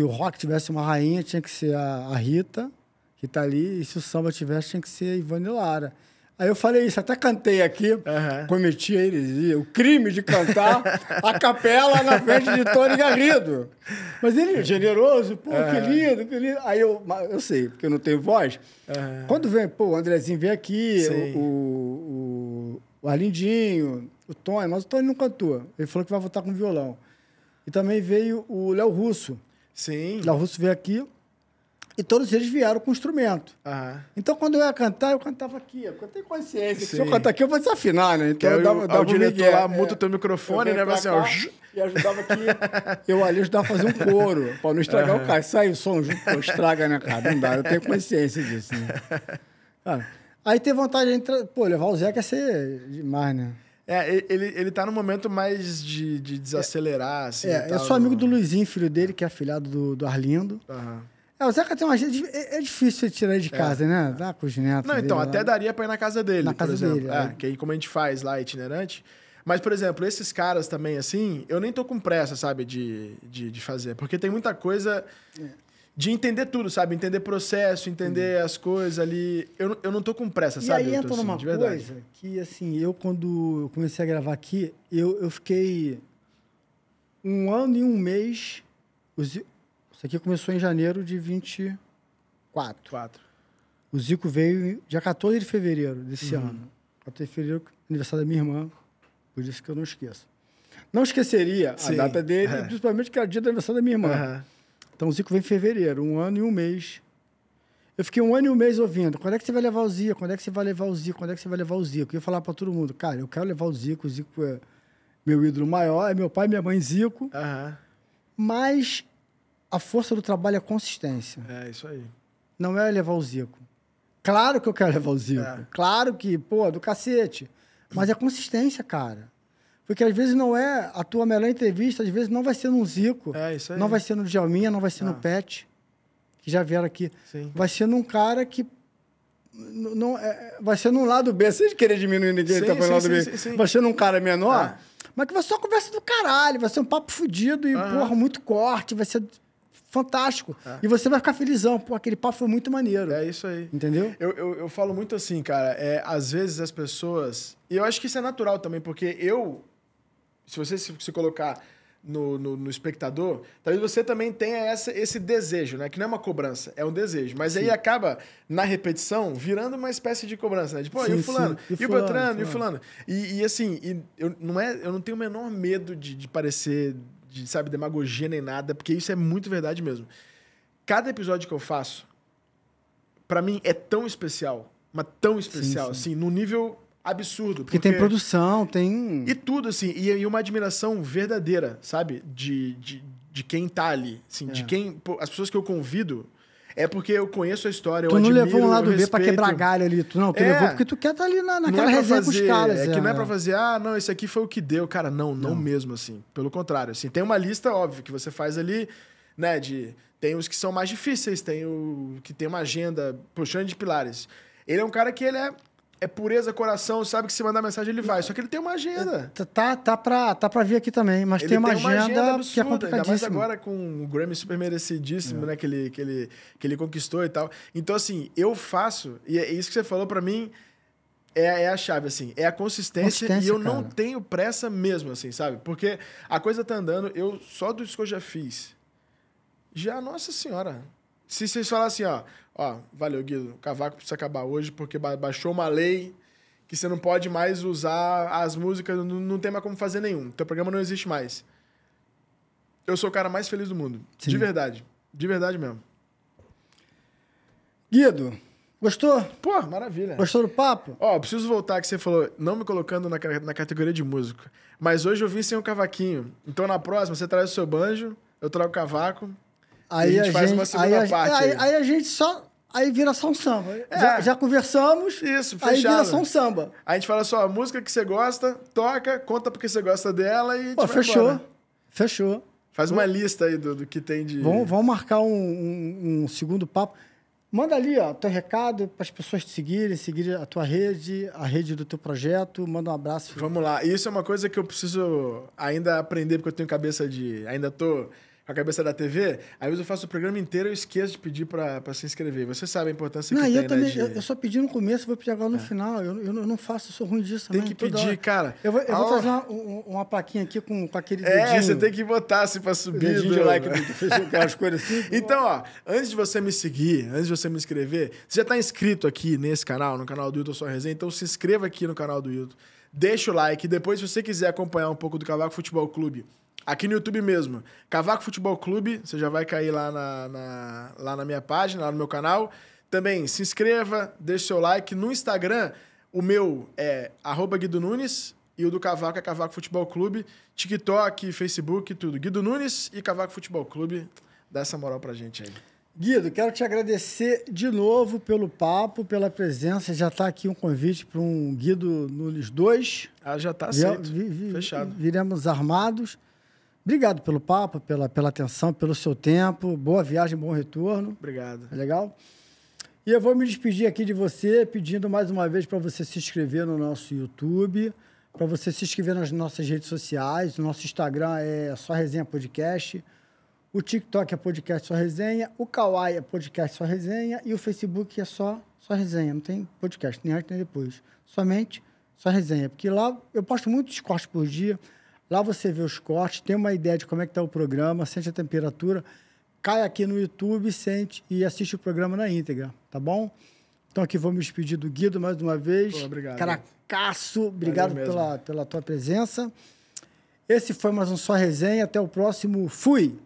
o rock tivesse uma rainha, tinha que ser a Rita, que tá ali, e se o samba tivesse, tinha que ser a Ivone Lara. Aí eu falei isso, até cantei aqui, cometi a heresia, o crime de cantar a capela na frente de Tony Garrido. Mas ele é generoso, pô, que lindo, que lindo. Aí eu sei, porque eu não tenho voz. Quando vem, o Andrezinho veio aqui, o Arlindinho, o Tony, mas o Tony não cantou. Ele falou que vai voltar com violão. E também veio o Léo Russo. Sim. O Léo Russo veio aqui. E todos eles vieram com instrumento. Então, quando eu ia cantar, eu cantava aqui. Eu tenho consciência. Se eu cantar aqui, eu vou desafinar, né? Então, eu dava o diretor lá muta o teu microfone, né? Assim, e ajudava aqui. Eu ali ajudava a fazer um coro, para não estragar o cara. Sai o som junto, estraga, né, cara? Não dá. Eu tenho consciência disso, né? Cara, aí ter vontade de entrar... Pô, levar o Zé quer ser demais, né? Ele tá no momento mais de desacelerar, assim. Eu sou amigo do Luizinho, filho dele, que é afilhado do Arlindo. O Zeca tem uma gente... É difícil tirar ele de casa, né? Dá com os netos. Não, então, até daria pra ir na casa dele, por exemplo. Dele. Que aí, como a gente faz lá, itinerante. Mas, por exemplo, esses caras também, assim, eu nem tô com pressa, sabe, de fazer. Porque tem muita coisa de entender tudo, sabe? Entender processo, entender as coisas ali. Eu não tô com pressa, sabe? E aí entra numa coisa que, assim, quando eu comecei a gravar aqui, eu fiquei 1 ano e 1 mês... Isso aqui começou em janeiro de 24. O Zico veio dia 14 de fevereiro desse ano. 14 de fevereiro, aniversário da minha irmã. Por isso que eu não esqueço. Não esqueceria a data dele, principalmente que era o dia do aniversário da minha irmã. Então o Zico veio em fevereiro, 1 ano e 1 mês. Eu fiquei 1 ano e 1 mês ouvindo. Quando é que você vai levar o Zico? Quando é que você vai levar o Zico? Quando é que você vai levar o Zico? E eu falava para todo mundo, cara, eu quero levar o Zico é meu ídolo maior, é meu pai e minha mãe Zico. Mas... a força do trabalho é a consistência. É, isso aí. Não é levar o Zico. Claro que eu quero levar o Zico. Claro que, do cacete. Mas é consistência, cara. Porque às vezes não é a tua melhor entrevista, às vezes não vai ser no Zico. Isso aí. Não vai ser no Djalminha, não vai ser no Pet, que já vieram aqui. Sim. Vai ser num cara que vai ser num lado B, sem querer diminuir ninguém, tá falando lado B. Sim. Vai ser num cara menor, mas que vai ser uma conversa do caralho, vai ser um papo fudido e, porra, muito corte, vai ser fantástico. E você vai ficar felizão, pô, aquele papo foi muito maneiro. É isso aí. Entendeu? Eu falo muito assim, cara, às vezes as pessoas... E eu acho que isso é natural também, porque se você se colocar no espectador, talvez você também tenha esse desejo, né? Que não é uma cobrança, é um desejo. Mas aí acaba, na repetição, virando uma espécie de cobrança, né? Tipo, e o fulano, e o Beltrano, e o fulano. E assim, eu não tenho o menor medo de parecer, sabe, demagogia nem nada, porque isso é muito verdade mesmo. Cada episódio que eu faço, pra mim, é tão especial, mas tão especial, assim, no nível... absurdo. Porque tem produção, tem... E tudo, assim. E uma admiração verdadeira, sabe? De quem tá ali. Assim, de quem... Pô, as pessoas que eu convido é porque eu conheço a história, eu admiro, tu não levou um lado B pra quebrar galho ali. Tu levou porque tu quer estar ali naquela resenha com os caras. Que não é pra fazer, não, esse aqui foi o que deu. Cara, não mesmo, assim. Pelo contrário, assim. Tem uma lista, óbvio, que você faz ali, né? Tem os que são mais difíceis, tem o que tem uma agenda puxando de pilares. Ele é um cara que ele é pureza, coração, sabe que se mandar mensagem ele vai. Só que ele tem uma agenda. Tá pra vir aqui também, mas ele tem uma agenda absurda, que é complicadíssima. Ainda mais agora com o Grammy super merecidíssimo, né? Que ele conquistou e tal. Então, assim, eu faço, e é isso que você falou pra mim, é a chave, assim. É a consistência e eu não tenho pressa mesmo, assim, sabe? Porque a coisa tá andando, só dos que eu já fiz. Nossa Senhora. Se vocês falassem assim, valeu, Guido, o Cavaco precisa acabar hoje porque baixou uma lei que você não pode mais usar as músicas, não tem mais como fazer nenhum. Teu programa não existe mais. Eu sou o cara mais feliz do mundo. Sim. De verdade. De verdade mesmo. Guido, gostou? Pô, maravilha. Gostou do papo? Preciso voltar que você falou, não me colocando na categoria de músico. Mas hoje eu vim sem o cavaquinho. Então na próxima você traz o seu banjo, eu trago o cavaco. Aí a gente faz uma segunda parte. Aí a gente só... Aí vira só um samba. Já conversamos. Isso, fechado. Aí vira só um samba. A gente fala só a música que você gosta, toca, conta porque você gosta dela e a gente vai fechou. Embora. Fechou. Faz uma lista aí do que tem de... Vamos marcar um segundo papo. Manda ali, teu recado para as pessoas te seguir a tua rede, a rede do teu projeto. Manda um abraço. Vamos lá. Isso é uma coisa que eu preciso ainda aprender, porque eu tenho cabeça de... Ainda tô... com a cabeça da TV, às vezes eu faço o programa inteiro e eu esqueço de pedir pra se inscrever. Você sabe a importância que tem, eu também, né? Eu só pedi no começo, vou pedir agora no final. Eu não faço, eu sou ruim disso também. Tem que pedir, cara. Eu vou trazer uma plaquinha aqui com aquele dedinho. Você tem que botar assim pra subir. Dedinho de like do Facebook, aquelas coisas assim. Então, antes de você me seguir, antes de você me inscrever, você já tá inscrito aqui nesse canal, no canal do Wilton Só Resenha, então se inscreva aqui no canal do Wilton. Deixa o like. Depois, se você quiser acompanhar um pouco do Cavaco Futebol Clube, aqui no YouTube mesmo, Cavaco Futebol Clube, você já vai cair lá na minha página, lá no meu canal. Também se inscreva, deixe seu like. No Instagram, o meu é @Guido Nunes e o do Cavaco é Cavaco Futebol Clube. TikTok, Facebook, tudo. Guido Nunes e Cavaco Futebol Clube. Dá essa moral pra gente aí. Guido, quero te agradecer de novo pelo papo, pela presença. Já está aqui um convite para um Guido Nunes 2. Já está aceito. Fechado. Viremos armados. Obrigado pelo papo, pela atenção, pelo seu tempo. Boa viagem, bom retorno. Obrigado. É legal? E eu vou me despedir aqui de você, pedindo mais uma vez para você se inscrever no nosso YouTube, para você se inscrever nas nossas redes sociais. O nosso Instagram é Só Resenha Podcast. O TikTok é Podcast Só Resenha. O Kawaii é Podcast Só Resenha. E o Facebook é Só Resenha. Não tem podcast, nem antes nem depois. Somente Só Resenha. Porque lá eu posto muitos cortes por dia. Lá você vê os cortes, tem uma ideia de como é que está o programa, sente a temperatura, cai aqui no YouTube, sente e assiste o programa na íntegra, tá bom? Então aqui vou me despedir do Guido mais uma vez. Obrigado. Caracaço, obrigado pela tua presença. Esse foi mais um Só Resenha. Até o próximo. Fui!